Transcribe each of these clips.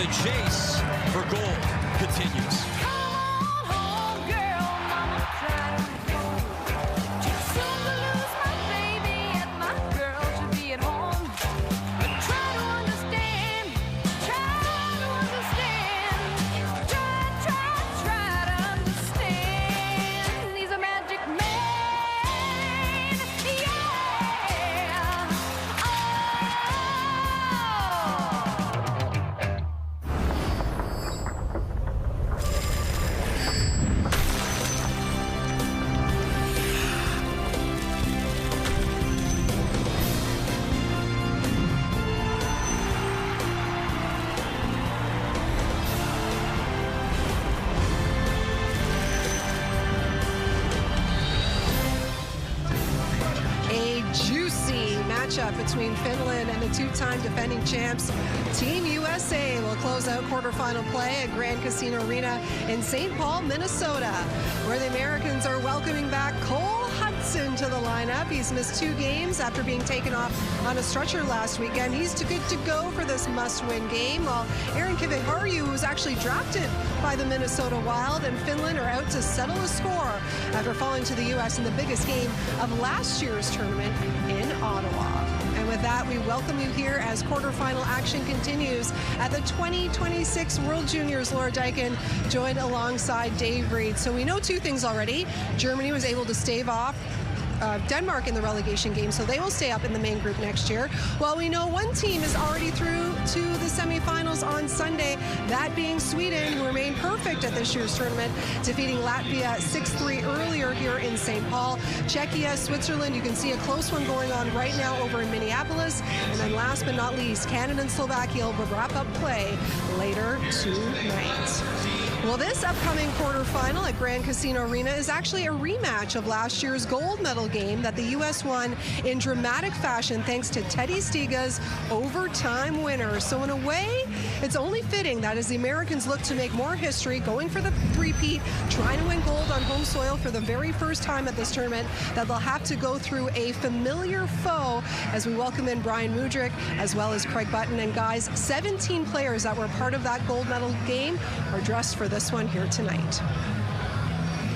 the chase for gold continues. Between Finland and the two-time defending champs, Team USA will close out quarterfinal play at Grand Casino Arena in St. Paul, Minnesota, where the Americans are welcoming back Cole Hudson to the lineup. He's missed 2 games after being taken off on a stretcher last weekend. He's good to go for this must-win game, while Aaron Kiviharju, who was actually drafted by the Minnesota Wild, and Finland are out to settle a score after falling to the U.S. in the biggest game of last year's tournament in Ottawa. And with that, we welcome you here as quarterfinal action continues at the 2026 World Juniors. Laura Dyken joined alongside Dave Reed. So we know 2 things already. Germany was able to stave off Denmark in the relegation game, so they will stay up in the main group next year. While we know one team is already through to the semifinals on Sunday, that being Sweden, who remained perfect at this year's tournament, defeating Latvia 6-3 earlier here in St. Paul. Czechia, Switzerland, you can see a close one going on right now over in Minneapolis. And then last but not least, Canada and Slovakia will wrap up play later tonight. Well, this upcoming quarterfinal at Grand Casino Arena is actually a rematch of last year's gold medal game that the U.S. won in dramatic fashion thanks to Teddy Stiga's overtime winner. So in a way, it's only fitting that as the Americans look to make more history, going for the three-peat, trying to win gold on home soil for the very first time at this tournament, that they'll have to go through a familiar foe as we welcome in Brian Mudryk as well as Craig Button. And guys, 17 players that were part of that gold medal game are dressed for this one here tonight.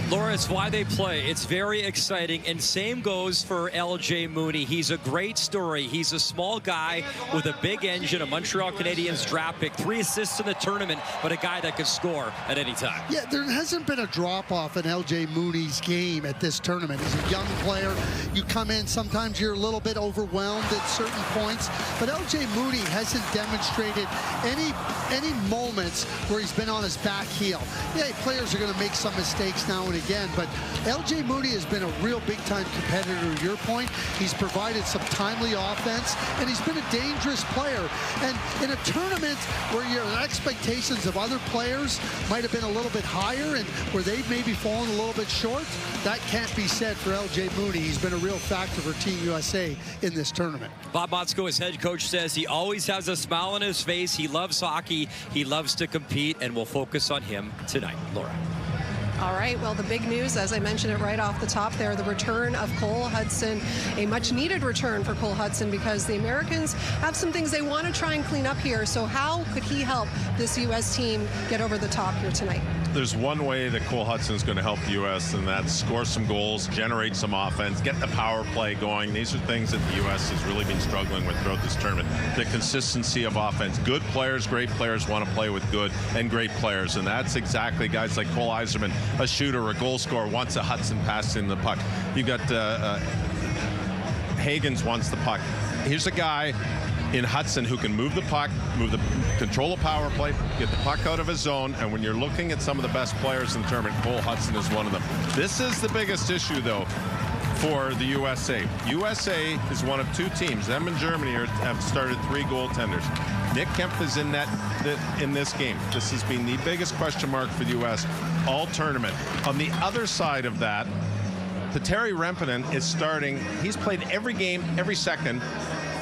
Laura, it's why they play. It's very exciting, and same goes for LJ Mooney. He's a great story. He's a small guy with a big engine, a Montreal Canadiens draft pick, 3 assists in the tournament, but a guy that could score at any time. Yeah, there hasn't been a drop-off in LJ Mooney's game at this tournament. He's a young player. You come in, sometimes you're a little bit overwhelmed at certain points, but LJ Mooney hasn't demonstrated any moments where he's been on his back heel. Yeah, players are going to make some mistakes now and again, but LJ Mooney has been a real big-time competitor to your point. He's provided some timely offense, and he's been a dangerous player. And in a tournament where your expectations of other players might have been a little bit higher and where they've maybe fallen a little bit short, that can't be said for LJ Mooney. He's been a real factor for Team USA in this tournament. Bob Motzko, his head coach, says he always has a smile on his face. He loves hockey. He loves to compete, and we'll focus on him tonight. Laura. All right, well, the big news, as I mentioned it right off the top there, the return of Cole Hudson, a much-needed return for Cole Hudson because the Americans have some things they want to try and clean up here. So how could he help this U.S. team get over the top here tonight? There's one way that Cole Hudson is going to help the U.S., and that's score some goals, generate some offense, get the power play going. These are things that the U.S. has really been struggling with throughout this tournament. The consistency of offense. Good players, great players want to play with good and great players, and that's exactly guys like Cole Eiserman, a shooter, a goal scorer, wants a Hudson pass in the puck. You've got Hagens wants the puck. Here's a guy in Hudson who can move the puck, control a power play, get the puck out of his zone, and when you're looking at some of the best players in the tournament, Cole Hudson is one of them. This is the biggest issue, though, for the USA. USA is one of 2 teams. Them and Germany have started 3 goaltenders. Nick Kempf is in net in this game. This has been the biggest question mark for the U.S. all tournament. On the other side of that, Petteri Rempinen is starting. He's played every game, every second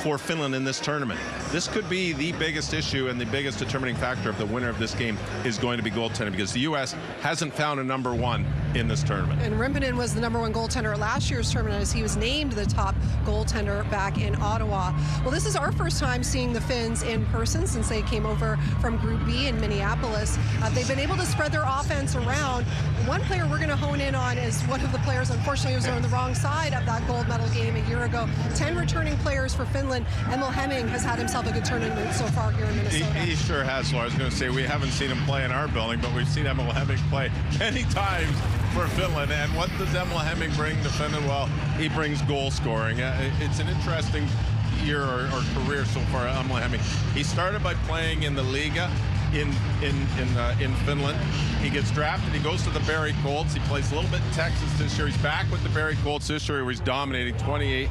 for Finland in this tournament. This could be the biggest issue, and the biggest determining factor of the winner of this game is going to be goaltending, because the U.S. hasn't found a #1 in this tournament. And Rempinen was the #1 goaltender at last year's tournament as he was named the top goaltender back in Ottawa. Well, this is our first time seeing the Finns in person since they came over from Group B in Minneapolis. They've been able to spread their offense around. One player we're going to hone in on is one of the players, unfortunately, who was on the wrong side of that gold medal game a year ago. 10 returning players for Finland. Emil Hemming has had himself a good tournament so far here in Minnesota. He sure has, Laura. I was going to say, we haven't seen him play in our building, but we've seen Emil Hemming play many times for Finland. And what does Emil Hemming bring to Finland? Well, he brings goal scoring. It's an interesting year or career so far, Emil Hemming. He started by playing in the Liga in Finland. He gets drafted. He goes to the Barrie Colts. He plays a little bit in Texas this year. He's back with the Barrie Colts this year. He's dominating 28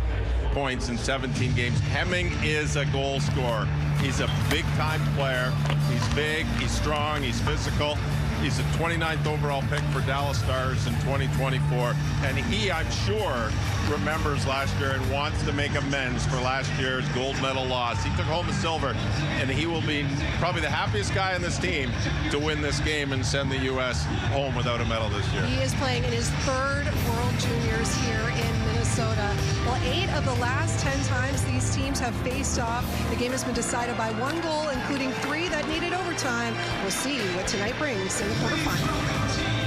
points in 17 games. Hemming is a goal scorer. He's a big-time player. He's big, he's strong, he's physical. He's a 29th overall pick for Dallas Stars in 2024. And he, I'm sure, remembers last year and wants to make amends for last year's gold medal loss. He took home a silver, and he will be probably the happiest guy on this team to win this game and send the U.S. home without a medal this year. He is playing in his third World Juniors here in Minnesota. Well, 8 of the last 10 times these teams have faced off, the game has been decided by 1 goal, including 3 that needed overtime. We'll see what tonight brings in the quarterfinal.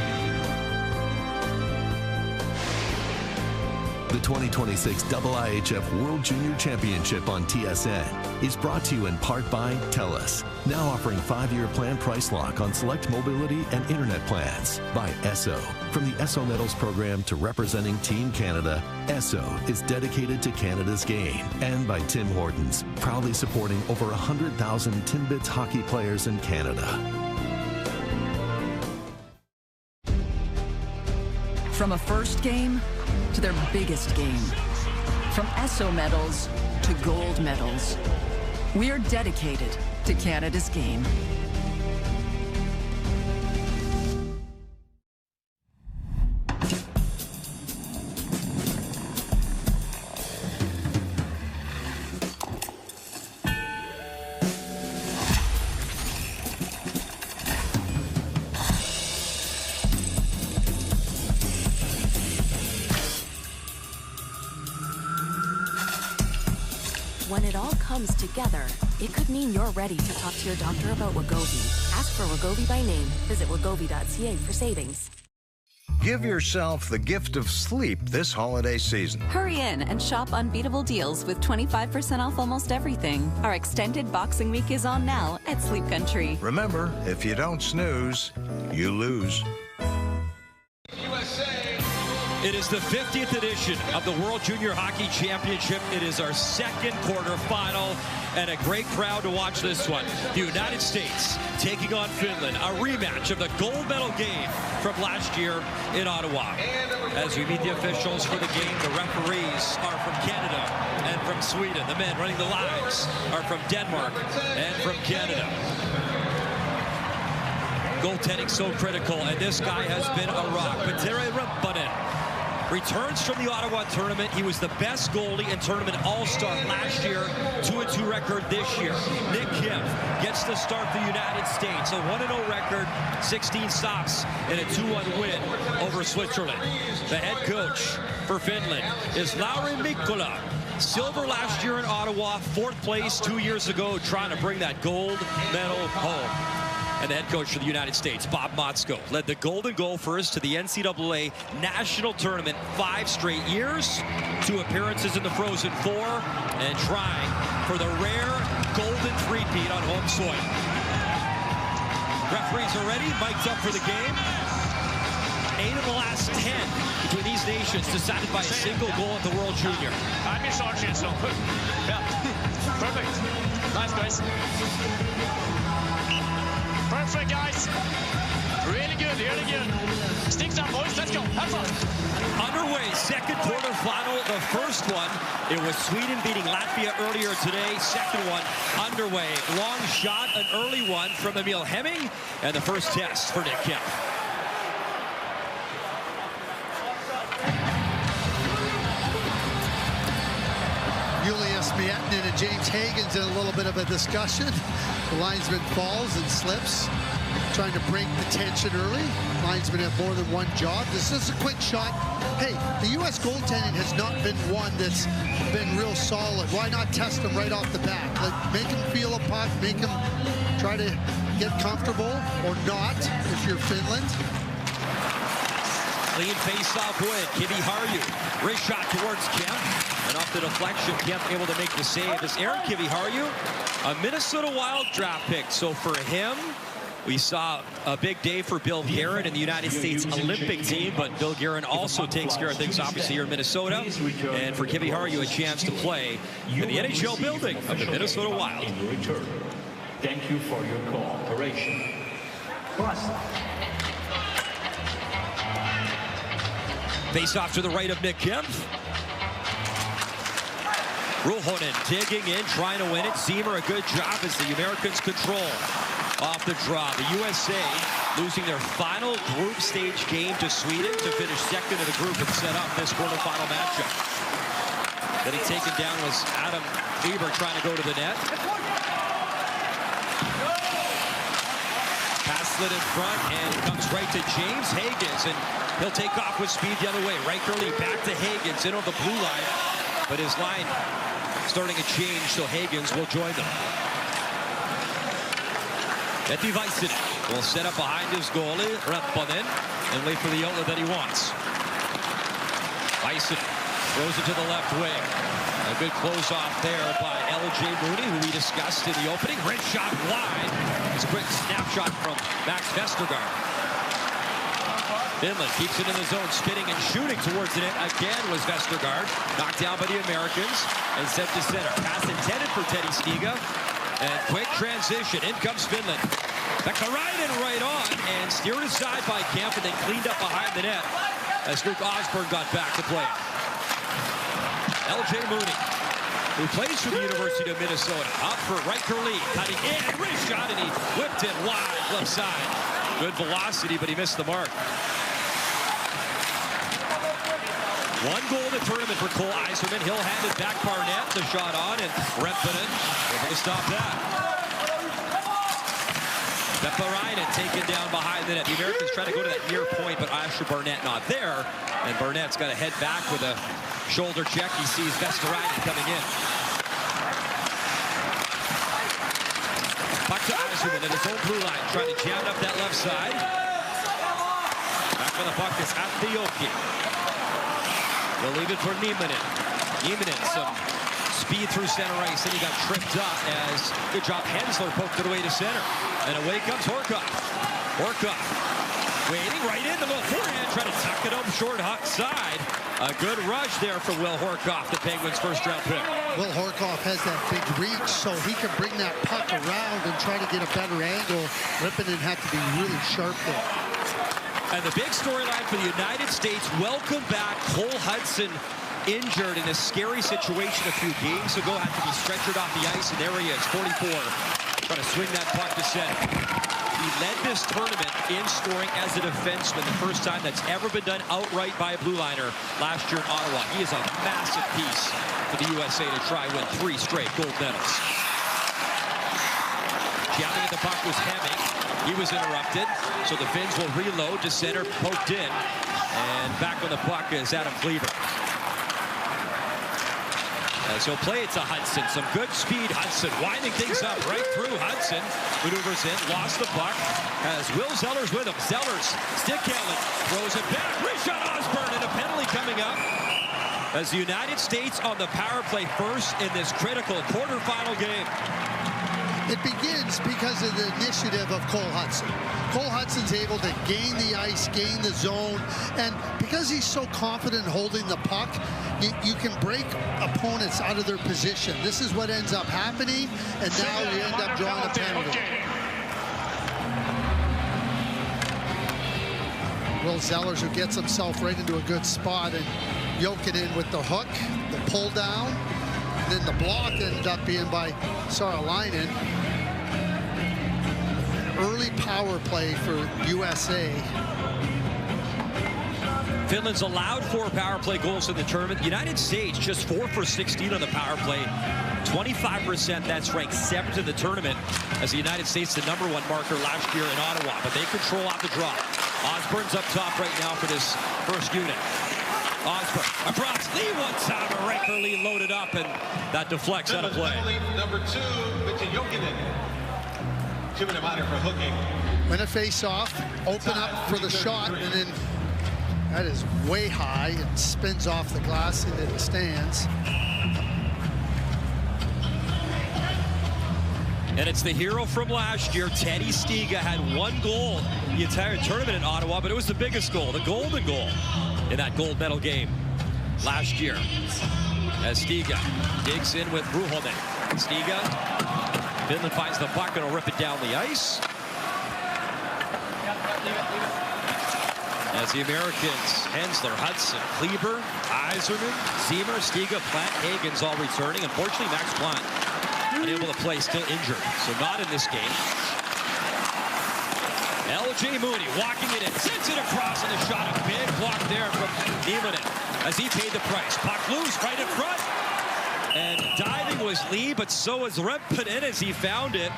The 2026 IIHF World Junior Championship on TSN is brought to you in part by TELUS, now offering 5-year plan price lock on select mobility and internet plans. By Esso, from the Esso Medals program to representing Team Canada, Esso is dedicated to Canada's game. And by Tim Hortons, proudly supporting over 100,000 Timbits hockey players in Canada. From a first game to their biggest game. From Esso medals to gold medals. We are dedicated to Canada's game. When it all comes together, it could mean you're ready to talk to your doctor about Wegovy. Ask for Wegovy by name. Visit wegovy.ca for savings. Give yourself the gift of sleep this holiday season. Hurry in and shop unbeatable deals with 25% off almost everything. Our extended Boxing Week is on now at Sleep Country. Remember, if you don't snooze, you lose. It is the 50th edition of the World Junior Hockey Championship. It is our second quarterfinal, and a great crowd to watch this one. The United States taking on Finland, a rematch of the gold medal game from last year in Ottawa. As we meet the officials for the game, the referees are from Canada and from Sweden. The men running the lines are from Denmark and from Canada. Goaltending so critical, and this guy has been a rock. Petteri Räppänen returns from the Ottawa tournament. He was the best goalie and tournament all-star last year. 2-2 record this year. Nick Kempf gets to start the United States. A 1-0 record, 16 stops, and a 2-1 win over Switzerland. The head coach for Finland is Lauri Mikkola. Silver last year in Ottawa, 4th place 2 years ago, trying to bring that gold medal home. And the head coach for the United States, Bob Motzko, led the Golden Gophers to the NCAA National Tournament 5 straight years, 2 appearances in the Frozen Four, and trying for the rare golden three-peat on home soil. Referees are ready, mic'd up for the game. 8 of the last 10 between these nations decided by a single goal at the World Junior. I'm in charge here, so yeah, perfect. Nice, guys. Perfect, guys. Really good, really good. Sticks up, boys. Let's go. Have fun. Underway, second quarterfinal. The first one, it was Sweden beating Latvia earlier today. Second one underway. Long shot, an early one from Emil Hemming, and the first test for Nick Kempf. Julius Miettinen and James Hagen's in a little bit of a discussion. The linesman falls and slips. trying to break the tension early. Linesmen have more than one job. This is a quick shot. Hey, the U.S. goaltending has not been one that's been real solid. Why not test them right off the bat? Like, make them feel a puck, make them try to get comfortable or not if you're Finland. Clean face-off win. Kivi Harju. Wrist shot towards Kemp. And off the deflection, Kemp able to make the save. This Aaron Kivi Harju, a Minnesota Wild draft pick. So for him, we saw a big day for Bill Guerin in the United States Olympic team, but Bill Guerin also takes care of things, obviously, here in Minnesota. And for Kivi Harju, a chance to play in the NHL building of the Minnesota Wild. Thank you for your cooperation. Face off to the right of Nick Kemp. Ruhonen digging in, trying to win it. Ziemer, a good job as the Americans control off the draw. The USA losing their final group stage game to Sweden to finish second in the group and set up this quarterfinal matchup. Getting taken down was Adam Weber trying to go to the net. Pass slid in front and comes right to James Higgins, and he'll take off with speed the other way. Right early, back to Higgins, in on the blue line, but his line starting to change, so Higgins will join them. Etti Väisänen will set up behind his goalie, Repponen, and wait for the outlet that he wants. Väisänen throws it to the left wing. A good close off there by L.J. Mooney, who we discussed in the opening. Great shot wide. It's a quick snapshot from Max Vestergaard. Finland keeps it in the zone, spinning and shooting towards the net. Again was Vestergaard, knocked down by the Americans and sent to center. Pass intended for Teddy Stiga. And quick transition. In comes Finland. Bekkarainen right on and steered aside by Kemp and then cleaned up behind the net as Luke Osborne got back to play. L.J. Mooney, who plays for the University of Minnesota, up for Riker Lee, cutting in, wrist shot, and he whipped it wide left side. Good velocity, but he missed the mark. One goal in the tournament for Cole Eiserman. He'll hand it back Barnett, the shot on, and Repponen able to stop that. Bekkarainen taken down behind the net. The Americans try to go to that near point, but Asher Barnett not there. And Barnett's got to head back with a shoulder check. He sees Vestergaard coming in. Puck to Eiserman at his own blue line, trying to jam up that left side. Back on the puck is Athioki. They'll leave it for Nieminen. Nieminen, some speed through center ice, and he got tripped up as, good job, Hensler poked it away to center. And away comes Horcoff. Horcoff waiting right in the little forehand, trying to tuck it up short hot side. A good rush there for Will Horcoff, the Penguins' first-round pick. Will Horcoff has that big reach, so he can bring that puck around and try to get a better angle. Repponen had to be really sharp there. And the big storyline for the United States, welcome back Cole Hudson, injured in a scary situation a few games ago, had to be stretchered off the ice, and there he is, 44, trying to swing that puck to center. He led this tournament in scoring as a defenseman, the first time that's ever been done outright by a blue liner last year in Ottawa. He is a massive piece for the USA to try and win 3 straight gold medals. Jamming at the puck was Hemming. He was interrupted, so the Finns will reload to center, poked in, and back on the puck is Adam Kleber. As he'll play it to Hudson, some good speed. Hudson winding things up right through. Hudson maneuvers in, lost the puck, has Will Zellers with him. Zellers, stick handling, throws it back. Richard Osborne, and a penalty coming up as the United States on the power play first in this critical quarterfinal game. It begins because of the initiative of Cole Hudson. Cole Hudson's able to gain the ice, gain the zone, and because he's so confident holding the puck, you can break opponents out of their position. This is what ends up happening, and now we end up drawing a penalty. Will Zellers, who gets himself right into a good spot, and Jokinen with the hook, the pull down. Then the block ended up being by Saaralainen. Early power play for USA. Finland's allowed 4 power play goals in the tournament. The United States just 4 for 16 on the power play. 25%. That's ranked 7th in the tournament as the United States, the #1 marker last year in Ottawa. But they control off the drop. Osborne's up top right now for this first unit. Osborne across Lee one-timer. Riker Lee loaded up, and that deflects out of play. Number 2, Mitchell Jokinen. 2-minute minor for hooking. Win a face-off, open up for the shot, and then that is way high. It spins off the glass into the stands. And it's the hero from last year, Teddy Stiga, had 1 goal the entire tournament in Ottawa, but it was the biggest goal, the golden goal in that gold medal game last year. As Stiga digs in with Ruhonen. Stiga, Finland finds the puck and will rip it down the ice. As the Americans, Hensler, Hudson, Kleber, Yzerman, Ziemer, Stiga, Plant, Hagens all returning. Unfortunately, Max Plant unable to play, still injured, so not in this game. L.J. Mooney walking it in, sends it across, and the shot, a big block there from Nieminen as he paid the price. Puck loose right in front, and diving was Lee, but so was Remppanen as he found it.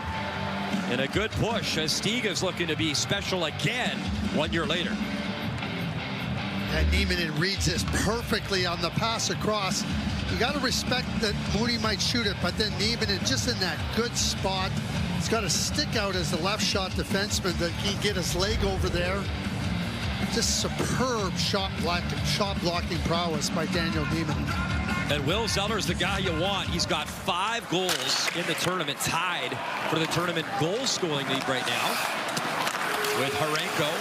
And a good push as Stiga's looking to be special again 1 year later. And Nieminen reads this perfectly on the pass across. You got to respect that Mooney might shoot it, but then Nieminen just in that good spot. He's got to stick out as the left shot defenseman that he can get his leg over there. Just superb shot blocking prowess by Daniel Nieminen. And Will Zeller's the guy you want. He's got 5 goals in the tournament, tied for the tournament goal scoring lead right now with Harenko.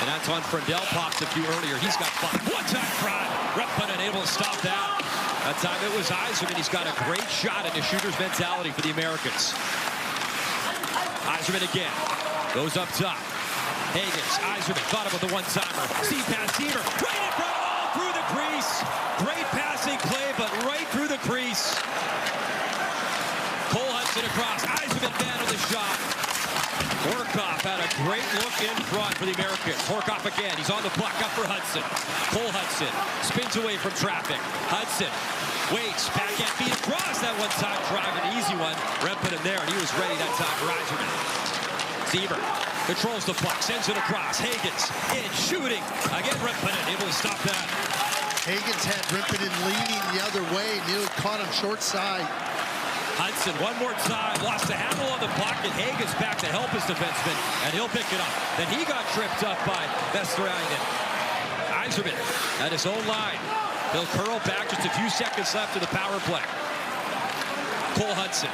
And Anton Frendel popped a few earlier. He's got 5. One-time front. Remppanen unable to stop that. That time it was Yzerman. He's got a great shot in the shooter's mentality for the Americans. Yzerman again. Goes up top. Hagens. Yzerman caught him with the one-timer. C-pass. Ziemer. Right in front. All through the crease. Great passing play, but right through the crease. Cole Hudson across. Yzerman handled the shot. Horkoff had a great look in front for the Americans. Horkoff again. He's on the puck up for Hudson. Cole Hudson spins away from traffic. Hudson waits. Backhand feet across. That one-time drive. An easy one. Remppanen there, and he was ready that time for Yzerman. Ziemer controls the puck. Sends it across. Hagens in shooting. Again, Remppanen able to stop that. Hagens had Remppanen leaning the other way. Nearly caught him short side. Hudson one more time, lost the handle on the puck, and Hagens back to help his defenseman, and he'll pick it up. Then he got tripped up by Västerinen. Yzerman at his own line. He'll curl back, just a few seconds left of the power play. Cole Hudson,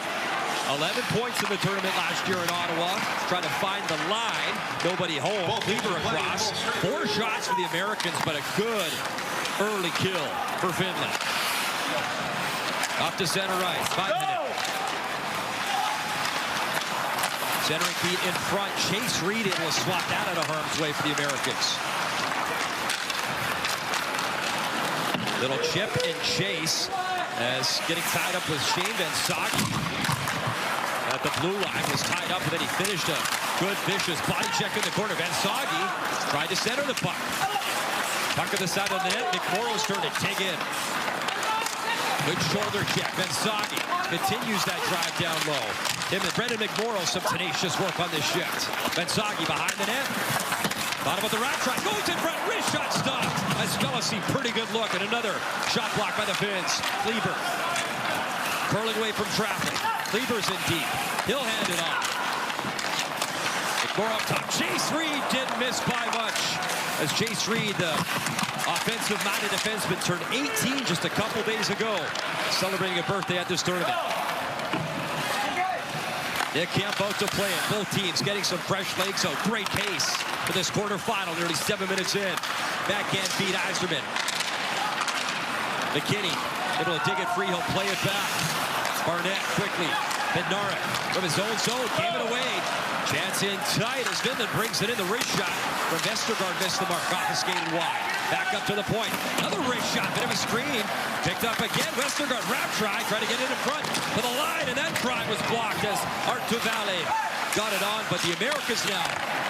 11 points in the tournament last year in Ottawa, trying to find the line. Nobody home. Kleber across. 4 shots for the Americans, but a good early kill for Finland. Up to center right. 5 minutes. Centering feet in front. Chase Reed able to swat that out of harm's way for the Americans. Little chip and chase as getting tied up with Shane Van Saage at the blue line. Was tied up, and then he finished a good vicious body check in the corner. Van Saage tried to center the puck. Puck at the side of the net. McMorrow's turn to dig in. Good shoulder check. Van Saage continues that drive down low. Him and Brendan McMorrow, some tenacious work on this shift. Van Saage behind the net. Thought about the rack try. Goes in front. Wrist shot stopped. As Spellacy, pretty good look. And another shot block by the Finns. Kleber curling away from traffic. Kleber's in deep. He'll hand it off. McMorrow up top. Chase Reed didn't miss by much. As Chase Reed, the offensive-minded defenseman, turned 18 just a couple days ago, celebrating a birthday at this tournament. Nick Camp out to play it. Both teams getting some fresh legs out. Great pace for this quarterfinal. Nearly 7 minutes in. Backhand feed Yzerman. McKinney able to dig it free. He'll play it back. Barnett quickly. Bednarik from his own zone. Gave it away. Chance in tight as Finland brings it in. The wrist shot from Vestergaard missed the mark. Off the skating wide. Back up to the point. Another wrist shot. Bit of a screen. Picked up again. Vestergaard wrap try. Tried to get in front to the line. And that try was blocked as Art Tuvalle got it on. But the Americans now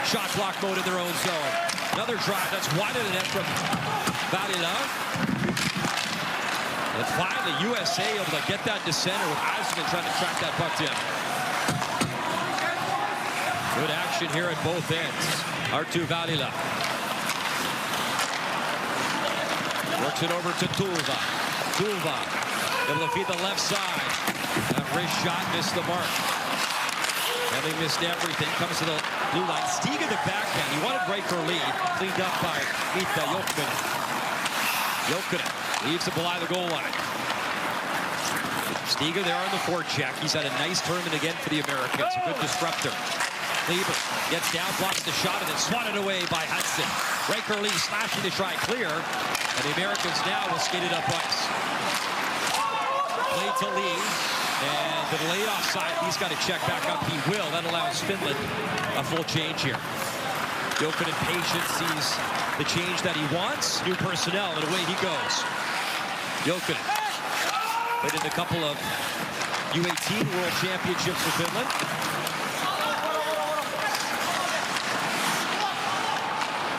shot block mode in their own zone. Another drive. That's wide of the net from Valila. And finally, USA able to get that to center with Yzerman trying to track that puck in. Good action here at both ends. Arttu Välimäki works it over to Tulva. Tulva able to feed the left side. That wrist shot missed the mark. Having missed everything, comes to the blue line. Stiga the backhand. He wanted Riker Lee. Cleaned up by Mika Jokinen. Jokinen leaves it below the goal line. Stiga there on the forecheck. He's had a nice tournament again for the Americans. A good disruptor. Kleber gets down, blocks the shot, and then swatted away by Hudson. Riker Lee slashing to try clear. And the Americans now will skate it up ice. Play to Lee. And the delayed offside, he's got to check back up. He will. That allows Finland a full change here. Jokinen patient sees the change that he wants. New personnel, and away he goes. Jokinen played in a couple of U18 World Championships for Finland.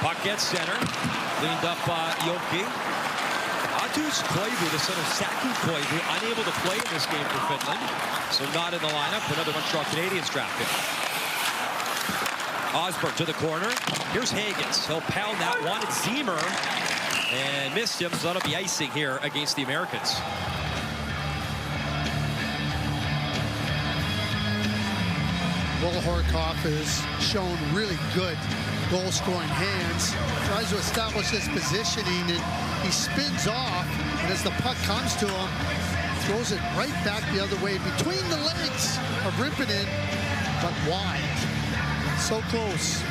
Puck gets center. Cleaned up by Jokki. Atus Koivu, the center, Saku Koivu, unable to play in this game for Finland. So not in the lineup. Another Montreal Canadiens draft pick. Osberg to the corner. Here's Hagens. He'll pound that one. It's Ziemer. And missed him, so that'll be icing here against the Americans. Will Horcoff has shown really good goal-scoring hands. Tries to establish his positioning, and he spins off. And as the puck comes to him, throws it right back the other way between the legs of Rippinen, but wide. So close.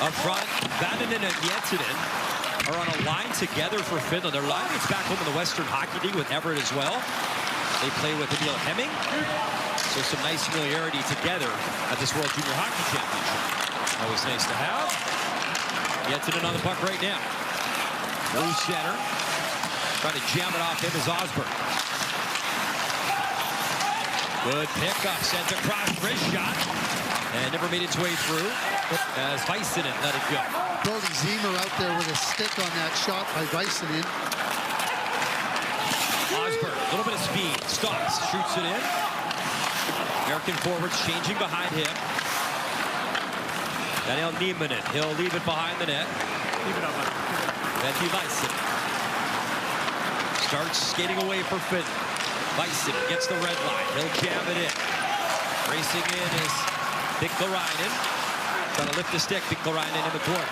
Up front, Väänänen and Jäntinen are on a line together for Finland. Their line is back home in the Western Hockey League with Everett as well. They play with Emil Hemming. So some nice familiarity together at this World Junior Hockey Championship. Always nice to have. Jäntinen on the puck right now. Blue center. Trying to jam it off him is Osberg. Good pickup, sent across, wrist shot, and never made its way through as Väisänen let it go. Brody Ziemer out there with a stick on that shot by Väisänen. Osberg, a little bit of speed, stops, shoots it in. American forwards changing behind him. Daniel Nieminen, he'll leave it behind the net. Leave it up. Vetti Väisänen starts skating away for Finland. Väisänen gets the red line. He'll jam it in. Racing in is Pikkarainen. Trying to lift the stick. Pikkarainen in the corner.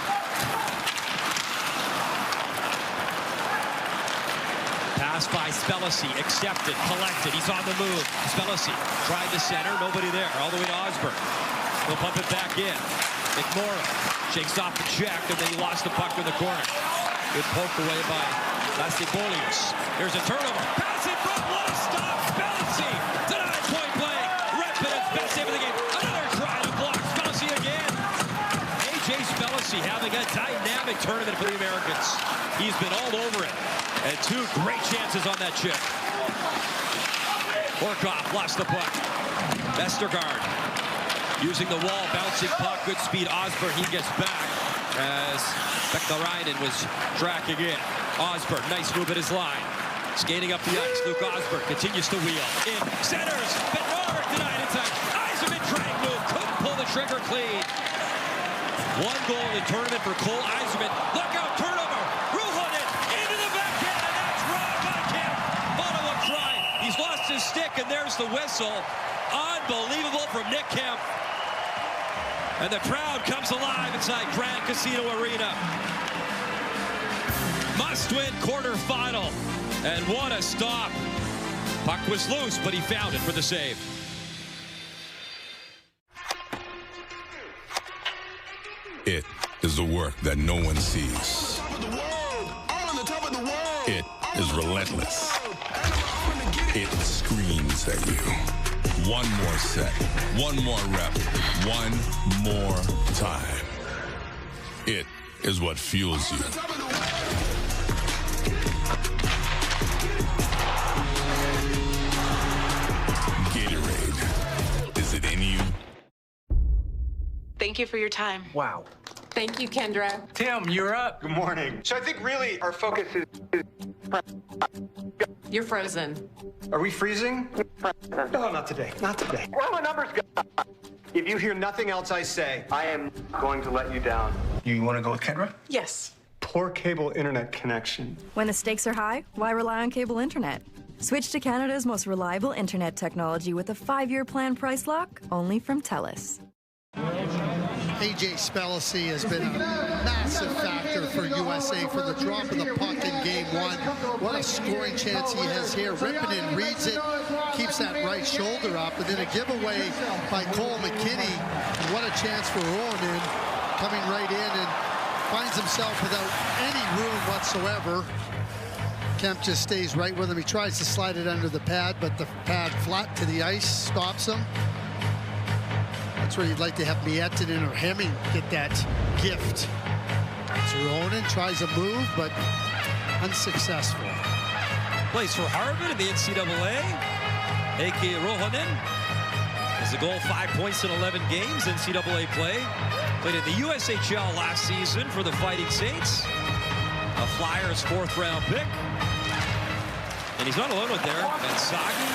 Pass by Spelisi. Accepted. Collected. He's on the move. Spelisi tried the center. Nobody there. All the way to Osberg. He'll pump it back in. McMorrow shakes off the check, and then he lost the puck in the corner. Good poke away by Lasibolius. Here's a turnover. Pass in front. What a stop. Spelisi denied point blank. Redpin's best save of the game. Another try to block. Spelisi again. A.J. Spelisi having a dynamic tournament for the Americans. He's been all over it. And two great chances on that chip. Horcoff lost the puck. Vestergaard using the wall, bouncing puck, good speed. Osberg, he gets back as Pikkarainen was tracking in. Osberg, nice move at his line. Skating up the ice, Luke Osberg continues to wheel. In, centers, Bednar denied in time. Yzerman drag move, couldn't pull the trigger clean. One goal in the tournament for Cole Yzerman. Look out, turnover, Ruhonen into the backhand, and that's Ron Monkamp. Ottawa try, he's lost his stick, and there's the whistle. Unbelievable from Nick Kemp. And the crowd comes alive inside Grand Casino Arena. Must-win quarterfinal. And what a stop. Puck was loose, but he found it for the save. It is the work that no one sees. It is relentless. It screams at you. One more set, one more rep, one more time. It is what fuels you. Gatorade. Is it in you? Thank you for your time. Wow. Thank you, Kendra. Tim, you're up. Good morning. So I think really our focus is... You're frozen. Are we freezing? No, not today. Not today. Where are my numbers go? If you hear nothing else I say, I am going to let you down. You want to go with Kendra? Yes. Poor cable internet connection. When the stakes are high, why rely on cable internet? Switch to Canada's most reliable internet technology with a 5-year plan price lock, only from TELUS. AJ Spellacy has been a massive factor for USA for the drop of the puck in game one. What a scoring chance he has here. Rippinen reads it, keeps that right shoulder up, and then a giveaway by Cole McKinney. And what a chance for Ruohonen coming right in and finds himself without any room whatsoever. Kemp just stays right with him. He tries to slide it under the pad, but the pad flat to the ice stops him. That's where you'd like to have Miettinen or Hemming get that gift. So Ruohonen tries a move, but unsuccessful. Plays for Harvard in the NCAA. A.K. Ruohonen has a goal, 5 points in 11 games, NCAA play. Played in the USHL last season for the Fighting Saints. A Flyers 4th-round pick. And he's not alone with there. And Sagi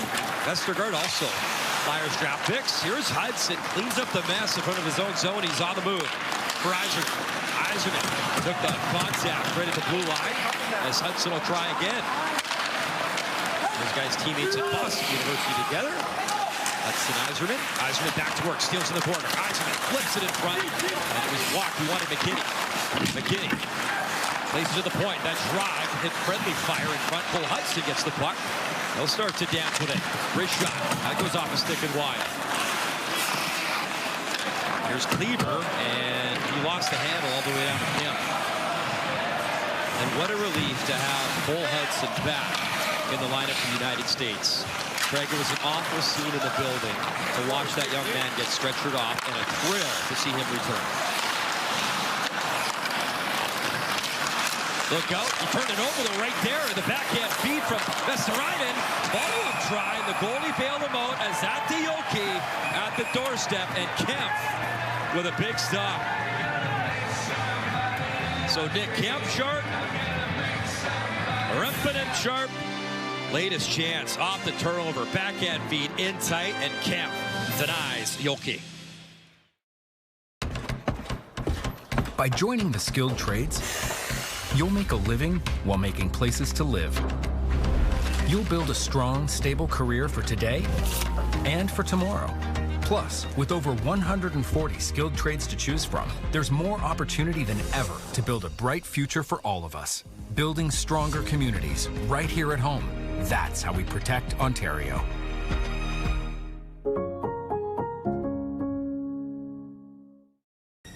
Vestergaard also Flyers draft picks. Here's Hudson, cleans up the mess in front of his own zone. He's on the move for Yzerman. Yzerman took the contact right at the blue line as Hudson will try again. Those guys teammates at Boston University together. Hudson, Yzerman. Yzerman back to work, steals in the corner. Yzerman flips it in front, and it was walked. He wanted McKinney. McKinney plays it to the point. That drive hit friendly fire in front. Cole Hudson gets the puck. He'll start to dance with it. Wrist shot. That goes off a stick and wide. Here's Kleber, and he lost the handle all the way down to him. And what a relief to have Cole Hudson back in the lineup for the United States. Craig, it was an awful scene in the building to watch that young man get stretchered off, and a thrill to see him return. Look out, he turned it over though right there in the backhand feed from Vesarainen. Follow-up try, the goalie bailed him out as at the Yoki at the doorstep, and Kemp with a big stop. So Nick Kemp sharp, Rippinen sharp. Latest chance off the turnover, backhand feed in tight, and Kemp denies Yoki. By joining the skilled trades, you'll make a living while making places to live. You'll build a strong, stable career for today and for tomorrow. Plus, with over 140 skilled trades to choose from, there's more opportunity than ever to build a bright future for all of us. Building stronger communities right here at home. That's how we protect Ontario.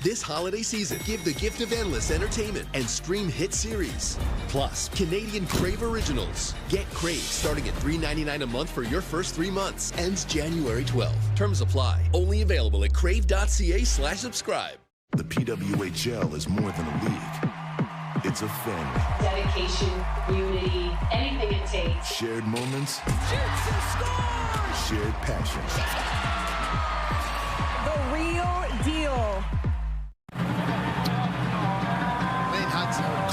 This holiday season, give the gift of endless entertainment and stream hit series. Plus, Canadian Crave Originals. Get Crave starting at $3.99 a month for your first 3 months. Ends January 12th. Terms apply. Only available at crave.ca/subscribe. The PWHL is more than a league. It's a family. Dedication, unity, anything it takes. Shared moments. Shoots and scores! Shared passion. The real deal.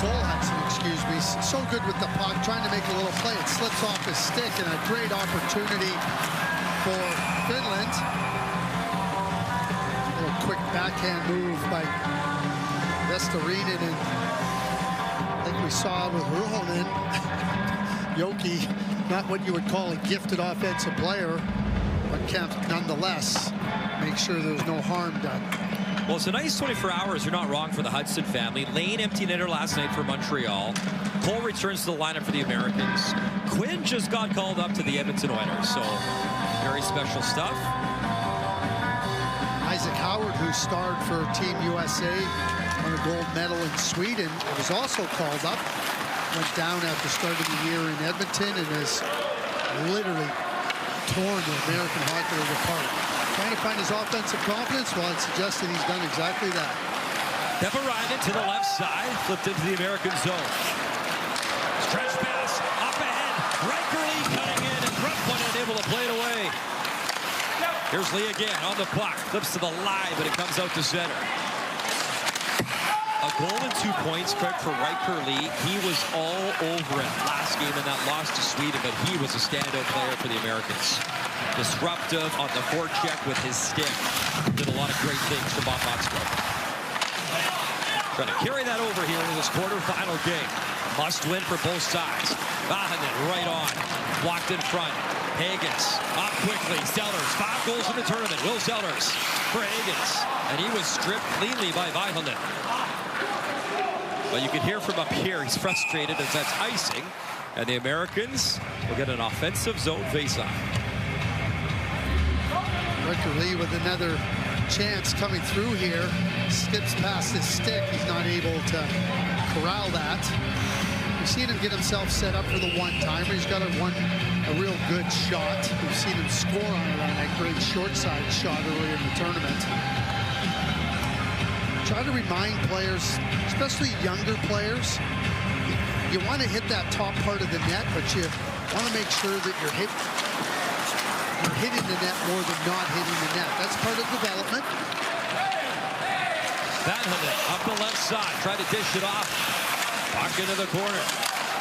Cole Hudson, excuse me, so good with the puck, trying to make a little play. It slips off his stick, and a great opportunity for Finland. A little quick backhand move by Vestarinen, and I think we saw with Ruohonen, Yoki, not what you would call a gifted offensive player, but Kemp nonetheless makes sure there's no harm done. Well, it's a nice 24 hours. You're not wrong for the Hudson family. Lane empty netter last night for Montreal. Cole returns to the lineup for the Americans. Quinn just got called up to the Edmonton Oilers, so very special stuff. Isaac Howard, who starred for Team USA, won a gold medal in Sweden, was also called up. Went down at the start of the year in Edmonton and has literally torn the American Hockey League apart. Trying to find his offensive confidence. Well, it's suggested he's done exactly that. Devarainen to the left side, flipped into the American zone. Stretch pass, up ahead. Riker Lee cutting in, and Brooklyn unable to play it away. Here's Lee again on the puck. Flips to the line, but it comes out to center. A goal and 2 points, Craig, for Riker Lee. He was all over it last game in that loss to Sweden, but he was a standout player for the Americans. Disruptive on the forecheck with his stick. Did a lot of great things for Bob Motzko. Trying to carry that over here in this quarterfinal game. Must win for both sides. Vahanen right on. Blocked in front. Higgins up quickly. Sellers, 5 goals in the tournament. Will Sellers for Higgins. And he was stripped cleanly by Vahanen. But you can hear from up here, he's frustrated as that's icing. And the Americans will get an offensive zone faceoff. Riker Lee with another chance coming through here. Skips past his stick. He's not able to corral that. We've seen him get himself set up for the one-timer. He's got a real good shot. We've seen him score on that great short side shot earlier in the tournament. Try to remind players, especially younger players, you want to hit that top part of the net, but you want to make sure that you're hitting the net more than not hitting the net. That's part of development. Vahanen up the left side, try to dish it off. Puck into the corner.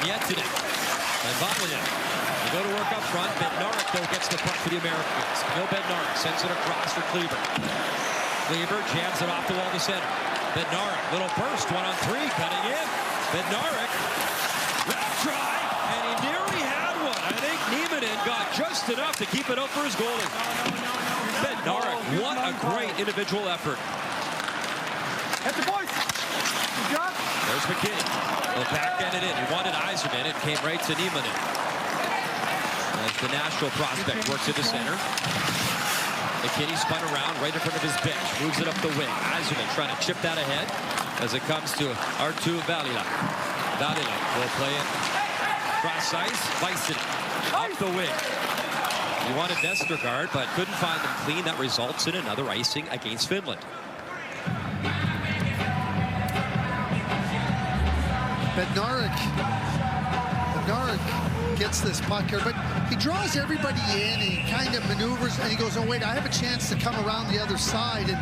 Miettinen and Vahanen. They go to work up front. Bednarik, though, gets the puck for the Americans. No Bednarik sends it across for Kleber. Kleber jams it off the wall to center. Bednarik, little burst, 1-on-3, cutting in. Bednarik, left try, and he nearly had one. I think Nieminen got just enough to keep it up for his goalie. Bednarik, what a great individual effort. Hit the boys. Good job. There's McKinney. He'll backhand it in. He wanted Yzerman. It came right to Nieminen. As the Nashville prospect works into center. McKinney spun around right in front of his bench. Moves it up the wing. Yzerman trying to chip that ahead as it comes to Arttu Väliläinen. Väliläinen will play it cross ice. Väisänen up the wing. He wanted Vestergaard, but couldn't find him clean. That results in another icing against Finland. Bednarik gets this puck here, but he draws everybody in, and he kind of maneuvers, and he goes, oh wait, I have a chance to come around the other side, and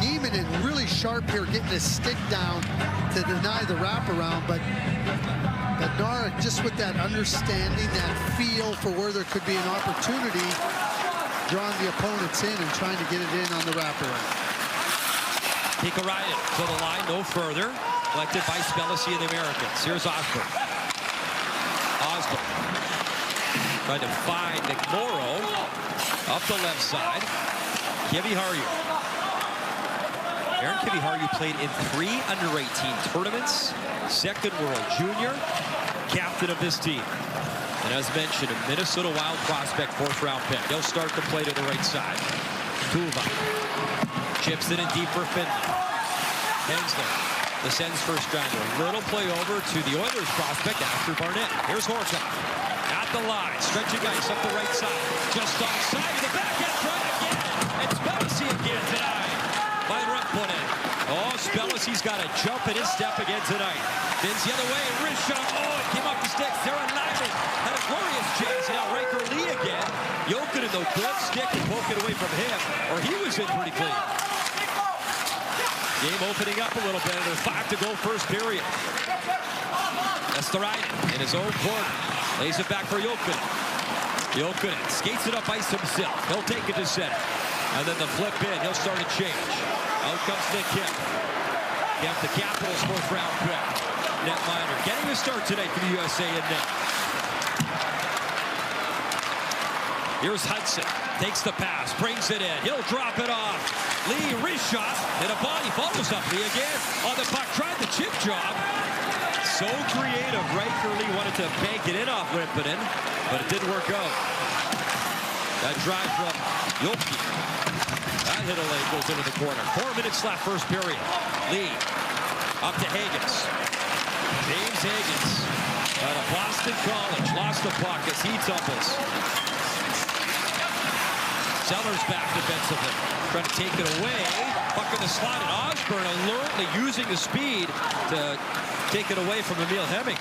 Nieminen really sharp here, getting his stick down to deny the wraparound, but Bednarik just with that understanding, that feel for where there could be an opportunity, drawing the opponents in and trying to get it in on the wraparound. Tikarainen to the line, no further. Collected by Spellacy and the Americans. Here's Osborne. Trying to find McMorrow up the left side. Kiviharju. Aaron Kiviharju played in 3 under-18 tournaments. Second World Junior. Captain of this team. And as mentioned, a Minnesota Wild prospect, 4th round pick. He'll start to play to the right side. Tuva. Chips it in deep for Finland. Hensler. The Sens first rounder. Little play over to the Oilers prospect after Barnett. Here's Horka. At the line. Stretching ice up the right side. Just offside. The backhand try again. And Spellacy again tonight. By Rempponen. Oh, Spellacy's got a jump in his step again tonight. Spins the other way. Wrist shot. Oh, it came off the stick. Sarah Lyman had a glorious chance. Now Riker Lee again. Jokinen, though, good stick and poke it away from him. Or he was in pretty clean. Game opening up a little bit. There's 5 to go first period. Esterainen in his own corner. Lays it back for Jokinen. Jokinen skates it up ice himself. He'll take it to center. And then the flip in. He'll start a change. Out comes Nick Kemp. Kemp, the Capitals' 4th round pick. Netminder getting a start tonight for the USA in net. Here's Hudson. Takes the pass. Brings it in. He'll drop it off. Lee, wrist shot, and a body follows up. Lee again on the puck, tried the chip job. So creative. Riker Lee wanted to bank it in off Rempponen, but it didn't work out. That drive from Yoki. That hit a leg, goes into the corner. 4 minutes left, first period. Lee up to Higgins. James Higgins out of Boston College. Lost the puck as he tumbles. Sellers back defensively. Trying to take it away. Puck in the slot, and Osborne alertly using the speed to take it away from Emil Hemming.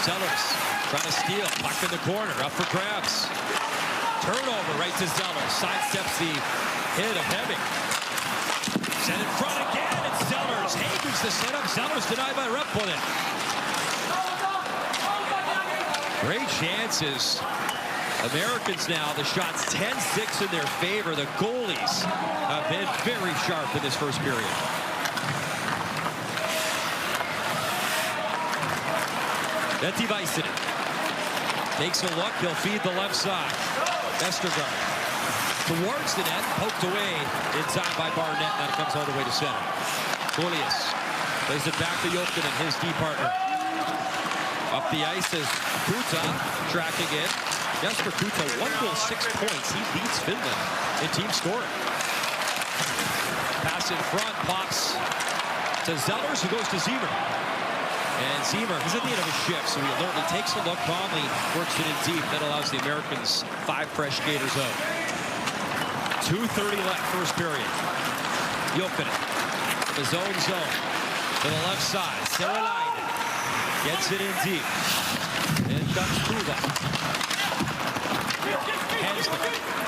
Sellers trying to steal. Puck in the corner. Up for grabs. Turnover right to Sellers. Sidesteps the hit of Hemming. Sent in front again. It's Zellers. Hagen's the setup. Zellers denied by Repponen. Great chances. Americans now, the shots 10-6 in their favor. The goalies have been very sharp in this first period. Vetti Väisänen takes a look. He'll feed the left side. Vestergaard towards the net, poked away in time by Barnett. Now it comes all the way to center. Julius plays it back to Jokinen, his D partner. Up the ice is Kuta tracking it. Jesper Kuta, 1 goal, 6 points. He beats Finland in team scoring. Pass in front, pops to Zellers, who goes to Ziemer. And Ziemer, he's at the end of his shift, so he alertly takes a look. Conley works it in deep. That allows the Americans 5 fresh skaters out. 2:30 left, first period. Jokinen, his own zone, to the left side. Seralainen gets it in deep. And ducks Kuva. Hensler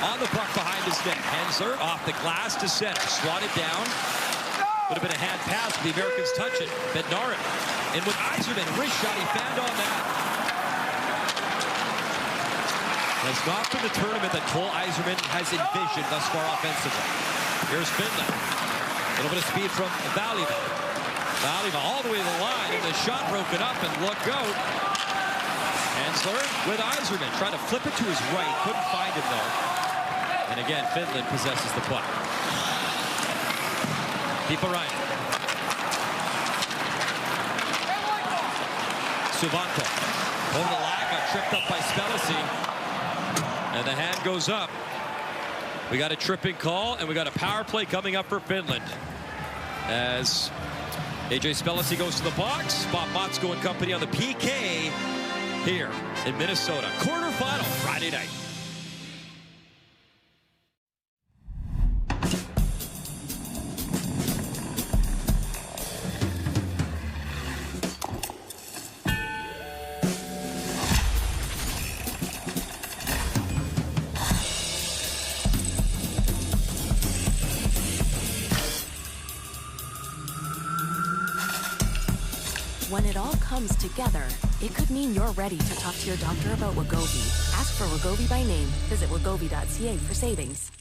on the puck behind his net. Hensler off the glass to center. Swatted down. Would have been a hand pass, but the Americans touch it. Bednarik in with Yzerman. Wrist shot, he found on that. Has not been the tournament that Cole Yzerman has envisioned thus far offensively. Here's Finland. A little bit of speed from Välimäki. Välimäki all the way to the line, and the shot broken up, and look out. Hensler with Yzerman, trying to flip it to his right. Couldn't find him, though. And again, Finland possesses the puck. Piiparainen. Suvanto. Over the line, got tripped up by Spellacy. And the hand goes up. We got a tripping call, and we got a power play coming up for Finland. As AJ Spellacy goes to the box, Bob Motzko and company on the PK here in Minnesota. Quarterfinal Friday night. When it all comes together, it could mean you're ready to talk to your doctor about Wegovy. Ask for Wegovy by name. Visit wegovy.ca for savings.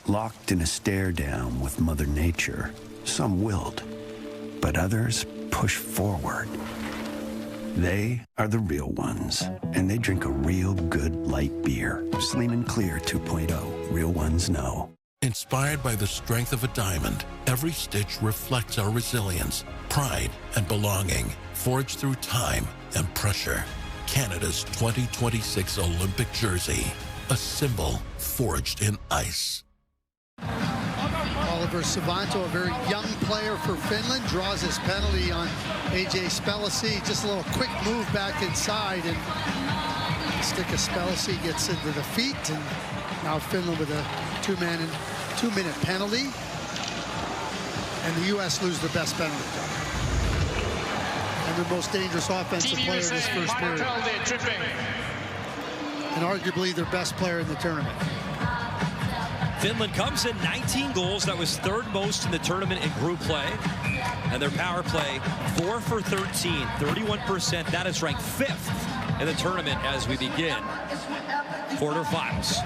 Locked in a stare down with Mother Nature, some wilt, but others push forward. They are the real ones, and they drink a real good light beer. Slim and Clear 2.0. Real ones know. Inspired by the strength of a diamond, every stitch reflects our resilience, pride, and belonging, forged through time and pressure. Canada's 2026 Olympic jersey, a symbol forged in ice. Oliver Suvanto, a very young player for Finland, draws his penalty on AJ Spellacy. Just a little quick move back inside, and the stick of Spellacy gets into the feet, and now Finland with a two-minute penalty, and the U.S. lose their best penalty and their most dangerous offensive player in this first period, and arguably their best player in the tournament. Finland comes in 19 goals. That was third most in the tournament in group play. And their power play, 4 for 13, 31%. That is ranked 5th in the tournament as we begin quarterfinals.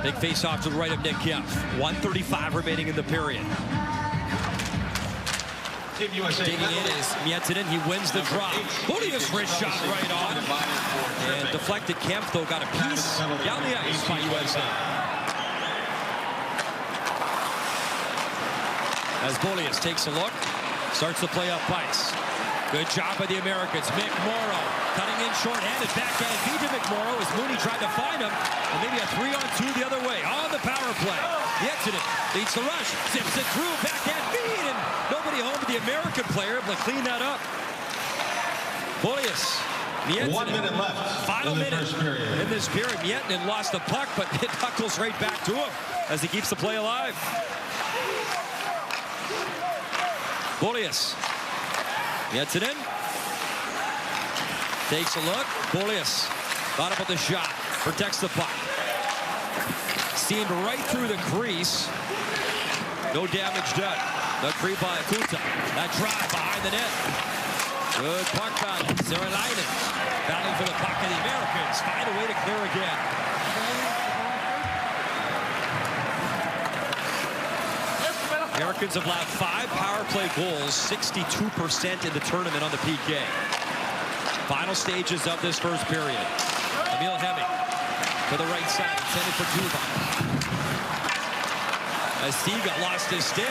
Big face-off to the right of Nick Kempf. 1:35 remaining in the period. Digging in is Miettinen. He wins the drop. Bodius wrist shot right on. And deflected. Kempf, though, got a piece down the ice by USA. As Bolius takes a look, starts to play up ice. Good job by the Americans. Mick Morrow cutting in short-handed. Backhand feed to McMorrow as Mooney tried to find him. And maybe a 3-on-2 the other way. On the power play. Miettinen leads the rush. Zips it through. Backhand feed. And nobody home but the American player able to clean that up. Bolius. Miettinen. 1 minute left. Final minute in this period. Miettinen lost the puck, but it knuckles right back to him as he keeps the play alive. Bolius. Miettinen takes a look. Bolius thought about the shot. Protects the puck. Steamed right through the crease. No damage done. The creep by Kuta. That drive behind the net. Good puck battle. Seralainen battling for the puck, and the Americans find a way to clear again. Americans have allowed 5 power play goals, 62% in the tournament on the PK. Final stages of this first period. Emil Hemming to the right side, intended for Duva. As Stiga lost his stick.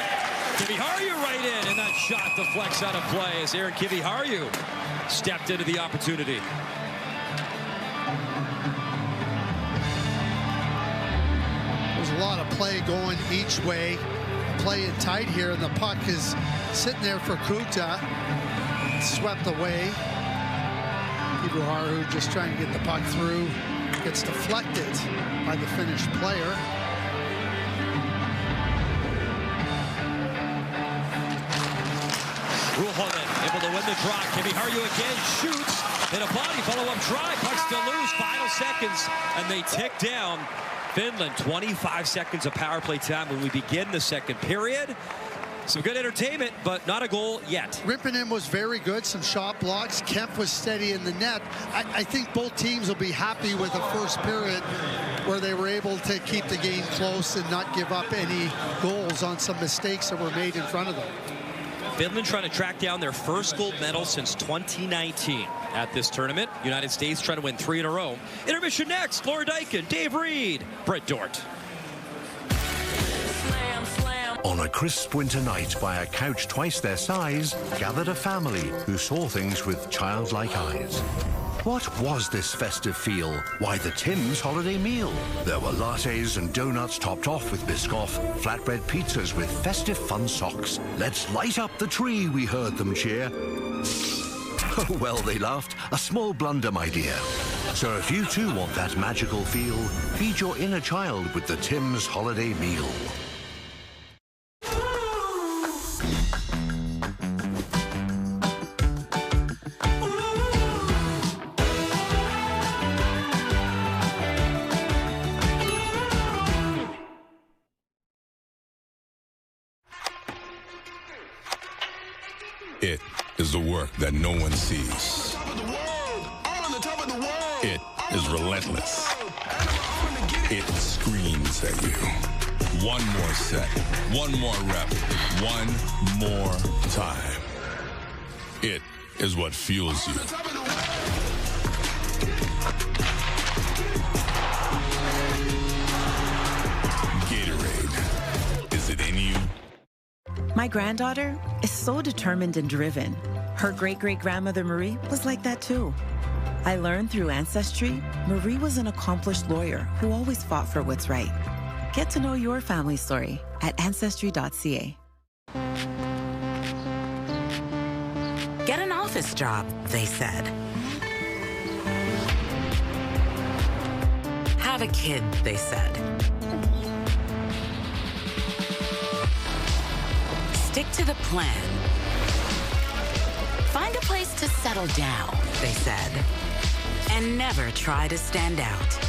Kiviharju right in, and that shot deflects out of play as Aaron Kiviharju stepped into the opportunity. There's a lot of play going each way. Playing tight here, and the puck is sitting there for Kuta. Swept away. Kiviharju just trying to get the puck through. Gets deflected by the Finnish player. Ruohonen able to win the draw. Kiviharju again shoots in a body follow-up try. Puck still loose. Final seconds, and they tick down. Finland, 25 seconds of power play time when we begin the second period. Some good entertainment, but not a goal yet. Rippinen was very good, some shot blocks. Kemp was steady in the net. I think both teams will be happy with the first period where they were able to keep the game close and not give up any goals on some mistakes that were made in front of them. Finland trying to track down their first gold medal since 2019 at this tournament. United States trying to win 3 in a row. Intermission next. Laura Dyken, Dave Reed, Brett Dort. On a crisp winter night by a couch twice their size, gathered a family who saw things with childlike eyes. What was this festive feel? Why the Tim's holiday meal? There were lattes and donuts topped off with Biscoff, flatbread pizzas with festive fun socks. Let's light up the tree, we heard them cheer. Oh, well, they laughed. A small blunder, my dear. So if you too want that magical feel, feed your inner child with the Tim's holiday meal. It is the work that no one sees. It is relentless. It screams at you. One more set, one more rep, one more time. It is what fuels you. Gatorade. Is it in you? My granddaughter is so determined and driven. Her great-great-grandmother Marie was like that too. I learned through Ancestry, Marie was an accomplished lawyer who always fought for what's right. Get to know your family story at Ancestry.ca. Get an office job, they said. Have a kid, they said. Stick to the plan. Find a place to settle down, they said. And never try to stand out.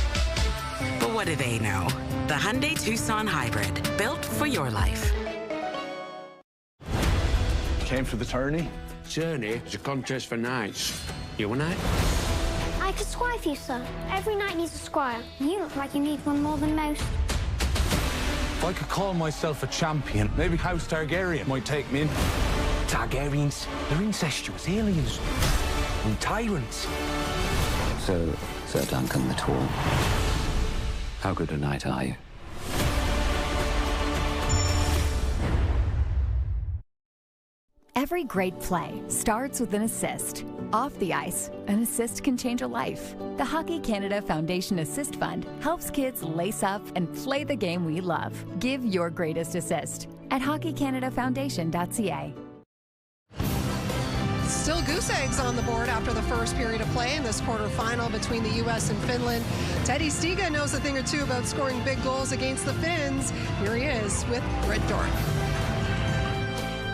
But what do they know? The Hyundai Tucson Hybrid, built for your life. Came for the tourney? Journey is a contest for knights. You a knight? I could squire for you, sir. Every knight needs a squire. You look like you need one more than most. If I could call myself a champion, maybe House Targaryen might take me in. Targaryens, they're incestuous aliens and tyrants. So, Sir Duncan the Tall, how good a knight are you? Every great play starts with an assist. Off the ice, an assist can change a life. The Hockey Canada Foundation Assist Fund helps kids lace up and play the game we love. Give your greatest assist at hockeycanadafoundation.ca. Still goose eggs on the board after the first period of play in this quarterfinal between the U.S. and Finland. Teddy Stiga knows a thing or two about scoring big goals against the Finns. Here he is with Brett Dort.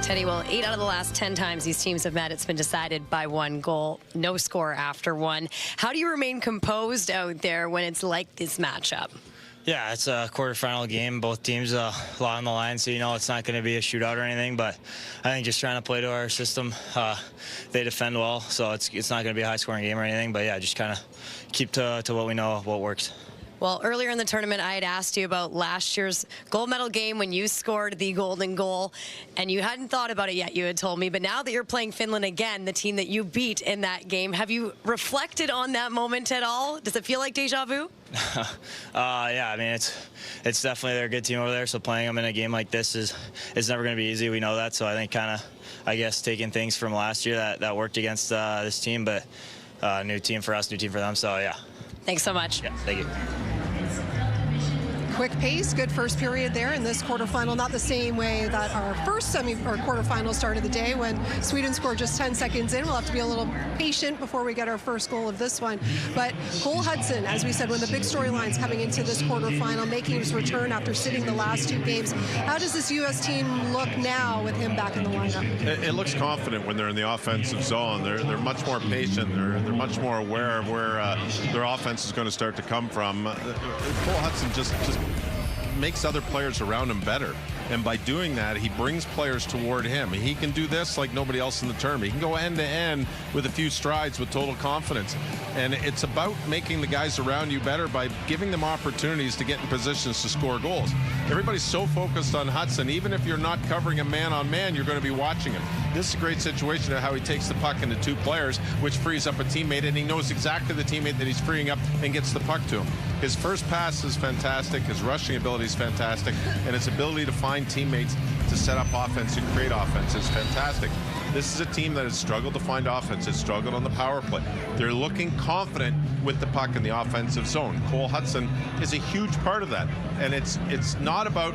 Teddy, well, 8 out of the last 10 times these teams have met, it's been decided by 1 goal, no score after 1. How do you remain composed out there when it's like this matchup? Yeah, it's a quarterfinal game. Both teams a lot on the line, so it's not going to be a shootout or anything. But I think just trying to play to our system. They defend well, so it's not going to be a high-scoring game or anything. But yeah, just kind of keep to what we know, what works. Well, earlier in the tournament, I had asked you about last year's gold medal game when you scored the golden goal, and you hadn't thought about it yet, you had told me. But now that you're playing Finland again, the team that you beat in that game, have you reflected on that moment at all? Does it feel like deja vu? Yeah, I mean, it's definitely they're a good team over there, so playing them in a game like this is never going to be easy. We know that, so I think I guess, taking things from last year that worked against this team, but new team for us, new team for them, so yeah. Thanks so much. Yeah, thank you. Quick pace, good first period there in this quarterfinal. Not the same way that our first quarterfinal started the day when Sweden scored just 10 seconds in. We'll have to be a little patient before we get our first goal of this one. But Cole Hudson, as we said, one of the big storylines coming into this quarterfinal, making his return after sitting the last 2 games. How does this U.S. team look now with him back in the lineup? It looks confident when they're in the offensive zone. They're much more patient. They're much more aware of where their offense is going to start to come from. Cole Hudson just makes other players around him better. And by doing that, he brings players toward him. He can do this like nobody else in the tournament. He can go end to end with a few strides with total confidence. And it's about making the guys around you better by giving them opportunities to get in positions to score goals. Everybody's so focused on Hudson, even if you're not covering him man-on-man, you're going to be watching him. This is a great situation of how he takes the puck into 2 players, which frees up a teammate, and he knows exactly the teammate that he's freeing up and gets the puck to him. His first pass is fantastic, his rushing ability is fantastic, and his ability to find teammates to set up offense and create offense is fantastic. This is a team that has struggled to find offense. It's struggled on the power play. They're looking confident with the puck in the offensive zone. Cole Hudson is a huge part of that. And it's not about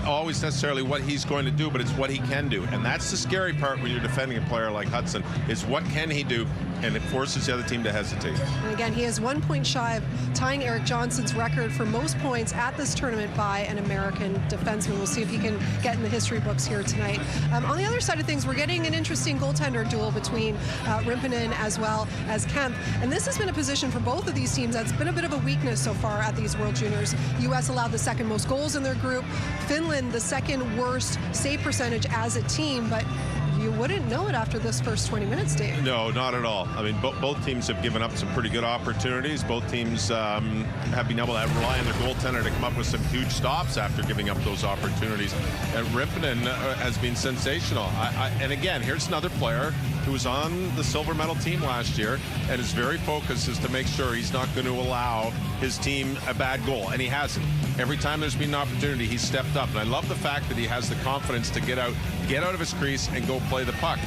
always necessarily what he's going to do, but it's what he can do. And that's the scary part when you're defending a player like Hudson, is what can he do, and it forces the other team to hesitate. And again, he is 1 point shy of tying Erik Johnson's record for most points at this tournament by an American defenseman. We'll see if he can get in the history books here tonight. On the other side of things, we're getting an interesting goaltender duel between Rimpinen as well as Kemp. And this has been a position for both of these teams that's been a bit of a weakness so far at these World Juniors. U.S. allowed the 2nd most goals in their group. Finland, the 2nd worst save percentage as a team, but you wouldn't know it after this first 20 minutes, Dave. No, not at all. I mean, both teams have given up some pretty good opportunities. Both teams have been able to rely on their goaltender to come up with some huge stops after giving up those opportunities. And Rimpinen has been sensational. And again, here's another player who was on the silver medal team last year and is very focused as to make sure he's not going to allow his team a bad goal. And he hasn't. Every time there's been an opportunity, he's stepped up. And I love the fact that he has the confidence to get out of his crease and go play the puck.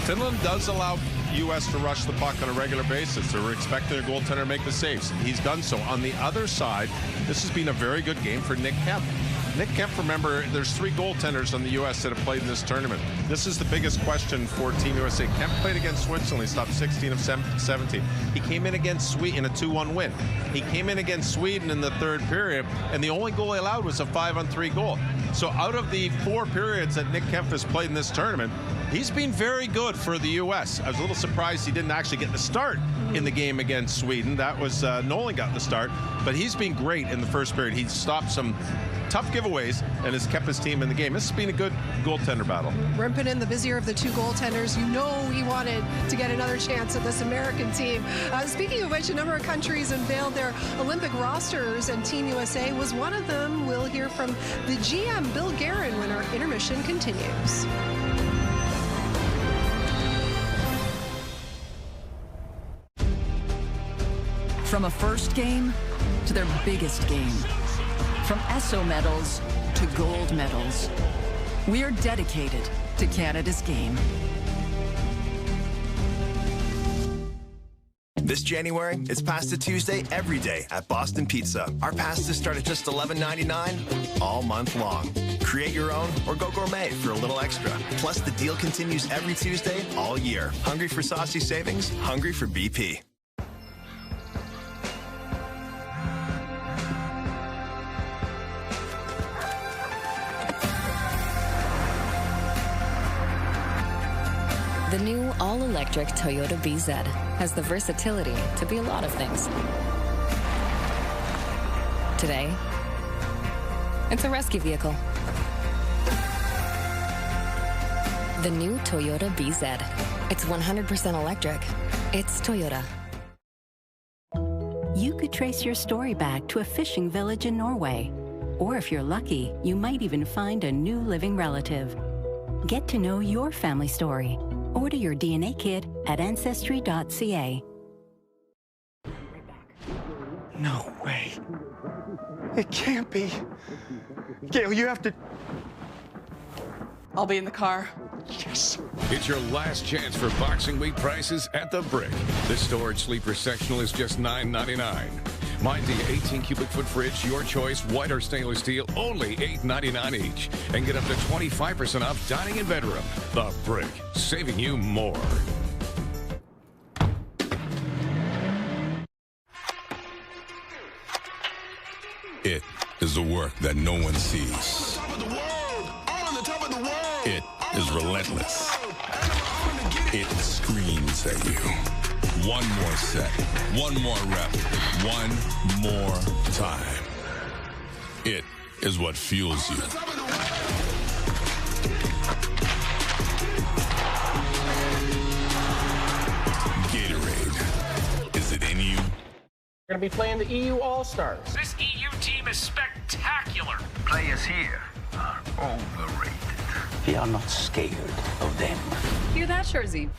Finland does allow U.S. to rush the puck on a regular basis. They're expecting their goaltender to make the saves. He's done so. On the other side, this has been a very good game for Nick Kemp. Nick Kemp, remember, there's 3 goaltenders on the U.S. that have played in this tournament. This is the biggest question for Team USA. Kemp played against Switzerland. He stopped 16 of 17. He came in against Sweden in a 2-1 win. He came in against Sweden in the 3rd period, and the only goal he allowed was a 5-on-3 goal. So out of the 4 periods that Nick Kemp has played in this tournament, he's been very good for the U.S. I was a little surprised he didn't actually get the start in the game against Sweden. That was Nolan got the start, but he's been great in the first period. He's stopped some tough giveaways and has kept his team in the game. This has been a good goaltender battle. Rimpinen, the busier of the 2 goaltenders, you know he wanted to get another chance at this American team. Speaking of which, a number of countries unveiled their Olympic rosters, and Team USA was one of them. We'll hear from the GM, Bill Guerin, when our intermission continues. From a first game to their biggest game. From ESSO medals to gold medals. We're dedicated to Canada's game. This January, it's Pasta Tuesday every day at Boston Pizza. Our pastas start at just $11.99 all month long. Create your own or go gourmet for a little extra. Plus, the deal continues every Tuesday all year. Hungry for saucy savings? Hungry for BP. The new all-electric Toyota BZ has the versatility to be a lot of things. Today, it's a rescue vehicle. The new Toyota BZ. It's 100% electric. It's Toyota. You could trace your story back to a fishing village in Norway. Or if you're lucky, you might even find a new living relative. Get to know your family story. Order your DNA kit at Ancestry.ca. No way. It can't be. Gail, you have to... I'll be in the car. Yes. It's your last chance for Boxing Week prices at The Brick. This storage sleeper sectional is just $9.99. Mind the 18 cubic foot fridge, your choice, white or stainless steel, only $8.99 each. And get up to 25% off dining and bedroom. The Brick, saving you more. It is the work that no one sees. It is relentless. It screams at you. One more set, one more rep, one more time. It is what fuels you. Gatorade, is it in you? We're going to be playing the EU All-Stars. This EU team is spectacular. Players here are overrated. We are not scared of them. Hear that, Scherzi?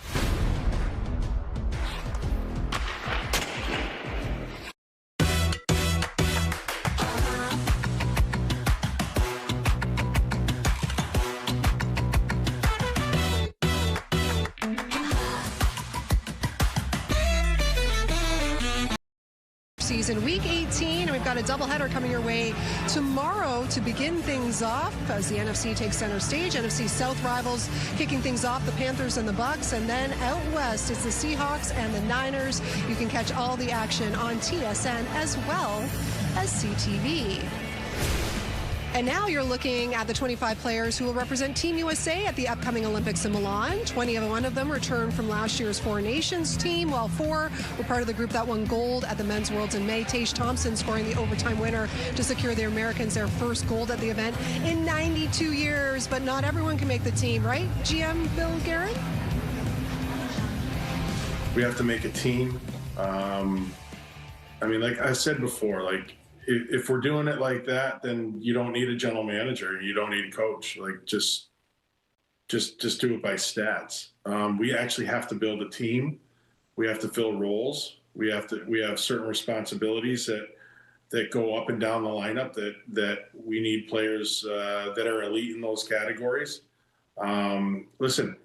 Season week 18, and we've got a doubleheader coming your way tomorrow to begin things off as the NFC takes center stage. NFC South rivals kicking things off, the Panthers and the Bucks, and then out west it's the Seahawks and the Niners. You can catch all the action on TSN as well as CTV. And now you're looking at the 25 players who will represent Team USA at the upcoming Olympics in Milan. 21 of them returned from last year's Four Nations team, while 4 were part of the group that won gold at the Men's Worlds in May. Tage Thompson scoring the overtime winner to secure the Americans their first gold at the event in 92 years. But not everyone can make the team, right, GM Bill Guerin? We have to make a team. I mean, like I said before, like, if we're doing it like that, then you don't need a general manager. You don't need a coach. Like just do it by stats. We actually have to build a team. We have to fill roles. We have certain responsibilities that go up and down the lineup that we need players that are elite in those categories. Listen,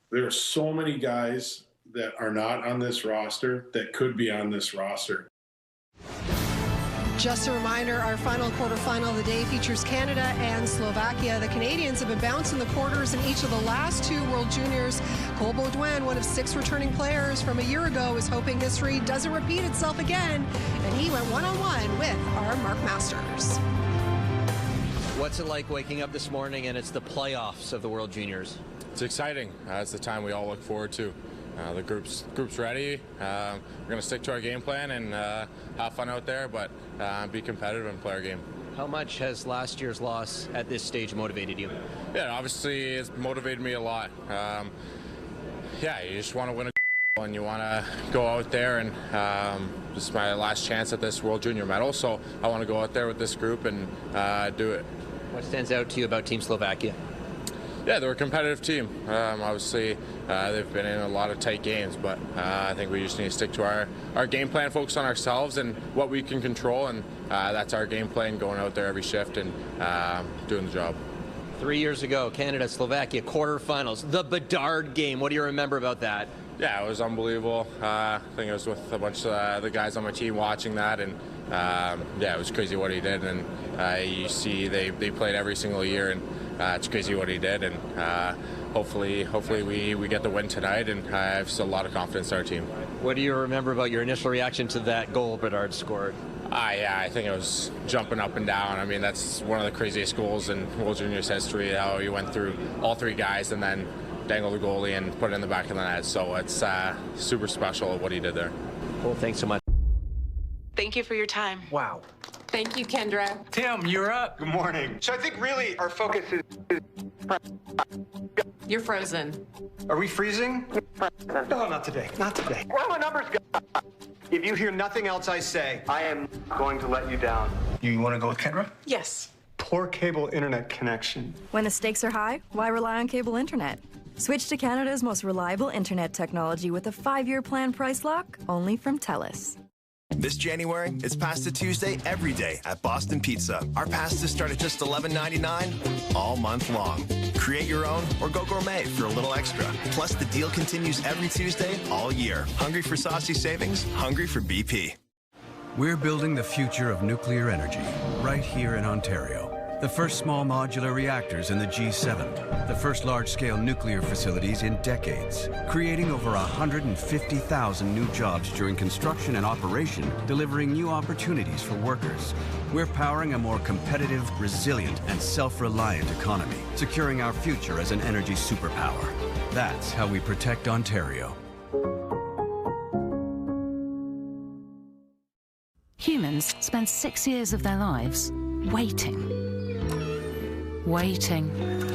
there are so many guys that are not on this roster that could be on this roster. Just a reminder, our final quarterfinal of the day features Canada and Slovakia. The Canadians have been bounced in the quarters in each of the last 2 World Juniors. Cole Baudouin, one of 6 returning players from a year ago, is hoping history doesn't repeat itself again. And he went one-on-one with our Mark Masters. What's it like waking up this morning and it's the playoffs of the World Juniors? It's exciting. It's the time we all look forward to. The group's ready. We're going to stick to our game plan and have fun out there, but be competitive and play our game. How much has last year's loss at this stage motivated you? Yeah, obviously it's motivated me a lot. Yeah, you just want to win a and you want to go out there and this is my last chance at this World Junior medal, so I want to go out there with this group and do it. What stands out to you about Team Slovakia? Yeah, they're a competitive team. Obviously, they've been in a lot of tight games, but I think we just need to stick to our game plan, focus on ourselves and what we can control, and that's our game plan, going out there every shift and doing the job. 3 years ago, Canada, Slovakia, quarterfinals, the Bedard game. What do you remember about that? Yeah, it was unbelievable. I think it was with a bunch of the guys on my team watching that, and yeah, it was crazy what he did. And you see they played every single year, and it's crazy what he did. And hopefully we get the win tonight, and I have a lot of confidence in our team. What do you remember about your initial reaction to that goal Bedard scored? Yeah, I think it was jumping up and down. I mean, that's one of the craziest goals in World Juniors history, how he went through all 3 guys and then dangled the goalie and put it in the back of the net. So it's super special what he did there. Well, thanks so much. Thank you for your time. Wow. Thank you, Kendra. Tim, you're up. Good morning. So I think really our focus is... You're frozen. Are we freezing? No, not today. Not today. Where are my numbers, guys? If you hear nothing else I say, I am going to let you down. You want to go with Kendra? Yes. Poor cable internet connection. When the stakes are high, why rely on cable internet? Switch to Canada's most reliable internet technology with a 5-year plan price lock, only from TELUS. This January, it's Pasta Tuesday every day at Boston Pizza. Our pastas start at just $11.99 all month long. Create your own or go gourmet for a little extra. Plus, the deal continues every Tuesday all year. Hungry for saucy savings? Hungry for BP. We're building the future of nuclear energy right here in Ontario. The first small modular reactors in the G7. The first large-scale nuclear facilities in decades. Creating over 150,000 new jobs during construction and operation, delivering new opportunities for workers. We're powering a more competitive, resilient, and self-reliant economy, securing our future as an energy superpower. That's how we protect Ontario. Humans spend 6 years of their lives waiting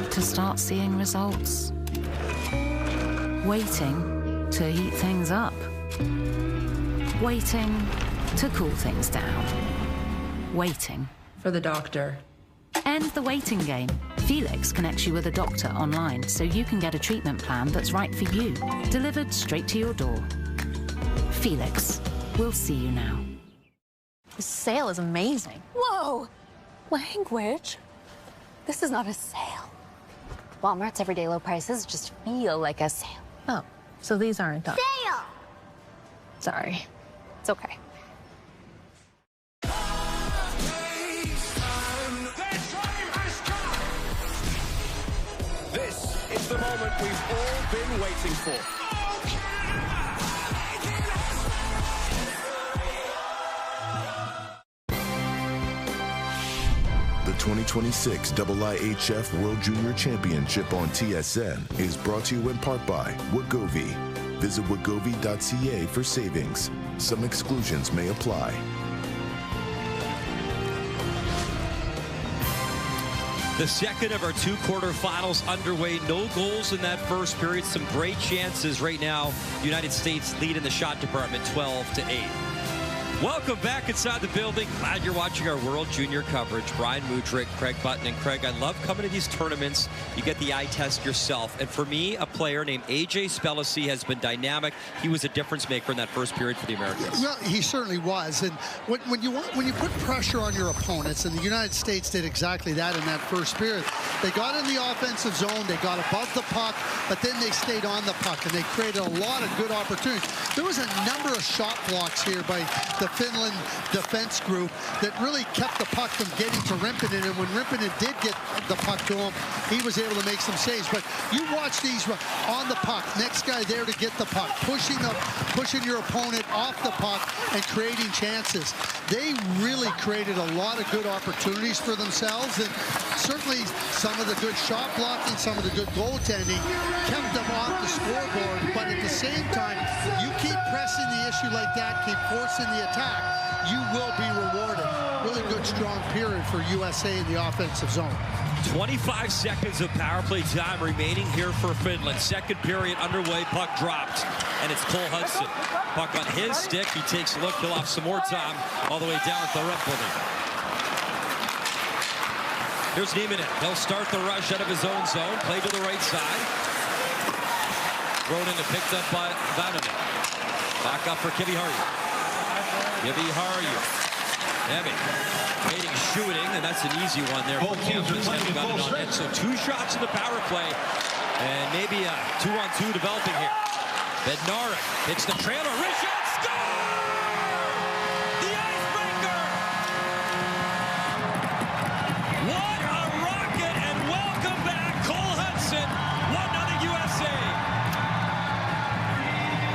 to start seeing results. Waiting to heat things up. Waiting to cool things down. Waiting for the doctor. End the waiting game. Felix connects you with a doctor online so you can get a treatment plan that's right for you, delivered straight to your door. Felix, we'll see you now. The sale is amazing. Whoa! Language? This is not a sale. Walmart's everyday low prices just feel like a sale. Oh, so these aren't on. Sale! Sorry. It's okay. This is the moment we've all been waiting for. The 2026 IIHF World Junior Championship on TSN is brought to you in part by Wegovy. Visit wegovy.ca for savings. Some exclusions may apply. The second of our two quarterfinals underway. No goals in that first period. Some great chances right now. United States lead in the shot department 12-8. Welcome back inside the building. Glad you're watching our World Junior coverage. Brian Mudryk, Craig Button, and Craig, I love coming to these tournaments. You get the eye test yourself. And for me, a player named A.J. Spellacy has been dynamic. He was a difference maker in that first period for the Americans. Well, he certainly was. And when you put pressure on your opponents, and the United States did exactly that in that first period, they got in the offensive zone, they got above the puck, but then they stayed on the puck, and they created a lot of good opportunities. There was a number of shot blocks here by the Finland defense group that really kept the puck from getting to Rimpinen, and when Rimpinen did get the puck to him, he was able to make some saves. But you watch these on the puck, next guy there to get the puck, pushing your opponent off the puck and creating chances. They really created a lot of good opportunities for themselves, and certainly some of the good shot blocking, some of the good goaltending kept them off the scoreboard. But at the same time, you keep pressing the issue like that, keep forcing the attack, you will be rewarded. Really good, strong period for USA in the offensive zone. 25 seconds of power play time remaining here for Finland. Second period underway, puck dropped, and it's Cole Hudson. Puck on his stick, he takes a look, he'll have some more time all the way down at the red building. Here's Nieminen. He'll start the rush out of his own zone, play to the right side. Thrown in and picked up by Vananen. Back up for Kiviharju. Emmy waiting, shooting, and that's an easy one there. Both teams haven't got it on net. So 2 shots in the power play, and maybe a 2-on-2 developing here. Bednarik hits the trailer. Rishat score! The icebreaker! What a rocket, and welcome back, Cole Hudson. 1-0 USA.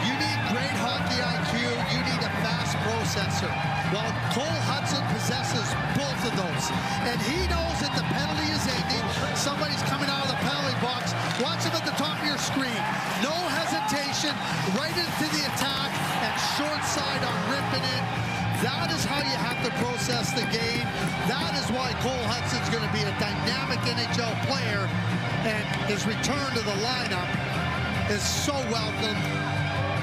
You need great hockey IQ. You need a fast processor. Well, Cole Hudson possesses both of those. And he knows that the penalty is ending. Somebody's coming out of the penalty box. Watch him at the top of your screen. No hesitation. Right into the attack. And short side on Rimpinen. That is how you have to process the game. That is why Cole Hudson's going to be a dynamic NHL player, and his return to the lineup is so welcome.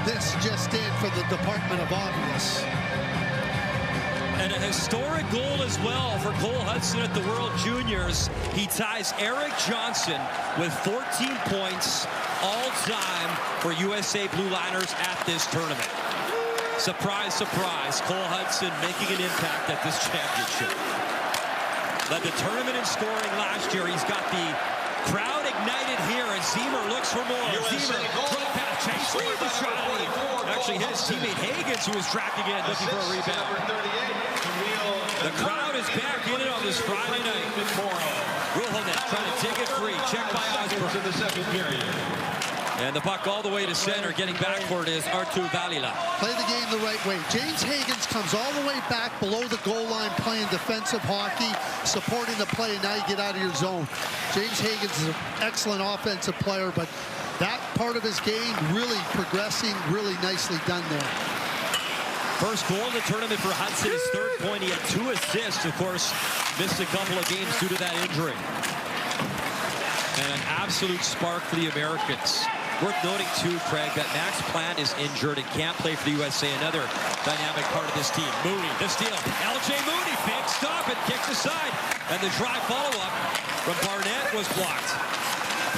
This just in from the Department of Obvious. And a historic goal as well for Cole Hudson at the World Juniors. He ties Erik Johnson with 14 points all-time for USA Blue Liners at this tournament. Surprise, surprise, Cole Hudson making an impact at this championship. Led the tournament in scoring last year. He's got the crowd ignited here as Ziemer looks for more. Ziemer, drop pass, chase, lead the shot. Actually hit his teammate Hagans, who was tracked again, looking for a rebound. The crowd is back in it on this Friday night. Ruhonen trying to take it free. Checked by Osborne. In the second period. And the puck all the way to center. Getting back for it is Arttu Väliälä. Play the game the right way. James Hagans comes all the way back below the goal line playing defensive hockey, supporting the play, and now you get out of your zone. James Hagans is an excellent offensive player, but that part of his game really progressing, really nicely done there. First goal in the tournament for Hudson, his third point. He had 2 assists. Of course, missed a couple of games due to that injury. And an absolute spark for the Americans. Worth noting, too, Craig, that Max Plant is injured and can't play for the USA. Another dynamic part of this team. Mooney, the steal. L.J. Mooney, big stop and kicks aside. And the drive follow-up from Barnett was blocked.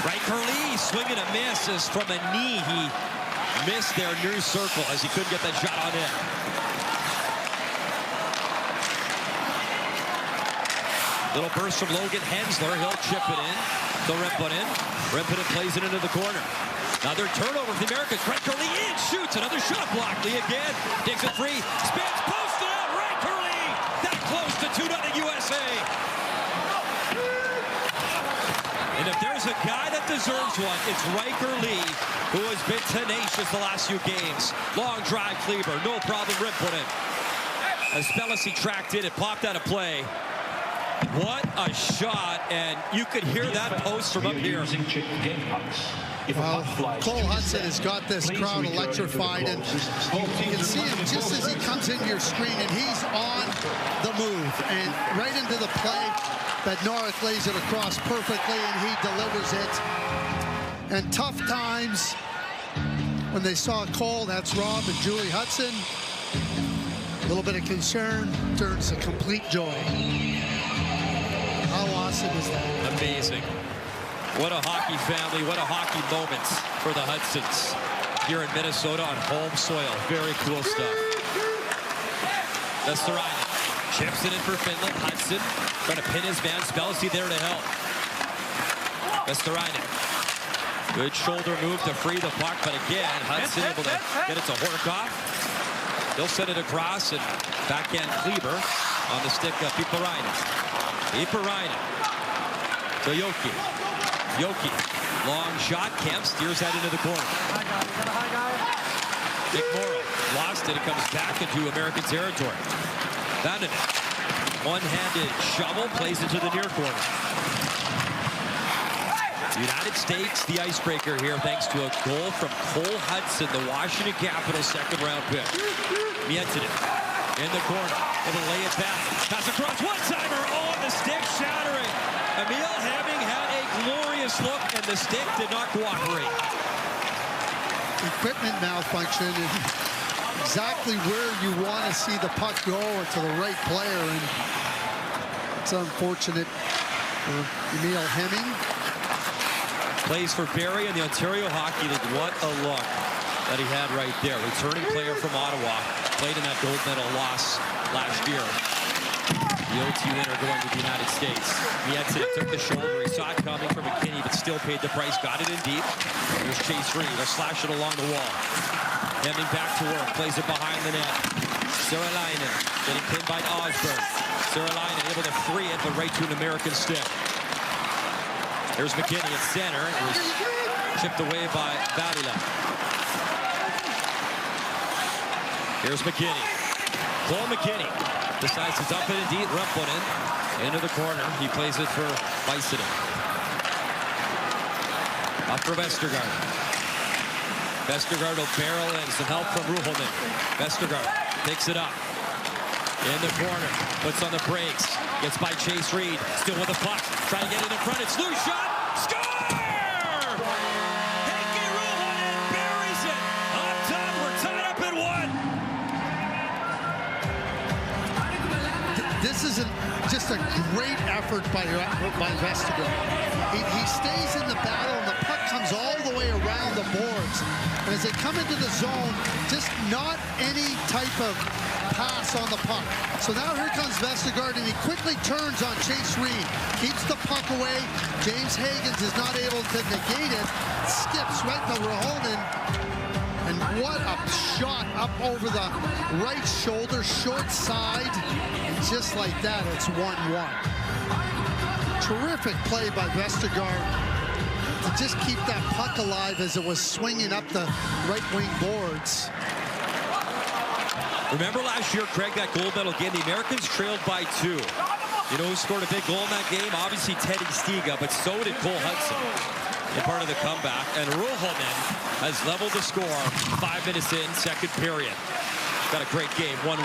Riker Lee swinging a miss as from a knee. He missed their near circle as he couldn't get that shot on in. Little burst from Logan Hensler. He'll chip it in to Remppanen. Remppanen plays it into the corner. Another turnover for the Americans. Riker Lee in, shoots. Another shot block. Lee again. Takes it free. Spins, posted out. Riker Lee. That close to 2-0 USA. And if there's a guy that deserves one, it's Riker Lee, who has been tenacious the last few games. Long drive, Kleber. No problem. Remppanen. As Spellacy tracked in, it popped out of play. What a shot, and you could hear that post from up here. Well, Cole Hudson has got this crowd electrified, and you can see him just as he comes into your screen, and he's on the move, and right into the play. Bednarik lays it across perfectly, and he delivers it. And tough times when they saw Cole, that's Rob and Julie Hudson. A little bit of concern turns to complete joy. How awesome is that? Amazing. What a hockey family, what a hockey moment for the Hudsons here in Minnesota on home soil. Very cool stuff. Vestarainen chips it in for Finland. Hudson trying to pin his man. Spellacy there to help. Vestarainen. Good shoulder move to free the puck, but again, Hudson able to get it to Horkoff. He'll send it across, and backhand Kleber on the stick of Piiparainen. Piiparainen to Joki. Joki, long shot. Kemp steers that into the corner. Nick Morrow lost it. It comes back into American territory. Vandenberg, one-handed shovel, plays into the near corner. The United States, the icebreaker here, thanks to a goal from Cole Hudson, the Washington Capitals second-round pick. Miettinen in the corner, able to lay it back. Pass across, one-timer on the stick, shattering. Emil Hemming had a glorious look, and the stick did not cooperate. Equipment malfunction, and exactly where you want to see the puck go or to the right player, and it's unfortunate for Emil Hemming. Plays for Barrie in the Ontario Hockey League. What a look that he had right there. Returning player from Ottawa. Played in that gold medal loss last year. The OT winner going to the United States. Miettinen took the shoulder. He saw it coming from McKinney, but still paid the price. Got it in deep. Here's Chase Reed. They'll slash it along the wall. Hemming back to work. Plays it behind the net. Seralainen getting pinned by Osborne. Seralainen able to free it, but right to an American stick. Here's McKinney at center. It was chipped away by Väliälä. Here's McKinney. Cole McKinney decides to dump it indeed. Remppanen into the corner. He plays it for Väisänen. Up for Vestergaard. Vestergaard will barrel in. Some help from Ruhonen. Vestergaard takes it up. In the corner, puts on the brakes, gets by Chase Reed, still with the puck, trying to get it in front, it's loose shot, score! Heikki Ruohonen buries it, up top, we're tied up at 1. This is just a great effort by Vestergaard. He stays in the battle, and the puck comes all the way around the boards. And as they come into the zone, just not any type of pass on the puck. So now here comes Vestergaard, and he quickly turns on Chase Reed. Keeps the puck away. James Higgins is not able to negate it. Skips right to Ruohonen. And what a shot up over the right shoulder, short side. And just like that, it's 1-1. Terrific play by Vestergaard to just keep that puck alive as it was swinging up the right wing boards. Remember last year, Craig, that gold medal game, the Americans trailed by 2. You know who scored a big goal in that game? Obviously Teddy Stiga, but so did Cole Hudson in part of the comeback. And Ruohonen has leveled the score 5 minutes in, second period. Got a great game, 1-1.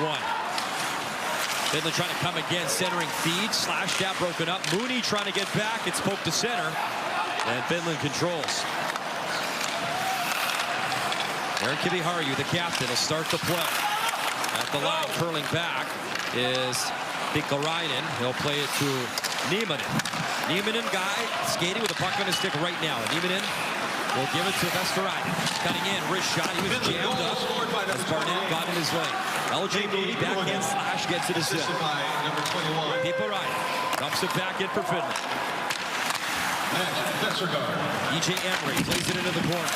Finland trying to come again, centering feed, slashed out, broken up. Mooney trying to get back, it's poked to center, and Finland controls. Aaron Kiviharju, the captain, will start the play. At the line, curling back is Pikkarainen. He'll play it to Nieminen. Nieminen guy skating with the puck on his stick right now. Nieminen will give it to Vestergaard. Cutting in, wrist shot. He was jammed up as Barnett got in his way. LJ Mooney backhand slash gets it to zip. Pikkarainen dumps it back in for Finland. EJ Emery plays it into the corner.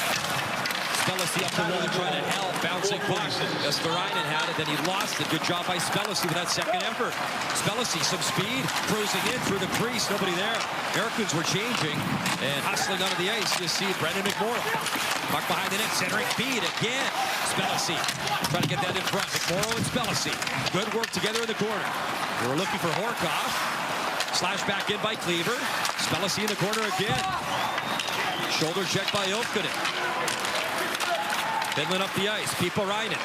Spellacy up the wall trying to help, bouncing puck. Vestergaard had it, then he lost it. Good job by Spellacy with that second effort. Spellacy, some speed, cruising in through the crease, nobody there. Americans were changing and hustling onto the ice. You see Brendan McMorrow. Puck behind the net, centering feed again. Spellacy trying to get that in front. McMorrow and Spellacy. Good work together in the corner. They were looking for Horkoff. Slash back in by Cleaver. Spellacy in the corner again. Shoulder check by Jokinen. Finland up the ice. Pikkarainen.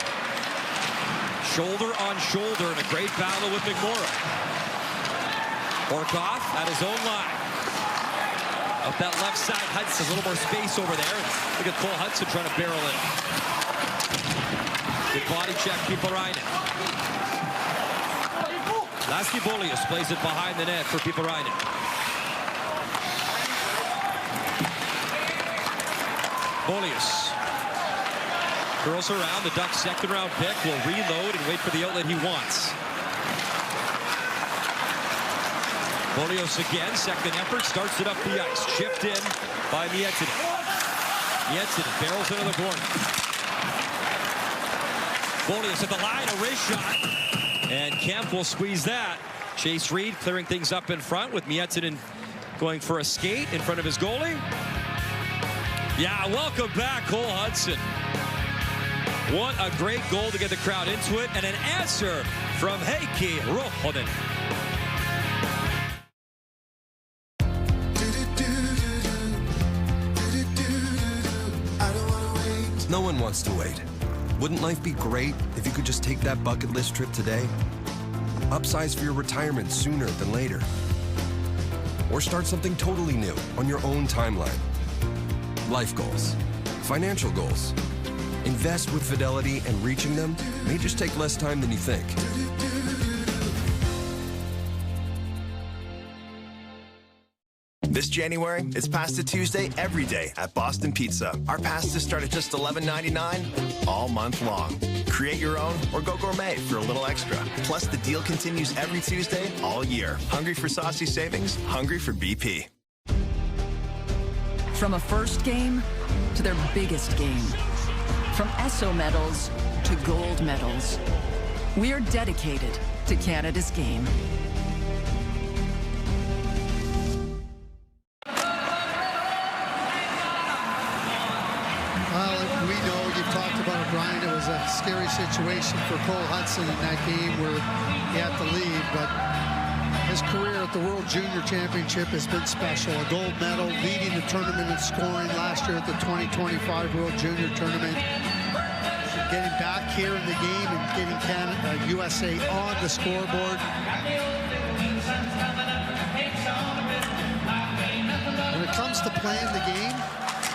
Shoulder on shoulder in a great battle with McMorrow. Horkoff at his own line. Up that left side, Hudson, a little more space over there. Look at Cole Hudson trying to barrel in. Good body check, Pikkarainen. Lasky Bolius plays it behind the net for Pikkarainen. Bolius curls around. The Ducks' second-round pick will reload and wait for the outlet he wants. Bolius again, second effort, starts it up the ice. Chipped in by Miettinen. Miettinen barrels into the corner. Bolius at the line, a wrist shot. And Kemp will squeeze that. Chase Reed clearing things up in front with Miettinen going for a skate in front of his goalie. Yeah, welcome back, Cole Hudson. What a great goal to get the crowd into it, and an answer from Heikki Ruohonen. No one wants to wait. Wouldn't life be great if you could just take that bucket list trip today? Upsize for your retirement sooner than later. Or start something totally new on your own timeline. Life goals, financial goals. Invest with Fidelity, and reaching them may just take less time than you think. This January, it's Pasta Tuesday every day at Boston Pizza. Our pastas start at just $11.99 all month long. Create your own or go gourmet for a little extra. Plus, the deal continues every Tuesday all year. Hungry for saucy savings? Hungry for BP. From a first game to their biggest game. From Esso medals to gold medals. We are dedicated to Canada's game. Well, we know you've talked about it, Brian. It was a scary situation for Cole Hudson in that game where he had to leave, but his career at the World Junior Championship has been special. A gold medal, leading the tournament in scoring last year at the 2025 World Junior Tournament. getting back here in the game and getting USA on the scoreboard. When it comes to playing the game,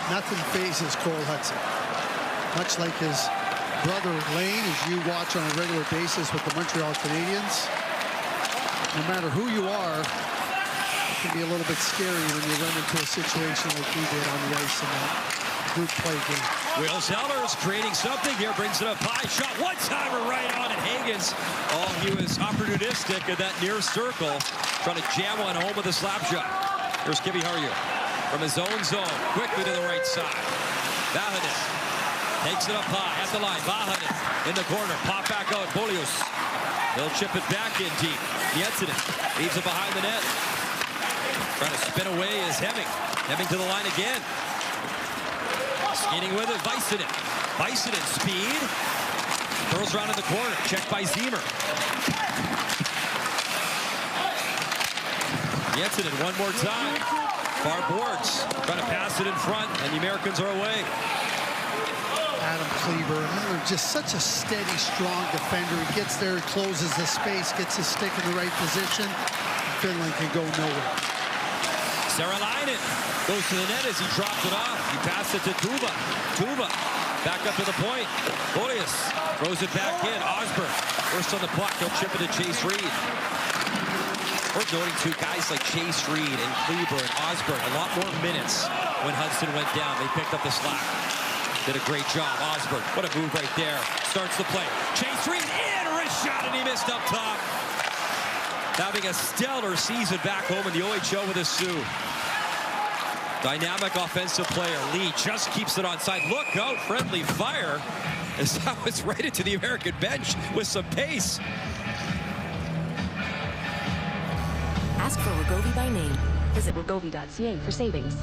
nothing phases Cole Hudson. Much like his brother Lane, as you watch on a regular basis with the Montreal Canadiens. No matter who you are, it can be a little bit scary when you run into a situation like he did on the ice in that group play game. Will Zellers creating something here, brings it up high, shot one-timer right on, and Higgins, he was opportunistic in that near circle, trying to jam one home with a slap shot. Here's Kivi Harju from his own zone, quickly to the right side. Vahanen takes it up high at the line. Vahanen in the corner, pop back out, Bolius. He'll chip it back in deep. Jensinen leaves it behind the net. Trying to spin away is Hemming. Hemming to the line again. Skating with it, Väisänen. Väisänen, speed. Curls around in the corner, checked by Zimmer. Jensinen one more time. Far boards, trying to pass it in front, and the Americans are away. Adam Kleber, just such a steady, strong defender. He gets there, he closes the space, gets his stick in the right position. Finland can go nowhere. Saralainen goes to the net as he drops it off. He passed it to Tuba. Tuba back up to the point. Bolius throws it back in. Osborne first on the puck. He'll chip it to Chase Reed. Worth noting too, guys like Chase Reed and Kleber and Osborne, a lot more minutes when Hudson went down. They picked up the slack. Did a great job. Osborne, what a move right there. Starts the play. Chase Reed in, wrist shot, and he missed up top. Having a stellar season back home in the OHL with his Sioux. Dynamic offensive player. Lee just keeps it on side. Look out, friendly fire. As that was right into the American bench with some pace. Ask for Wegovy by name. Visit wegovy.ca for savings.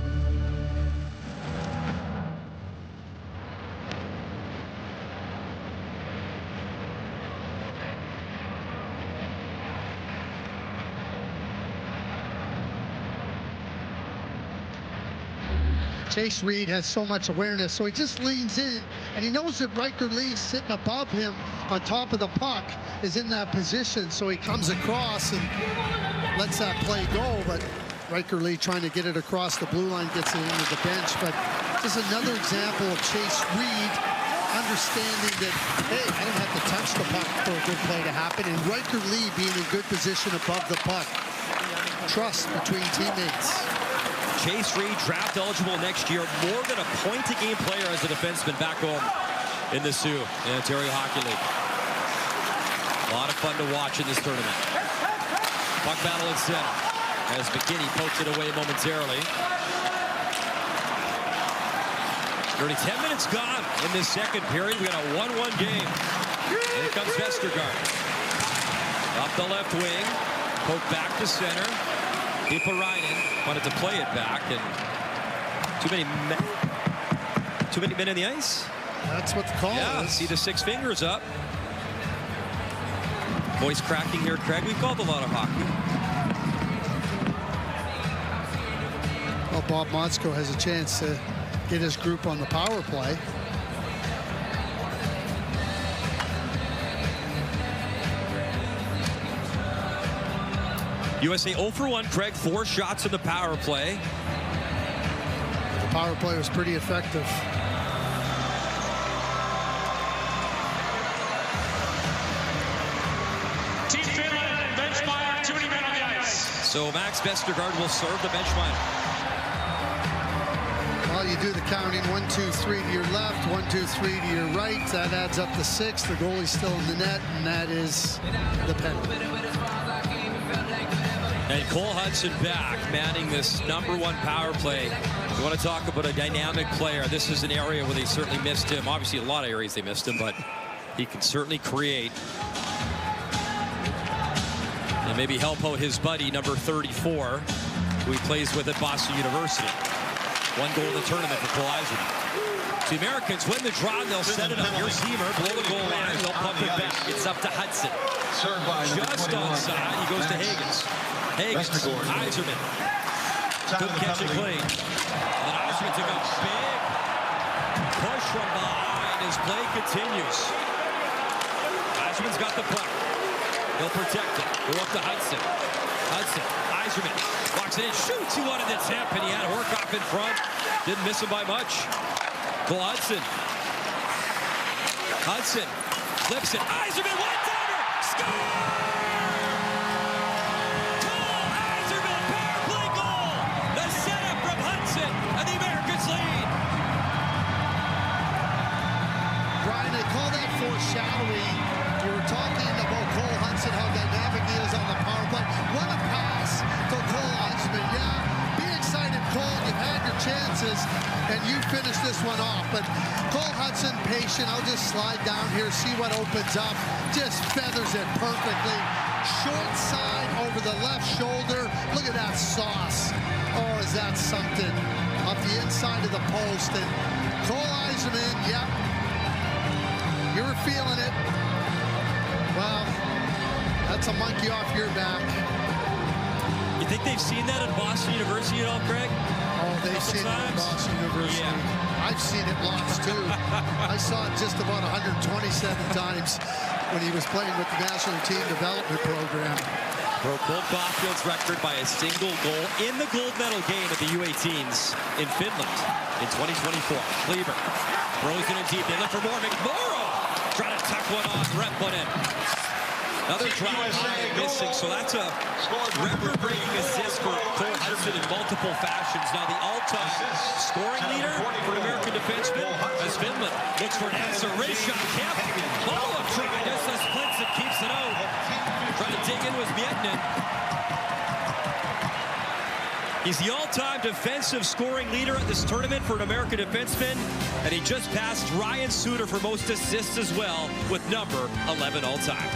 Chase Reed has so much awareness, so he just leans in, and he knows that Riker Lee sitting above him on top of the puck is in that position, so he comes across and lets that play go, but Riker Lee trying to get it across the blue line, gets it into the bench, but just another example of Chase Reed understanding that, hey, I don't have to touch the puck for a good play to happen, and Riker Lee being in good position above the puck. Trust between teammates. Chase Reed, draft eligible next year, more than a point-a-game player as a defenseman back home in the Sioux, in Ontario Hockey League. A lot of fun to watch in this tournament. Puck battle at center as McKinney pokes it away momentarily. Nearly 10 minutes gone in this second period. We got a 1-1 game. Here comes Vestergaard. Up the left wing, poke back to center. Ipainen wanted to play it back, and too many men in the ice. That's what the call is. See the 6 fingers up. Voice cracking here, Craig. We've called a lot of hockey. Well, Bob Motzko has a chance to get his group on the power play. USA 0 for 1, Craig, 4 shots in the power play. The power play was pretty effective. Team Finland, Benchmeyer, too many men on the ice. So Max Vestergaard will serve the Benchmeyer. Well, you do the counting, 1, 2, 3 to your left, 1, 2, 3 to your right. That adds up to 6. The goalie's still in the net, and that is the penalty. And Cole Hudson back, manning this #1 power play. You want to talk about a dynamic player. This is an area where they certainly missed him. Obviously, a lot of areas they missed him, but he can certainly create. And maybe help out his buddy, number 34, who he plays with at Boston University. 1 goal in the tournament for Cole Eiserman. The Americans win the draw, and they'll set it up. Here's Zimmer, below the goal line. They'll pump it back. It's up to Hudson. Just onside, he goes to Higgins. Higgins, Eiserman. Good catch and clean. And then Eiserman took a big push from behind. And his play continues. Yzerman's got the puck. He'll protect it. Go up to Hudson. Yzerman walks it in, shoots. He wanted the tip, and he had Horcoff in front. Didn't miss him by much. Cole Hudson. Hudson flips it. Yzerman, one-timer. Score! Cole Yzerman, power play goal. The setup from Hudson, and the Americans lead. Brian, they call that foreshadowing. You were talking about Cole Hudson, how dynamic he is on the power play. What a pass to Cole Yzerman. Yeah, be excited, Cole. You've had your chances, and you finished this one off. But Cole Hudson, patient. I'll just slide down here, see what opens up. Just feathers it perfectly. Short side over the left shoulder. Look at that sauce. Oh, is that something? Off the inside of the post. And Cole Yzerman, yep. You were feeling it. Well, that's a monkey off your back. You think they've seen that at Boston University at all, Craig? Oh, they've seen it at Boston University. Yeah. I've seen it lots, too. I saw it just about 127 times when he was playing with the National Team Development Program. Broke Bob Caulfield's record by a single goal in the gold medal game at the U18s in Finland in 2024. Kleber throws it in deep. They look for more. McMorrow trying to tuck one on. Rep one in. Another drop missing, so that's a record-breaking assist for Cole Hudson in multiple fashions. Now the all-time scoring leader for an American defenseman as Finland looks for an answer. Race shot, Kemp. Follow-up try, just the splits and keeps it out. Trying to dig in was Miettinen. He's the all-time defensive scoring leader at this tournament for an American defenseman, and he just passed Ryan Suter for most assists as well with number 11 all-time.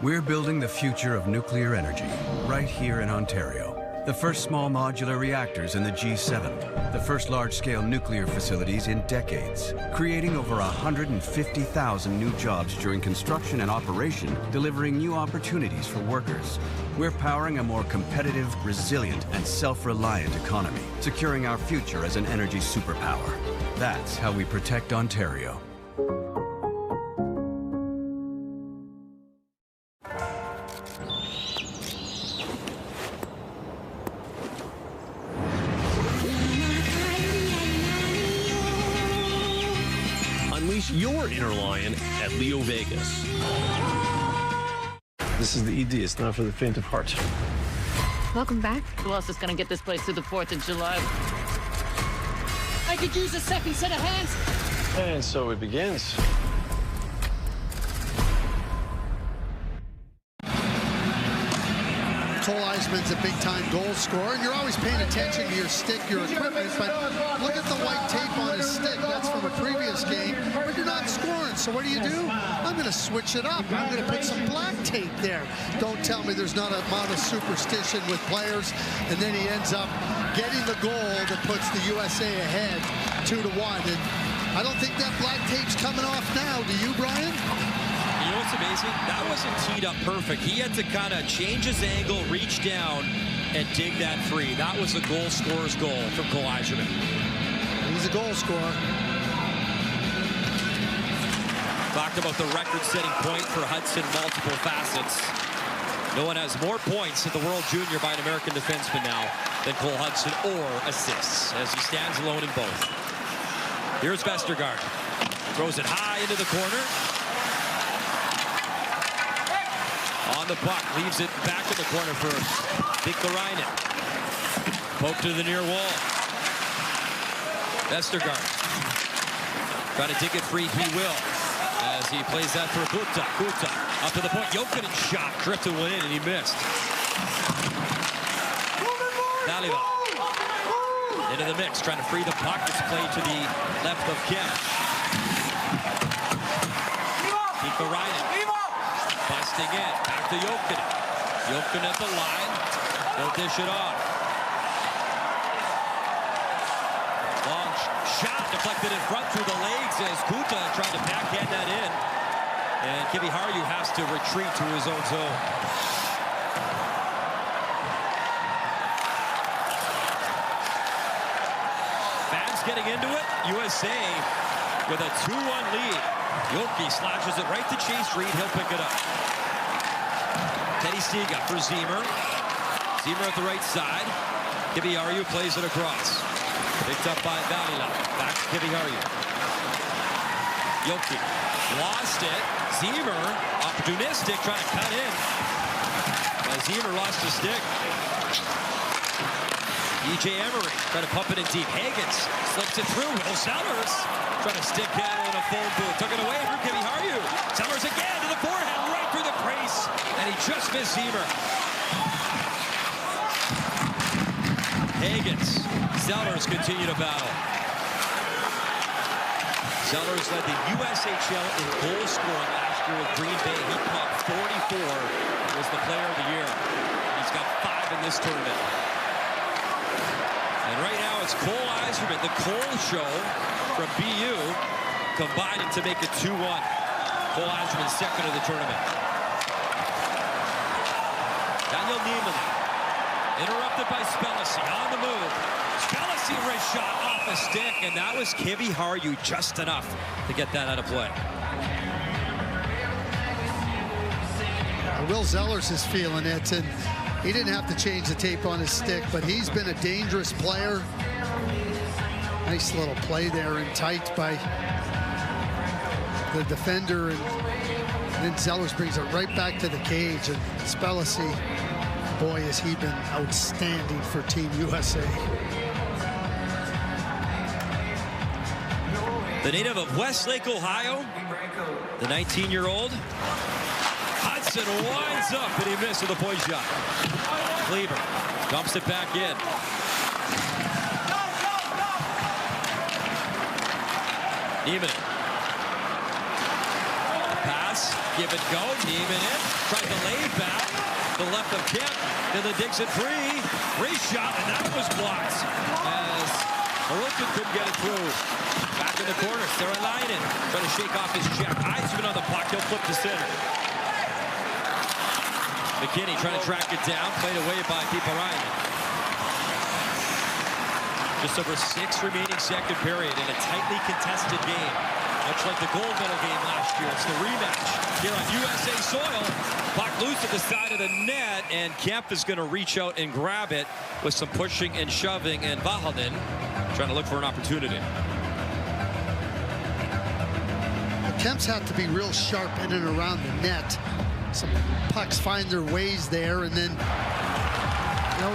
We're building the future of nuclear energy right here in Ontario. The first small modular reactors in the G7. The first large-scale nuclear facilities in decades. Creating over 150,000 new jobs during construction and operation, delivering new opportunities for workers. We're powering a more competitive, resilient, and self-reliant economy, securing our future as an energy superpower. That's how we protect Ontario. Unleash your inner lion at Leo Vegas. This is the ED. It's not for the faint of heart. Welcome back. Who else is going to get this place through the 4th of July? I could use a second set of hands. And so it begins. Cole Yzerman's a big-time goal scorer, and you're always paying attention to your stick, your equipment, but look at the white tape on his stick. That's from a previous game, but you're not scoring, so what do? I'm going to switch it up. I'm going to put some black tape there. Don't tell me there's not an amount of superstition with players, and then he ends up getting the goal that puts the USA ahead 2-1, and I don't think that black tape's coming off now. Do you, Brian? You know what's amazing? That wasn't teed up perfect. He had to kind of change his angle, reach down, and dig that free. That was a goal scorer's goal from Cole Yzerman. He's a goal scorer. Talked about the record-setting point for Hudson, multiple facets. No one has more points at the World Junior by an American defenseman now than Cole Hudson, or assists, as he stands alone in both. Here's Vestergaard. Throws it high into the corner. On the puck, leaves it back in the corner for Pikkarainen. Poke to the near wall. Vestergaard. Trying to dig it free, he will. As he plays that for Kuta. Kuta up to the point. Jokinen shot, drifted one in, and he missed. Daliva into the mix, trying to free the puck. It's played to the left of Kemp. Pikkarainen. Busting in, back to Jokinen. Jokinen at the line. They'll dish it off. Long shot deflected in front through the legs as Kuta tried to backhand that in. And Kiviharju has to retreat to his own zone. Fans getting into it. USA with a 2-1 lead. Yoki slashes it right to Chase Reed. He'll pick it up. Teddy Stiga for Ziemer. Ziemer at the right side. Kiviharju plays it across. Picked up by Valila. Back to Kiviharju. Yoki lost it. Ziemer, opportunistic, trying to cut in. Ziemer lost his stick. E.J. Emery trying to pump it in deep. Higgins slips it through. Will Sellers trying to stick handle in a phone booth. Took it away from Kiviharju. Sellers again to the forehand, right through the crease. And he just missed Ziemer. Higgins. Sellers continue to battle. Sellers led the USHL in goal scoring last year with Green Bay. He caught 44, was the player of the year. He's got 5 in this tournament. And right now it's Cole Eiserman, the Cole Show from BU, combining to make it 2-1. Cole Eiserman second of the tournament. Daniel Niemann, interrupted by Spellacy, on the move. Spellacy wrist shot off a stick, and that was Kiviharju just enough to get that out of play. Will Zellers is feeling it, and he didn't have to change the tape on his stick, but he's been a dangerous player. Nice little play there and tight by the defender, and then Zellers brings it right back to the cage, and Spellacy, boy, has he been outstanding for Team USA. The native of Westlake, Ohio, the 19-year-old. Hudson winds up, and he missed with a point shot. Kleber dumps it back in. Niemann. Pass, give it go. Niemann in. Tried to lay back. The left of Kemp. Then the digs it free. Free shot, and that was blocked. As Hirokin couldn't get it through. Back in the corner. Seralainen trying to shake off his check. Eiserman on the puck. He'll flip to center. McKinney trying to track it down. Played away by Piiparainen. Just over 6 remaining second period in a tightly contested game. Much like the gold medal game last year. It's the rematch here on USA soil. Puck loose at the side of the net, and Kemp is going to reach out and grab it with some pushing and shoving, and Vahanen trying to look for an opportunity. Kemp's had to be real sharp in and around the net. Some pucks find their ways there, and then you know,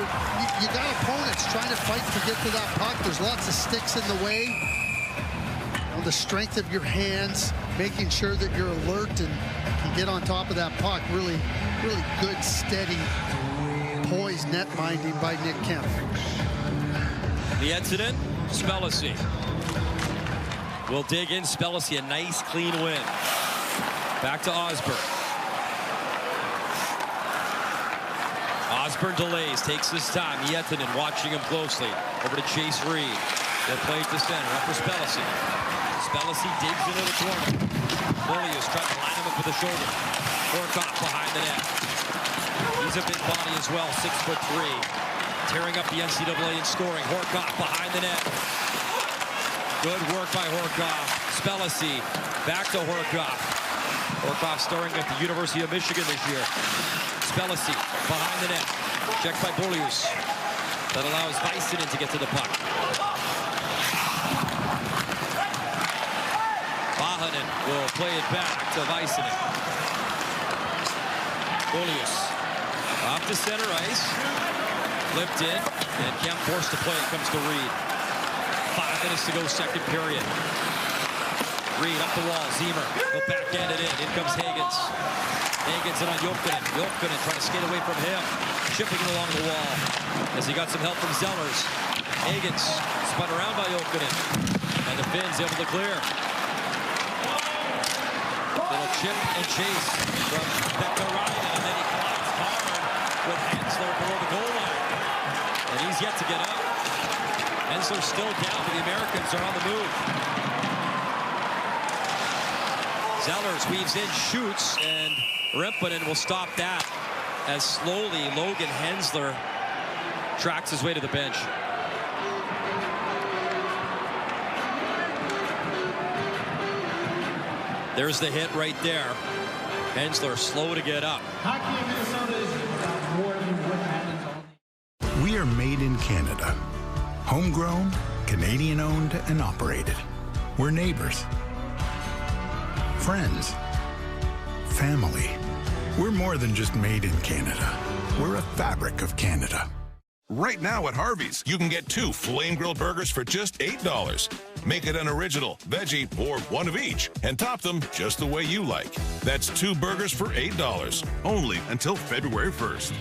you got opponents trying to fight to get to that puck. There's lots of sticks in the way. You know, the strength of your hands, making sure that you're alert and can get on top of that puck. Really, really good, steady, poised net minding by Nick Kemp. The incident, Spellacy. We'll dig in. Spellacy, a nice, clean win. Back to Osborne. Osborne delays, takes his time. Miettinen watching him closely. Over to Chase Reed. They'll play to center. Up for Spellacy. Spellacy digs into the corner. Williams trying to line him up with the shoulder. Horcoff behind the net. He's a big body as well, 6'3". Tearing up the NCAA in scoring. Horcoff behind the net. Good work by Horcoff. Spellacy back to Horcoff. Horcoff starring at the University of Michigan this year. Spellacy behind the net. Checked by Beaulieu. That allows Väisänen to get to the puck. Vahanen will play it back to Väisänen. Beaulieu off to center ice. Flipped in, and Kemp forced to play. It comes to Reed. 5 minutes to go, second period. Reed up the wall. Ziemer will backhand it in. In comes Higgins. Higgins in on Jokinen. Jokinen trying to skate away from him. Chipping along the wall as he got some help from Zellers. Higgins spun around by Jokinen. And the Finns able to clear. Little chip and chase from Pekka Ryan. And then he collides hard with Hensler below the goal line. And he's yet to get up. Hensler's still down, but the Americans are on the move. Zellers weaves in, shoots, and Remppanen will stop that as slowly Logan Hensler tracks his way to the bench. There's the hit right there. Hensler slow to get up. Hockey in Minnesota is about more than what happens on. We are made in Canada. Homegrown, Canadian-owned and operated. We're neighbors. Friends. Family. We're more than just made in Canada. We're a fabric of Canada. Right now at Harvey's, you can get 2 flame grilled burgers for just $8. Make it an original, veggie, or one of each, and top them just the way you like. That's 2 burgers for $8, only until February 1st.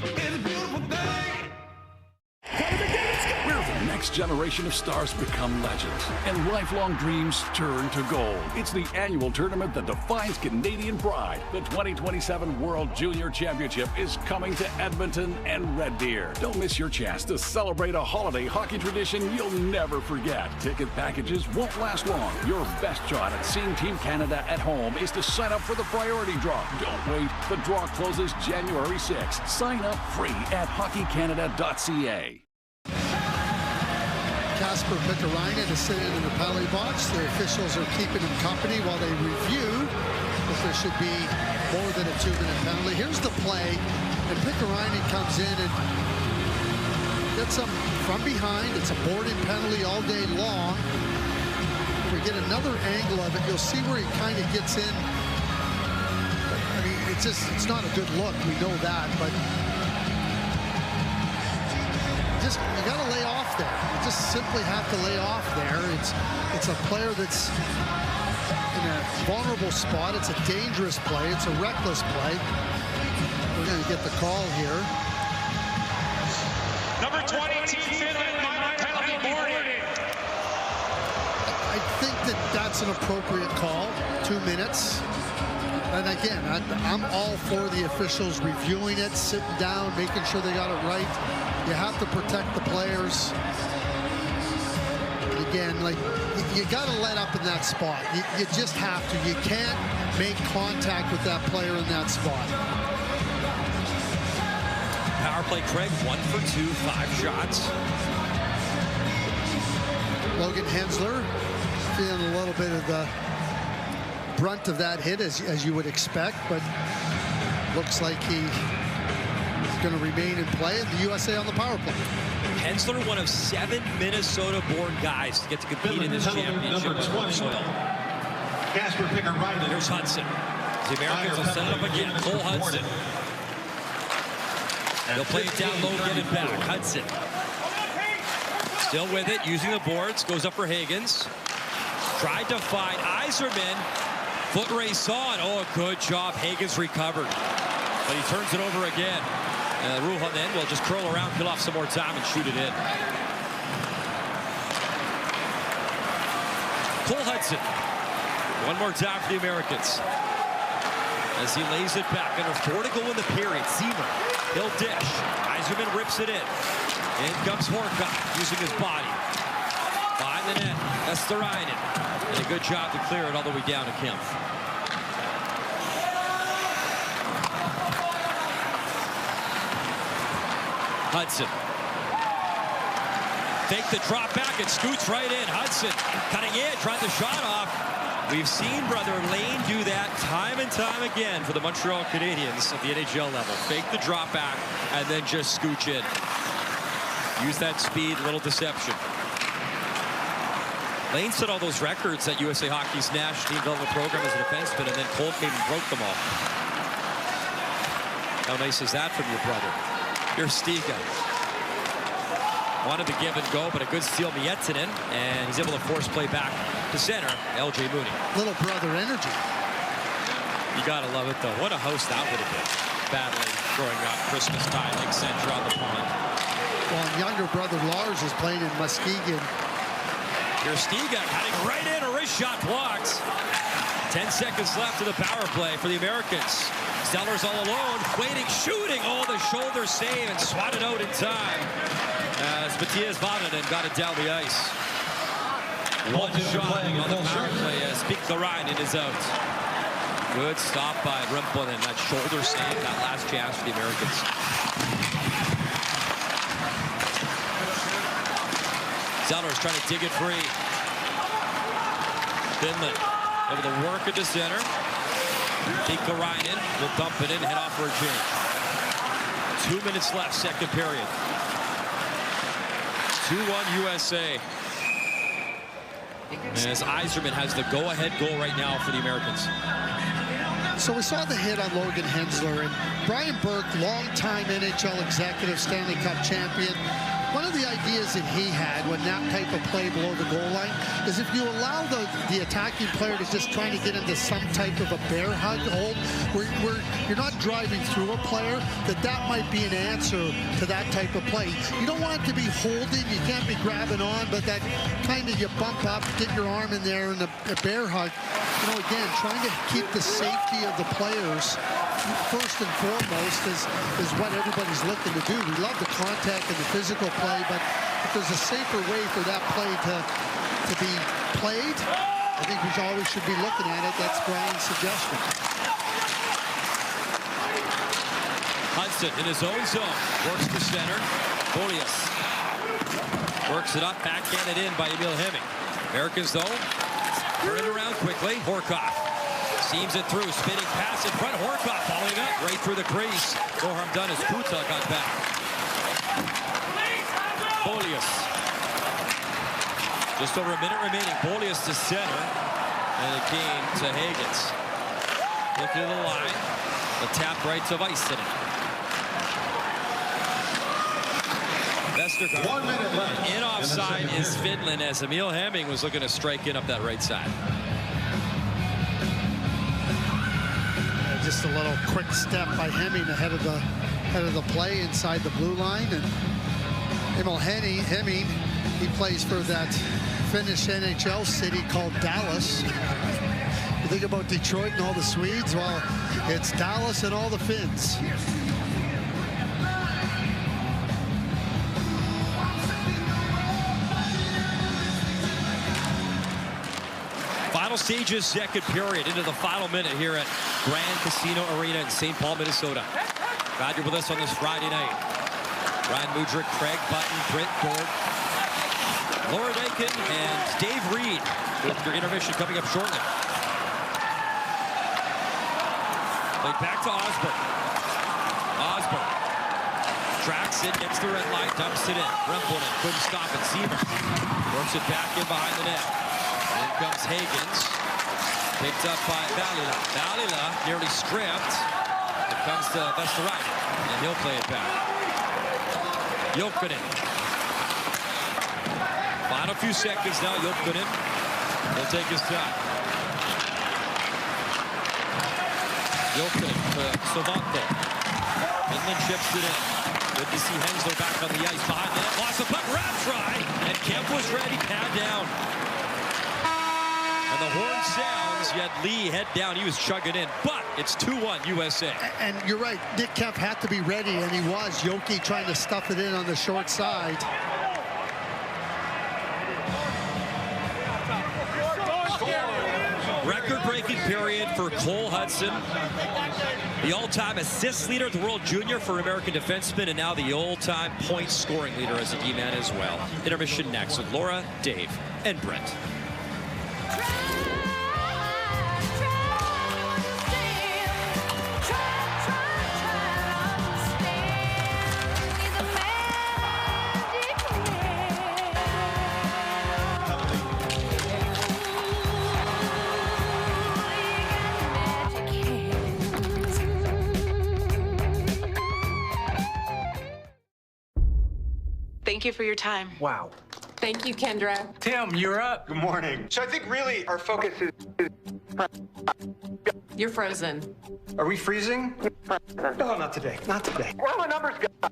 Where the next generation of stars become legends and lifelong dreams turn to gold. It's the annual tournament that defines Canadian pride. The 2027 World Junior Championship is coming to Edmonton and Red Deer. Don't miss your chance to celebrate a holiday hockey tradition you'll never forget. Ticket packages won't last long. Your best shot at seeing Team Canada at home is to sign up for the priority draw. Don't wait. The draw closes January 6th. Sign up free at hockeycanada.ca. Casper Pikkarainen is sitting in the penalty box. The officials are keeping him company while they review if there should be more than a 2-minute penalty. Here's the play, and Pikkarainen comes in and gets him from behind. It's a boarding penalty all day long. If we get another angle of it, you'll see where he kind of gets in. I mean, it's not a good look. We know that, but you got to lay off there. You just simply have to lay off there. It's a player that's in a vulnerable spot. It's a dangerous play. It's a reckless play. We're going to get the call here. Number 20, Team Finland, minor penalty boarding. I think that's an appropriate call. 2 minutes. And again, I'm all for the officials reviewing it, sitting down, making sure they got it right. You have to protect the players. Again, like, you got to let up in that spot. You just have to. You can't make contact with that player in that spot. Power play, Craig, 1 for 2, 5 shots. Logan Hensler feeling a little bit of the brunt of that hit, as you would expect, but looks like he's going to remain in play, and the USA on the power play. Hensler, one of 7 Minnesota-born guys to get to compete in this championship. Casper Pikkarainen. Here's Hudson. The Americans will set it up again. Cole Hudson. They'll play it down low, get it back. Hudson. Still with it, using the boards. Goes up for Higgins. Tried to find Yzerman. Foot race on. Oh, good job. Higgins recovered. But he turns it over again. And Ruhan then will just curl around, kill off some more time, and shoot it in. Cole Hudson. One more time for the Americans. As he lays it back. Under 4 to go in the period. Zimmer. He'll dish. Yzerman rips it in. In comes Horcock using his body. Behind the net. Esterainen. And a good job to clear it all the way down to Kempf. Hudson. Fake the drop back and scoots right in. Hudson cutting in, trying the shot off. We've seen Brother Lane do that time and time again for the Montreal Canadiens at the NHL level. Fake the drop back and then just scooch in. Use that speed, little deception. Lane set all those records at USA Hockey's National Team Development Program as a defenseman, and then Cole came and broke them all. How nice is that from your brother? Here's Stiga. Wanted to give and go, but a good steal, Miettinen, and he's able to force play back to center, LJ Mooney. Little brother energy. You gotta love it, though. What a host that would have been. Battling, growing up, Christmas time, Lake Central on the pond. Well, and younger brother Lars is playing in Muskegon. Here's Stiga cutting right in, a wrist shot blocks. 10 seconds left to the power play for the Americans. Sellers all alone, waiting, shooting. Oh, the shoulder save and swatted out in time. As Matthias Vannanen got it down the ice. One shot on the power play as Pikkarainen is out. Good stop by Rempponen. That shoulder save, that last chance for the Americans. Sellers trying to dig it free. Finland Able to work at the center. Mika Reinen will dump it in, head off for a change. 2 minutes left, second period. 2-1 USA. As Yzerman has the go-ahead goal right now for the Americans. So we saw the hit on Logan Hensler, and Brian Burke, longtime NHL executive, Stanley Cup champion. One of the ideas that he had when that type of play below the goal line is if you allow the attacking player to just trying to get into some type of a bear hug hold, where you're not driving through a player, that might be an answer to that type of play. You don't want it to be holding, you can't be grabbing on, but that kind of you bump up, get your arm in there, and a bear hug. You know, again, trying to keep the safety of the players first and foremost is what everybody's looking to do. We love the contact and the physical play, but if there's a safer way for that play to be played, I think we always should be looking at it. That's Brian's suggestion. Hudson in his own zone, works the center. Bolius works it up, backhanded in by Emil Hemming. Americans, though, turn it around quickly. Horcoff seams it through, spinning pass in front. Horcoff following up right through the crease. No harm done as Kuta got back. Bolius. Just over a minute remaining. Bolius to center. And a gain to Higgins. Looking to the line. The tap right to Väisänen. Vestergaard. 1 minute left. In offside is Finland as Emil Hemming was looking to strike in up that right side. Just a little quick step by Hemming ahead of the play inside the blue line, and Emil Hemming, he plays for that Finnish NHL city called Dallas. You think about Detroit and all the Swedes, well, it's Dallas and all the Finns. Final stages, second period, into the final minute here at Grand Casino Arena in St. Paul, Minnesota. Glad you're with us on this Friday night. Ryan Mudryk, Craig Button, Britt Dort, Laura Dakin, and Dave Reed with your intermission coming up shortly. Played back to Osborne. Osborne tracks it, gets the red light, dumps it in. Rempelman couldn't stop it. Seaver works it back in behind the net. In comes Higgins, picked up by Väylilä. Väylilä nearly stripped. It comes to Västerinen, and he'll play it back. Jokinen. Final few seconds now. Jokinen will take his time. Jokinen to Savanto. Finland chips it in. Good to see Hensler back on the ice behind the net. Lost the puck, wrap try, and Kemp was ready, pad down. And the horn sounds, yet Lee head down. He was chugging in, but it's 2-1 USA. And you're right, Nick Kemp had to be ready, and he was. Yoki trying to stuff it in on the short side. Record-breaking period for Cole Hudson. The all-time assist leader at the World Junior for American defensemen, and now the all-time point-scoring leader as a D-man as well. Intermission next with Laura, Dave, and Brent. Thank you for your time. Wow. Thank you, Kendra. Tim, you're up. Good morning. So I think really our focus is... You're frozen. Are we freezing? No, not today. Not today. Where are my numbers, guys?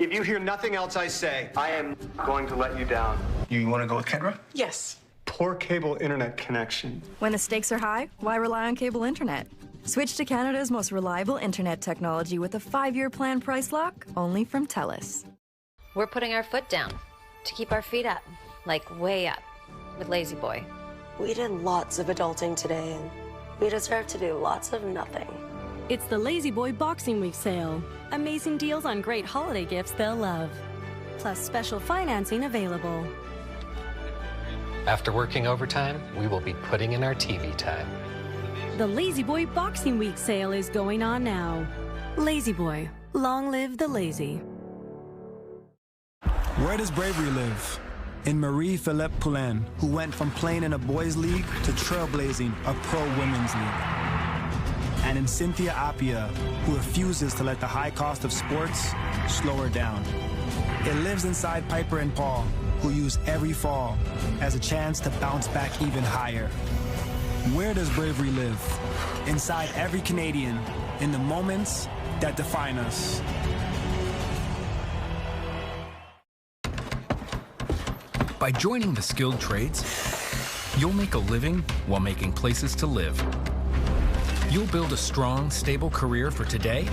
If you hear nothing else I say, I am going to let you down. You want to go with Kendra? Yes. Poor cable internet connection. When the stakes are high, why rely on cable internet? Switch to Canada's most reliable internet technology with a 5-year plan price lock, only from TELUS. We're putting our foot down to keep our feet up, like way up, with Lazy Boy. We did lots of adulting today, and we deserve to do lots of nothing. It's the Lazy Boy Boxing Week sale. Amazing deals on great holiday gifts they'll love. Plus special financing available. After working overtime, we will be putting in our TV time. The Lazy Boy Boxing Week sale is going on now. Lazy Boy, long live the lazy. Where does bravery live? In Marie-Philippe Poulin, who went from playing in a boys' league to trailblazing a pro women's league. And in Cynthia Appia, who refuses to let the high cost of sports slow her down. It lives inside Piper and Paul, who use every fall as a chance to bounce back even higher. Where does bravery live? Inside every Canadian, in the moments that define us. By joining the skilled trades, you'll make a living while making places to live. You'll build a strong, stable career for today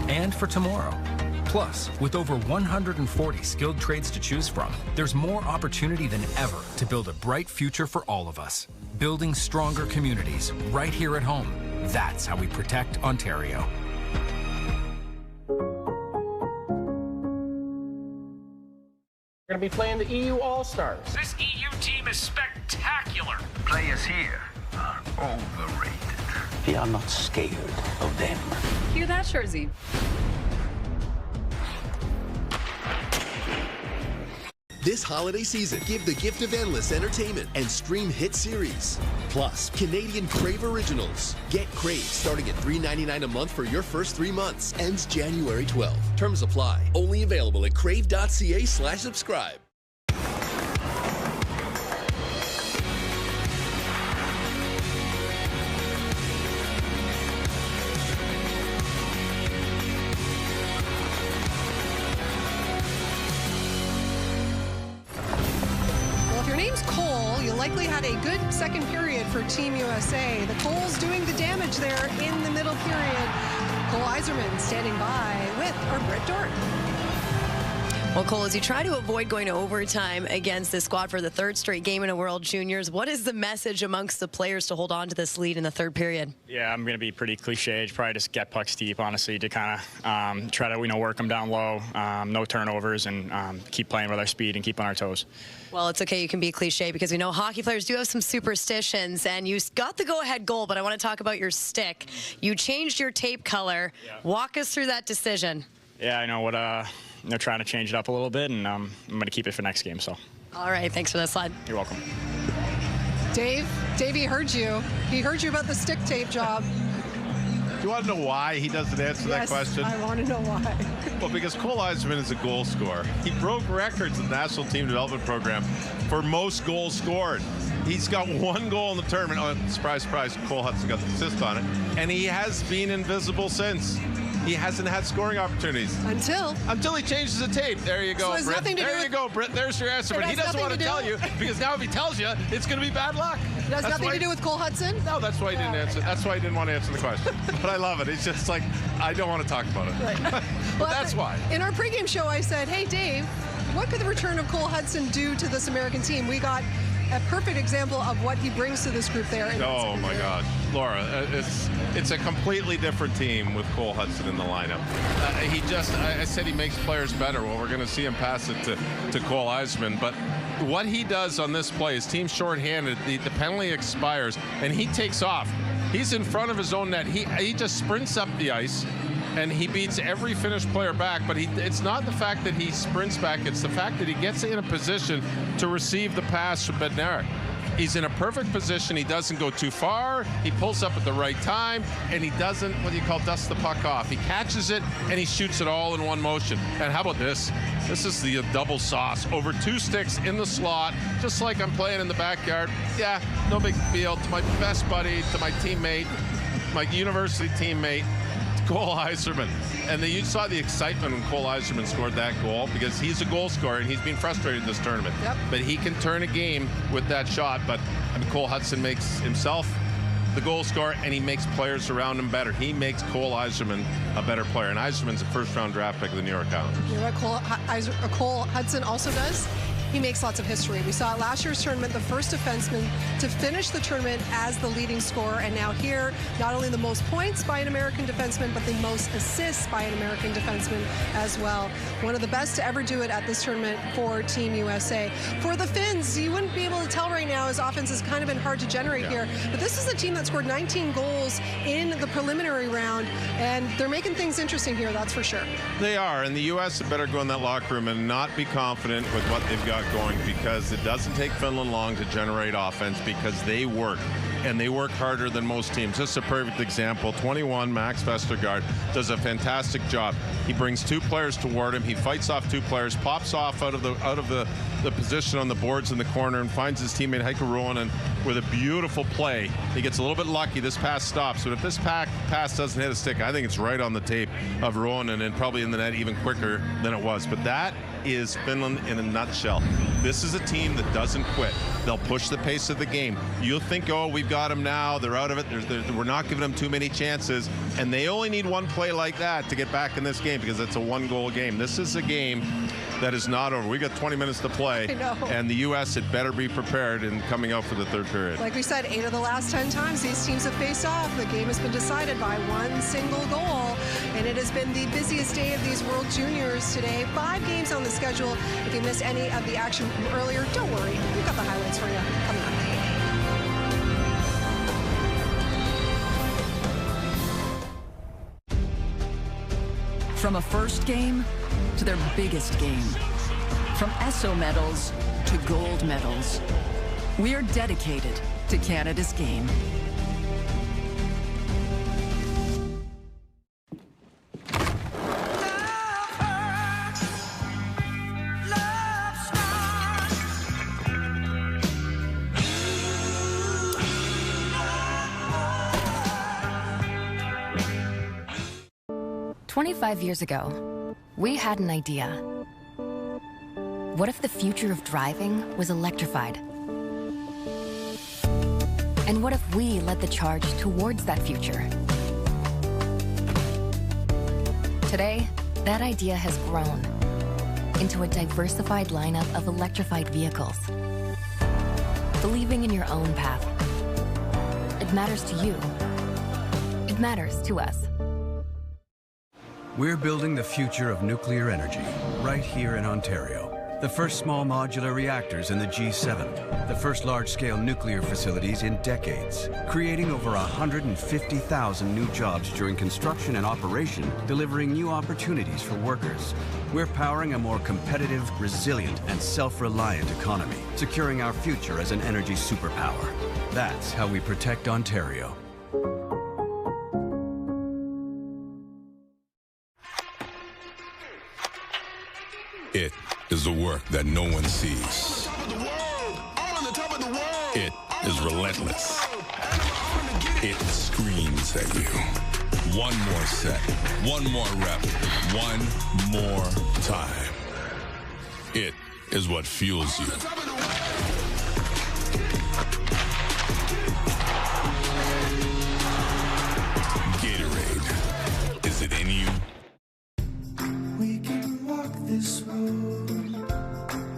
and for tomorrow. Plus, with over 140 skilled trades to choose from, there's more opportunity than ever to build a bright future for all of us. Building stronger communities right here at home. That's how we protect Ontario. We're going to be playing the EU All-Stars. This EU team is spectacular. Players here are overrated. We are not scared of them. Hear that, Scherzi? This holiday season, give the gift of endless entertainment and stream hit series. Plus, Canadian Crave Originals. Get Crave starting at $3.99 a month for your first 3 months. Ends January 12th. Terms apply. Only available at crave.ca/subscribe. Likely had a good second period for Team USA. The Coles doing the damage there in the middle period. Cole Eiserman standing by with our Britt Dort. Well, Cole, as you try to avoid going to overtime against this squad for the third straight game in a World Juniors, what is the message amongst the players to hold on to this lead in the third period? Yeah, I'm going to be pretty cliche. Probably just get pucks deep, honestly, to kind of try to work them down low, no turnovers, and keep playing with our speed and keep on our toes. Well, it's okay. You can be cliche because we know hockey players do have some superstitions, and you got the go-ahead goal, but I want to talk about your stick. You changed your tape color. Yeah. Walk us through that decision. Yeah, I know what they're trying to change it up a little bit, and I'm going to keep it for next game. So. All right, thanks for that slide. You're welcome. Davey heard you. He heard you about the stick tape job. Do you want to know why he doesn't answer that question? I want to know why. Well, because Cole Eiserman is a goal scorer. He broke records in the National Team Development Program for most goals scored. He's got 1 goal in the tournament. Oh, surprise, surprise, Cole Hudson got the assist on it. And he has been invisible since. He hasn't had scoring opportunities. Until he changes the tape. There you go, so Britt. There you go, Britt. There's your answer. But he doesn't want to tell you because now if he tells you, it's going to be bad luck. It has nothing to do with Cole Hudson? No, that's why he didn't answer. That's why he didn't want to answer the question. But I love it. It's just like, I don't want to talk about it. Right. But that's why. In our pregame show, I said, hey, Dave, what could the return of Cole Hudson do to this American team? We got a perfect example of what he brings to this group there. Oh, my gosh. Laura, it's a completely different team with Cole Hudson in the lineup. I said he makes players better. Well, we're going to see him pass it to Cole Eiserman. But what he does on this play, his team's shorthanded, the penalty expires, and he takes off. He's in front of his own net. He just sprints up the ice, and he beats every Finnish player back. But it's not the fact that he sprints back. It's the fact that he gets in a position to receive the pass from Bednarik. He's in a perfect position. He doesn't go too far. He pulls up at the right time, and he doesn't, dust the puck off. He catches it, and he shoots it all in one motion. And how about this? This is the double sauce. Over 2 sticks in the slot, just like I'm playing in the backyard. Yeah, no big deal. To my best buddy, to my teammate, my university teammate, Cole Eiserman. And you saw the excitement when Cole Eiserman scored that goal because he's a goal scorer and he's been frustrated this tournament. Yep. But he can turn a game with that shot. But Cole Hudson makes himself the goal scorer and he makes players around him better. He makes Cole Eiserman a better player. And Eiserman's a first-round draft pick of the New York Islanders. You know what Cole Hudson also does? he makes lots of history. We saw at last year's tournament, the first defenseman to finish the tournament as the leading scorer, and now here, not only the most points by an American defenseman, but the most assists by an American defenseman as well. One of the best to ever do it at this tournament for Team USA. For the Finns, you wouldn't be able to tell right now, as offense has kind of been hard to generate here, but this is a team that scored 19 goals in the preliminary round, and they're making things interesting here, that's for sure. They are, and the U.S. had better go in that locker room and not be confident with what they've got going, because it doesn't take Finland long to generate offense, because they work, and they work harder than most teams. Just a perfect example, 21, Max Vestergaard does a fantastic job. He brings two players toward him, he fights off two players, pops off out of the position on the boards in the corner, and finds his teammate Heikki Ruohonen with a beautiful play. He gets a little bit lucky, this pass stops, but if this pass doesn't hit a stick, I think it's right on the tape of Ruohonen and probably in the net even quicker than it was. But that is Finland in a nutshell. This is a team that doesn't quit. They'll push the pace of the game. You'll think, oh, we've got them now, they're out of it, we're not giving them too many chances, and they only need one play like that to get back in this game, because it's a one-goal game. This is a game that is not over. We got 20 minutes to play, and the U.S. had better be prepared in coming out for the third period. Like we said, 8 of the last 10 times these teams have faced off, the game has been decided by one single goal, and it has been the busiest day of these World Juniors today. 5 games on the schedule. If you missed any of the action from earlier, don't worry, we've got the highlights for you coming up. From a first game to their biggest game. From ESSO medals to gold medals. We are dedicated to Canada's game. "25 years ago, we had an idea. What if the future of driving was electrified? And what if we led the charge towards that future? Today, that idea has grown into a diversified lineup of electrified vehicles. Believing in your own path. It matters to you. It matters to us. We're building the future of nuclear energy right here in Ontario. The first small modular reactors in the G7. The first large-scale nuclear facilities in decades. Creating over 150,000 new jobs during construction and operation, delivering new opportunities for workers. We're powering a more competitive, resilient, and self-reliant economy, securing our future as an energy superpower. That's how we protect Ontario. It is the work that no one sees. It is relentless. It screams at you. One more set, one more rep, one more time. It is what fuels you. Gatorade, is it in you? We can walk this road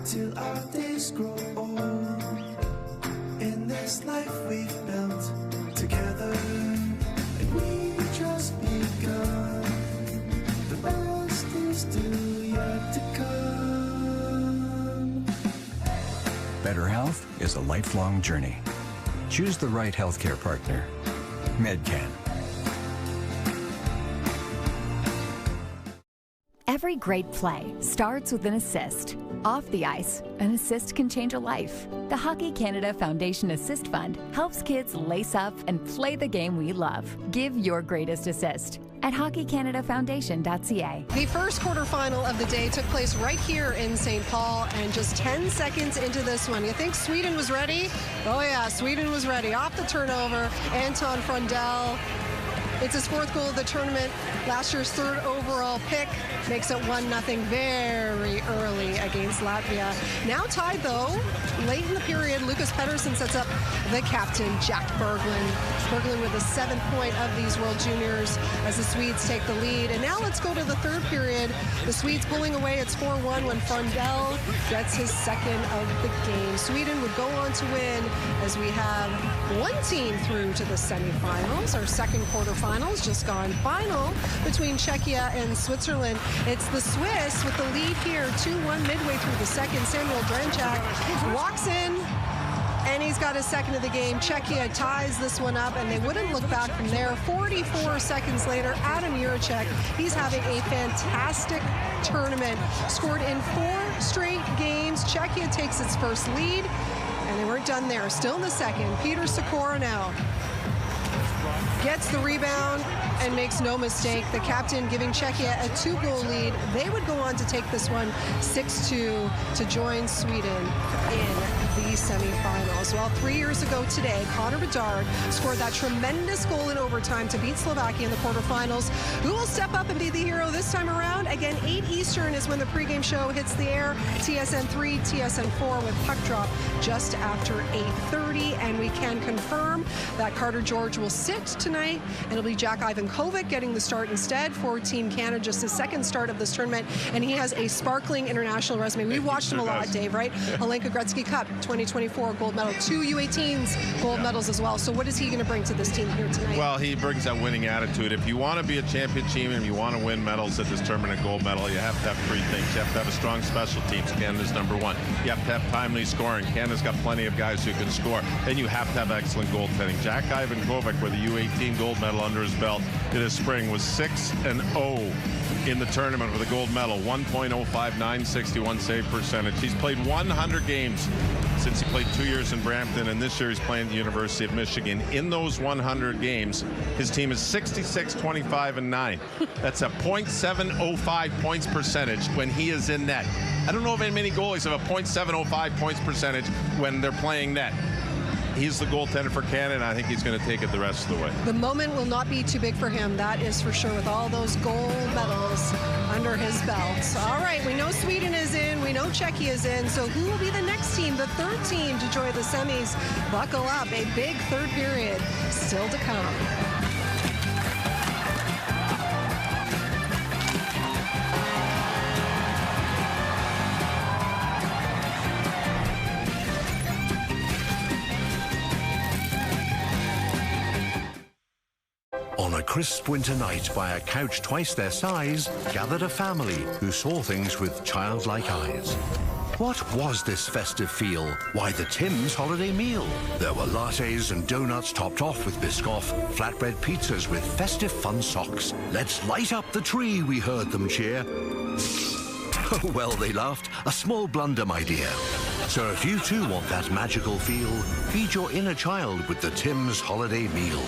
till our days grow old. In this life we've built together, and we just begun. The best is still yet to come. Better health is a lifelong journey. Choose the right healthcare partner. Medcan. Every great play starts with an assist. Off the ice, an assist can change a life. The Hockey Canada Foundation Assist Fund helps kids lace up and play the game we love. Give your greatest assist at hockeycanadafoundation.ca. The first quarterfinal of the day took place right here in St. Paul, and just 10 seconds into this one, you think Sweden was ready? Oh yeah, Sweden was ready. Off the turnover, Anton Frundell It's his 4th goal of the tournament. Last year's 3rd overall pick makes it 1-0 very early against Latvia. Now tied, though, late in the period, Lucas Pettersson sets up the captain, Jack Berglund. Berglund with the 7th point of these World Juniors as the Swedes take the lead. And now let's go to the 3rd period. The Swedes pulling away. It's 4-1 when Frundell gets his 2nd of the game. Sweden would go on to win as we have one team through to the semifinals. Our 2nd quarterfinals just gone final between Czechia and Switzerland. It's the Swiss with the lead here, 2-1 midway through the 2nd. Samuel Drenchak walks in, and he's got his 2nd of the game. Czechia ties this one up, and they wouldn't look back from there. 44 seconds later, Adam Juracek, he's having a fantastic tournament. Scored in 4 straight games. Czechia takes its first lead, and they weren't done there. Still in the 2nd, Peter Sikora now gets the rebound and makes no mistake. The captain giving Czechia a 2-goal lead. They would go on to take this one 6-2 to join Sweden in the semifinals. Well, 3 years ago today, Connor Bedard scored that tremendous goal in overtime to beat Slovakia in the quarterfinals. Who will step up and be the hero this time around? Again, 8 Eastern is when the pregame show hits the air. TSN 3, TSN 4 with puck drop just after 8:30. And we can confirm that Carter George will sit tonight, and it'll be Jack Ivan Kovic getting the start instead for Team Canada, just his 2nd start of this tournament, and he has a sparkling international resume. We watched him a lot, Dave, right? Helenka Gretzky Cup 2024 gold medal, 2 U18s gold medals as well. So what is he going to bring to this team here tonight? Well, he brings that winning attitude. If you want to be a champion team and you want to win medals at this tournament, gold medal, you have to have 3 things. You have to have a strong special teams. Canada's #1. You have to have timely scoring. Canada's got plenty of guys who can score. And you have to have excellent goaltending. Jack Ivan Kovic with a U18 gold medal under his belt in the spring was 6-0 in the tournament with a gold medal, 1.05, 961 save percentage. He's played 100 games since he played 2 years in Brampton, and this year he's playing at the University of Michigan. In those 100 games, his team is 66, 25, and 9. That's a .705 points percentage when he is in net. I don't know of many goalies have a .705 points percentage when they're playing net. He's the goaltender for Canada, and I think he's going to take it the rest of the way. The moment will not be too big for him, that is for sure, with all those gold medals under his belt. All right, we know Sweden is in, we know Czechia is in, so who will be the next team, the 3rd team to join the semis? Buckle up, a big 3rd period still to come. On a crisp winter night, by a couch twice their size, gathered a family who saw things with childlike eyes. What was this festive feel? Why, the Tim's holiday meal. There were lattes and donuts topped off with Biscoff, flatbread pizzas with festive fun socks. Let's light up the tree, we heard them cheer. Oh, well, they laughed. A small blunder, my dear. So if you too want that magical feel, feed your inner child with the Tim's holiday meal.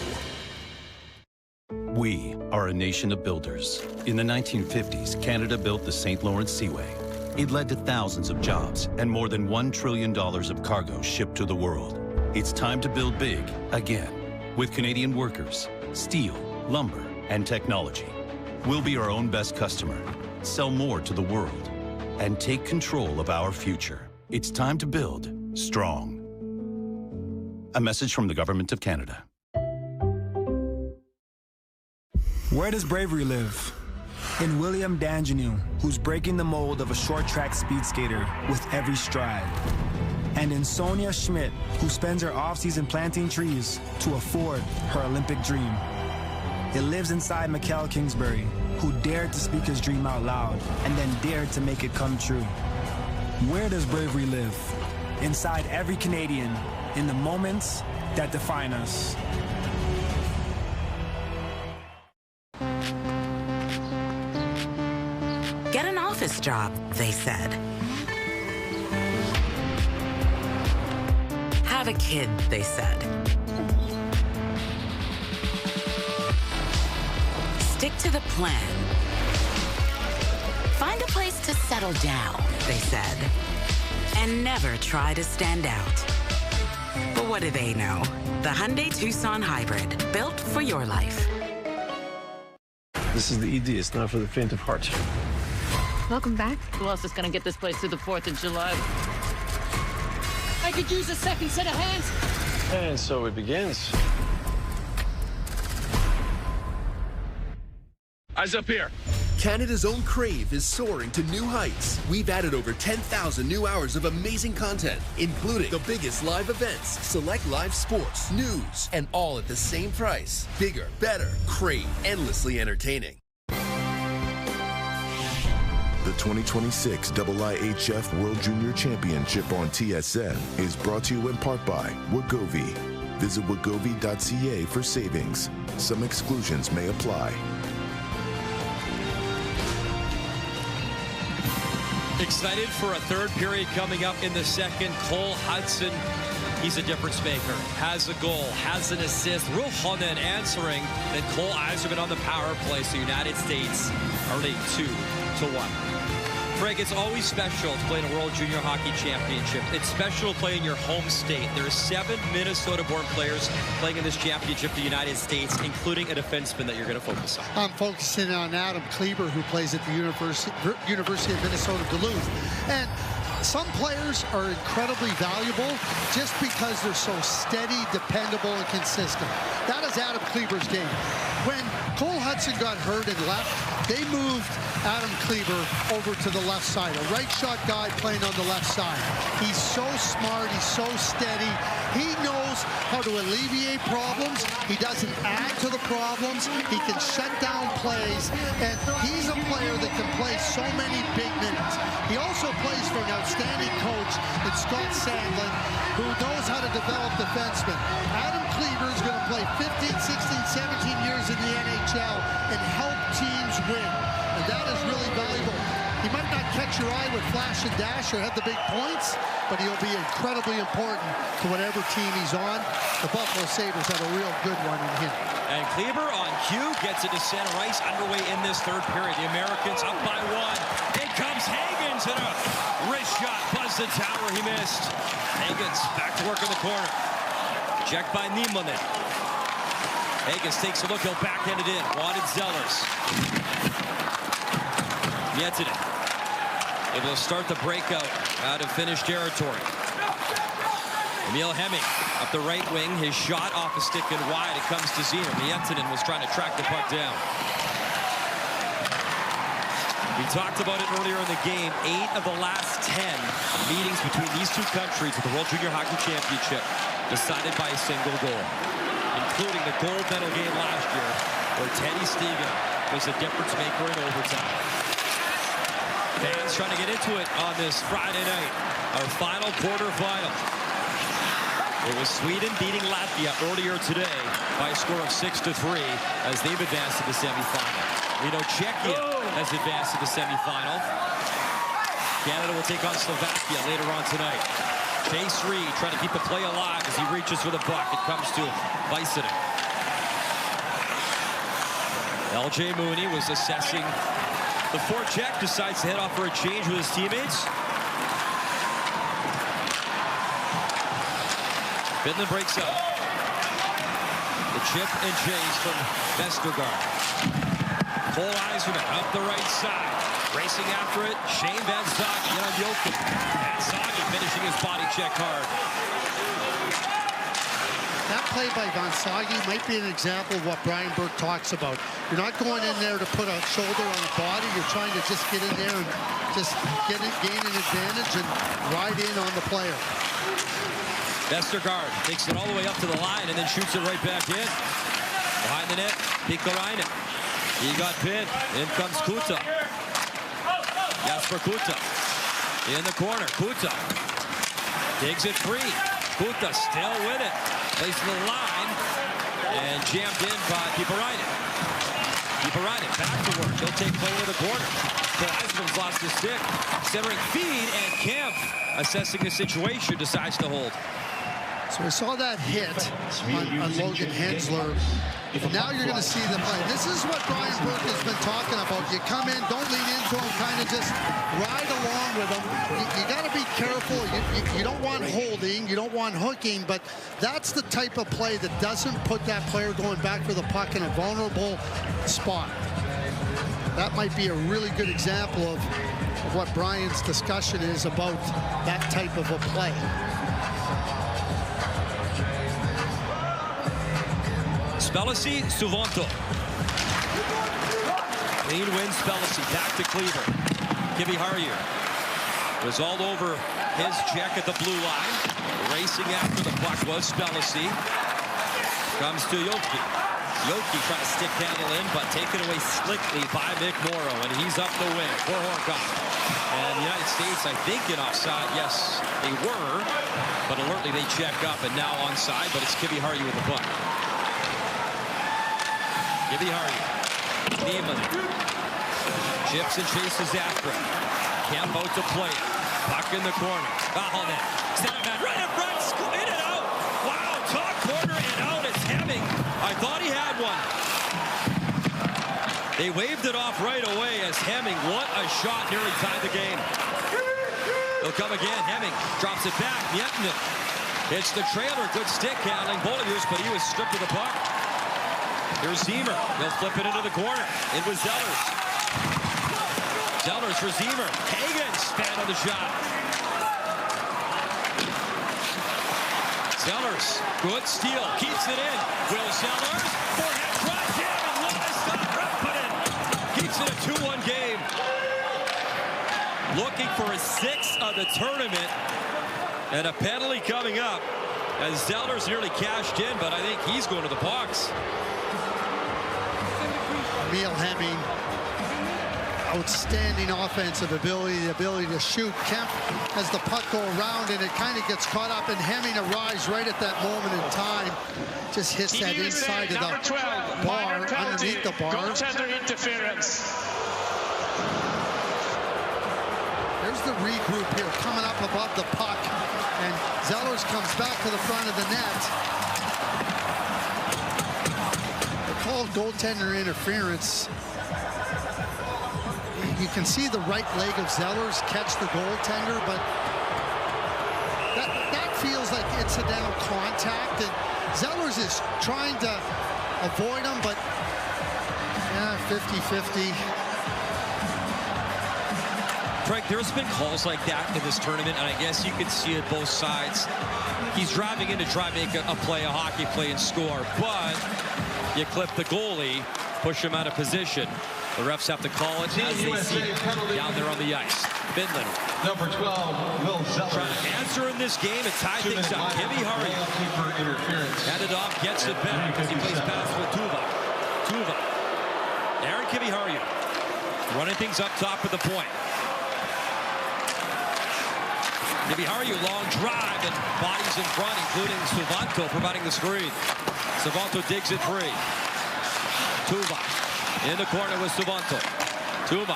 We are a nation of builders. In the 1950s, Canada built the St. Lawrence Seaway. It led to thousands of jobs and more than $1 trillion of cargo shipped to the world. It's time to build big again with Canadian workers, steel, lumber, and technology. We'll be our own best customer, sell more to the world, and take control of our future. It's time to build strong. A message from the Government of Canada. Where does bravery live? In William Danjanu, who's breaking the mold of a short track speed skater with every stride. And in Sonia Schmidt, who spends her off-season planting trees to afford her Olympic dream. It lives inside Mikkel Kingsbury, who dared to speak his dream out loud and then dared to make it come true. Where does bravery live? Inside every Canadian, in the moments that define us. Get an office job, they said. Have a kid, they said. Stick to the plan. Find a place to settle down, they said. And never try to stand out. But what do they know? The Hyundai Tucson Hybrid, built for your life. This is the ED. It's not for the faint of heart. Welcome back. Who else is going to get this place through the 4th of July? I could use a second set of hands. And so it begins. Eyes up here. Canada's own Crave is soaring to new heights. We've added over 10,000 new hours of amazing content, including the biggest live events, select live sports, news, and all at the same price. Bigger, better, Crave, endlessly entertaining. The 2026 IIHF World Junior Championship on TSN is brought to you in part by Wegovy. Visit wegovy.ca for savings. Some exclusions may apply. Excited for a third period coming up in the second. Cole Hudson, he's a difference maker. Has a goal, has an assist. Ruohonen answering. Then Cole Eiserman on the power play. So United States are leading 2-1. Frank, it's always special to play in a World Junior Hockey Championship. It's special to play in your home state. There are 7 Minnesota-born players playing in this championship for the United States, including a defenseman that you're going to focus on. I'm focusing on Adam Kleber, who plays at the University of Minnesota Duluth. And some players are incredibly valuable just because they're so steady, dependable, and consistent. That is Adam Kleber's game. When Cole Hudson got hurt and left, they moved Adam Kleber over to the left side. A right shot guy playing on the left side. He's so smart, he's so steady. He knows how to alleviate problems. He doesn't add to the problems. He can shut down plays, and he's a player that can play so many big minutes. He also plays for an outstanding coach in Scott Sandlin, who knows how to develop defensemen. Adam Kleber is going to play 15, 16, 17 years in the NHL and help teams win. And that is really valuable. He might not catch your eye with flash and dash or have the big points, but he'll be incredibly important to whatever team he's on. The Buffalo Sabres have a real good one in him. And Kleber on cue gets it to center ice, underway in this third period. The Americans up by 1. In comes Hagens, and a wrist shot buzzed the tower. He missed. Hagens back to work in the corner. Checked by Niemelainen. Hagens takes a look. He'll backhand it in. Wanted Zellers. Miettinen able to start the breakout out of Finnish territory. Emil Hemming up the right wing. His shot off a stick and wide. It comes to Zeno. Miettinen was trying to track the puck down. We talked about it earlier in the game. 8 of the last 10 meetings between these two countries at the World Junior Hockey Championship decided by a single goal, including the gold medal game last year where Teddy Stegen was a difference maker in overtime. Fans trying to get into it on this Friday night, our final quarterfinal. It was Sweden beating Latvia earlier today by a score of 6-3 as they've advanced to the semifinal. We know Czechia has advanced to the semifinal. Canada will take on Slovakia later on tonight. Chase Reed trying to keep the play alive as he reaches for the puck. It comes to Väisänen. LJ Mooney was assessing the forecheck, decides to head off for a change with his teammates. Finland breaks up. The chip and chase from Vestergaard. Cole Eiserman up the right side. Racing after it, Shane Van Zage on Jokic. Van Zage finishing his body check hard. That play by Van Zage might be an example of what Brian Burke talks about. You're not going in there to put a shoulder on a body. You're trying to just get in there and just gain an advantage and ride in on the player. Vestergaard takes it all the way up to the line and then shoots it right back in. Behind the net, Pikkarainen. He got pinned. In comes Kuta. Jasper Kuta in the corner. Kuta takes it free. Kuta still with it. Plays to the line and jammed in by Pikkarainen. Pikkarainen back to work. He'll take play into the corner. Eiserman's lost his stick. Centering feed, and Kemp, assessing the situation, decides to hold. So we saw that hit on Logan Hensler. Now you're going to see the play. This is what Brian Burke has been talking about. You come in, don't lean into him, kind of just ride along with him. You got to be careful. You don't want holding, you don't want hooking, but that's the type of play that doesn't put that player going back for the puck in a vulnerable spot. that might be a really good example of what Brian's discussion is about that type of a play. Spellacy, Suvanto. Clean win, Spellacy. Back to Kleber. Kivi Harju was all over his check at the blue line. Racing after the puck was Spellacy. Comes to Yoki. Yoki trying to stick handle in, but taken away slickly by Mick Morrow, and he's up the wing for Horcoff. And the United States, I think, in offside. Yes, they were, but alertly they check up, and now onside, but it's Kivi Harju with the puck. Kivi Harju. Neiman. Chips and chases after it. Camp out to play it. Puck in the corner. Ahonen. Center man right in front. In and out. Wow. Top corner and out. It's Hemming. I thought he had one. They waved it off right away as Hemming. What a shot. Nearly tied the game. He'll come again. Hemming drops it back. Nietinen. It's the trailer. Good stick handling. Beaulieu, but he was stripped of the puck. Here's Ziemer. He'll flip it into the corner. It was Zellers. Zellers for Ziemer. Hagen span on the shot. Zellers. Good steal. Keeps it in. Will Zellers. Forehand drive. Damn, and what a stop. Rappanen keeps it a 2-1 game. Looking for a 6th of the tournament. And a penalty coming up. As Zellers nearly cashed in, but I think he's going to the box. Emil Hemming, outstanding offensive ability, the ability to shoot. Kemp has the puck go around and it kind of gets caught up, and Hemming arrives right at that moment in time. Just hits that inside of the 12, bar, underneath the bar. Goaltender interference. There's the regroup here, coming up above the puck, and Zellers comes back to the front of the net. Called goaltender interference. You can see the right leg of Zellers catch the goaltender, but that feels like incidental contact, and Zellers is trying to avoid him, but yeah, 50-50. Frank, there's been calls like that in this tournament, and I guess you can see it both sides. He's driving in to try and make a play, a hockey play, and score, but you clip the goalie, push him out of position. The refs have to call it as they see it down there on the ice. Finland. Number 12, Will Zellers. Trying to answer in this game and tie things up. Kivi Harju. Handed off, gets it back as he plays pass with Tuva. Tuva. Aaron Kivi Harju. Running things up top at the point. Kivi Harju, long drive and bodies in front, including Suvanto providing the screen. Suvanto digs it free. Tuva in the corner with Suvanto. Tuva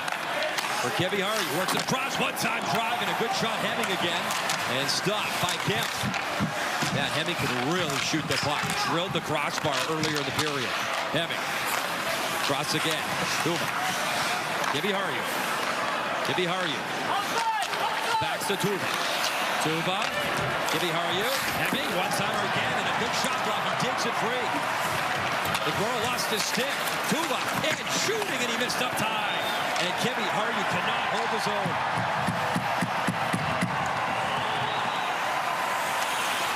for Kivi Harju. Works it across, one-time drive and a good shot. Hemming again. And stopped by Kemp. Yeah, Hemming could really shoot the puck. Drilled the crossbar earlier in the period. Hemming. Cross again. Tuva. Kivi Harju. Kivi Harju. Backs to Tuva. Tuva. Kivi Harju. Hemming. One-timer again and a good shot block. He digs it free. The girl lost his stick. Tuva and shooting, and he missed up time. And Kivi Harju cannot hold his own.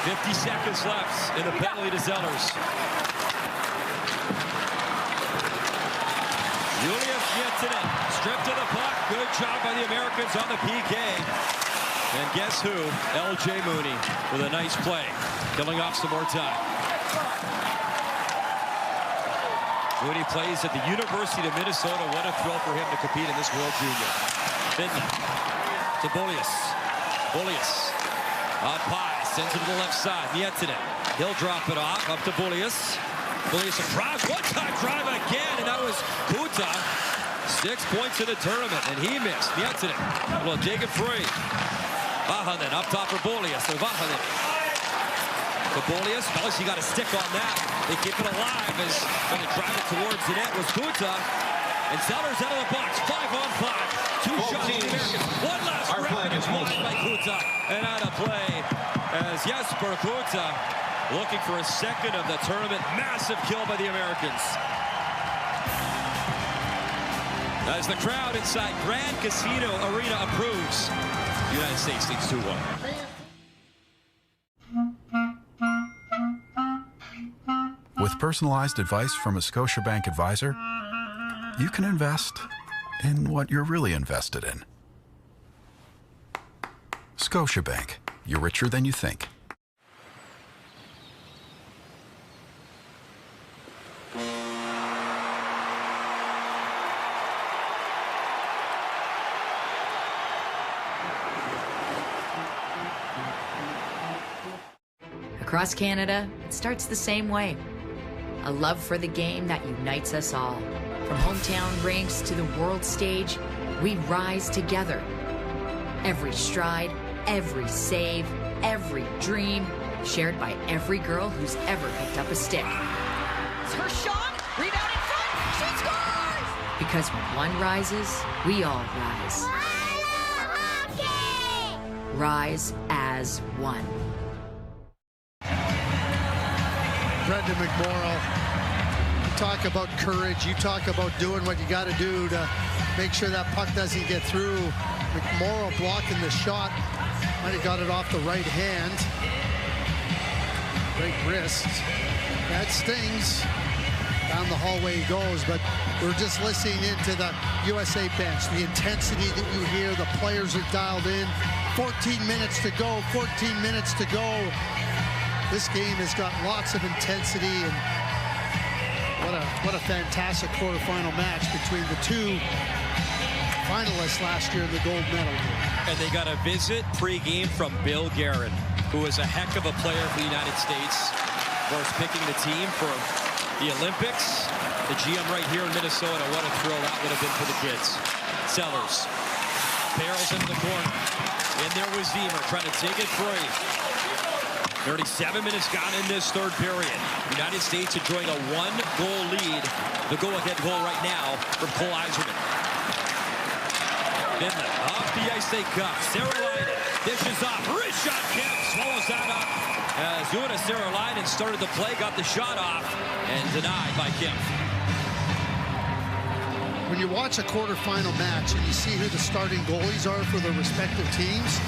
50 seconds left in the penalty to Zellers. Julius Nietinen stripped to the puck. Good job by the Americans on the PK. And guess who? L.J. Mooney with a nice play. Killing off some more time. Mooney plays at the University of Minnesota. What a thrill for him to compete in this World Junior. Finley to Beaulieu. Beaulieu on Pye. Sends it to the left side. Nietinen. He'll drop it off. Up to Beaulieu. Beaulieu across. One-time drive again. And that was Kuta. 6 points in the tournament. And he missed. Nietinen will take it free. Vahanen up top for Beaulieu. So Vahanen. The Beaulieu, he got a stick on that. They keep it alive as going to drive it towards the net was Kuta. And Zellers out of the box, 5-on-5. Two shots to the Americans. One last rip, and it's wide by Kuta. And out of play as Jesper Kuta looking for a second of the tournament. Massive kill by the Americans. As the crowd inside Grand Casino Arena approves, the United States leads 2-1. With personalized advice from a Scotiabank advisor, you can invest in what you're really invested in. Scotiabank. You're richer than you think. Across Canada, it starts the same way. A love for the game that unites us all. From hometown rinks to the world stage, we rise together. Every stride, every save, every dream, shared by every girl who's ever picked up a stick. It's her shot, rebound in front, she scores! Because when one rises, we all rise. Rise as one. Brendan McMorrow, you talk about courage, you talk about doing what you got to do to make sure that puck doesn't get through. McMorrow blocking the shot, might have got it off the right hand. Right wrist. That stings. Down the hallway he goes, but we're just listening into the USA bench. The intensity that you hear, the players are dialed in. 14 minutes to go, 14 minutes to go. This game has got lots of intensity, and what a fantastic quarterfinal match between the two finalists last year in the gold medal game. And they got a visit pre-game from Bill Guerin, who is a heck of a player for the United States. Of course, picking the team for the Olympics. The GM right here in Minnesota, what a thrill that would have been for the kids. Sellers barrels into the corner. And there was Ziemer trying to take it free. 37 minutes gone in this third period. United States enjoying a one-goal lead. The go-ahead goal right now from Cole Eiserman. Finland off the ice they come. Saarelainen dishes off. Wrist shot. Kemp swallows that up. As Jonas Saarelainen started the play, got the shot off, and denied by Kemp. When you watch a quarterfinal match and you see who the starting goalies are for their respective teams,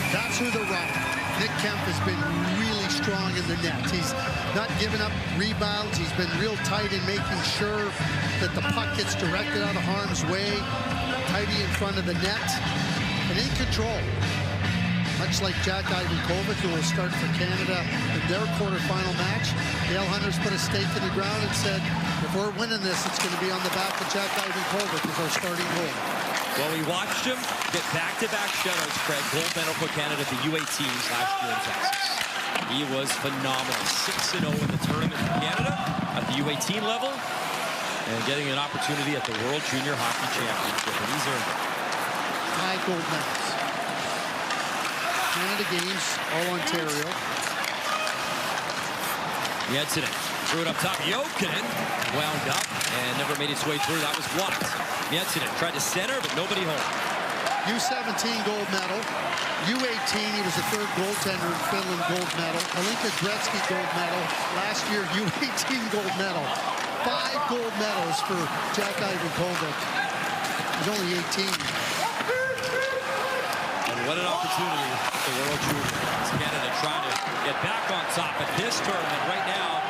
that's who they're running. Nick Kemp has been really strong in the net. He's not giving up rebounds. He's been real tight in making sure that the puck gets directed out of harm's way, tidy in front of the net, and in control. Much like Jack Ivankovic, who will start for Canada in their quarterfinal match. Dale Hunter's put a stake in the ground and said, if we're winning this, it's going to be on the back of Jack Ivankovic as our starting goalie. Well, we watched him get back-to-back shutouts, Craig. Gold medal for Canada at the U18s last year in Texas. He was phenomenal. 6-0 in the tournament for Canada at the U18 level, and getting an opportunity at the World Junior Hockey Championship. And he's earned it. 5 gold medals. Canada Games, all Ontario. Jensinen threw it up top. Jokinen wound up and never made its way through. That was blocked. Jensinen tried to center, but nobody home. U17 gold medal. U18, he was the third goaltender in Finland, gold medal. Alinka Gretzky gold medal. Last year, U18 gold medal. 5 gold medals for Jack Ivankovic. He's only 18. And what an opportunity for the World Juniors. Canada trying to get back on top at this tournament right now.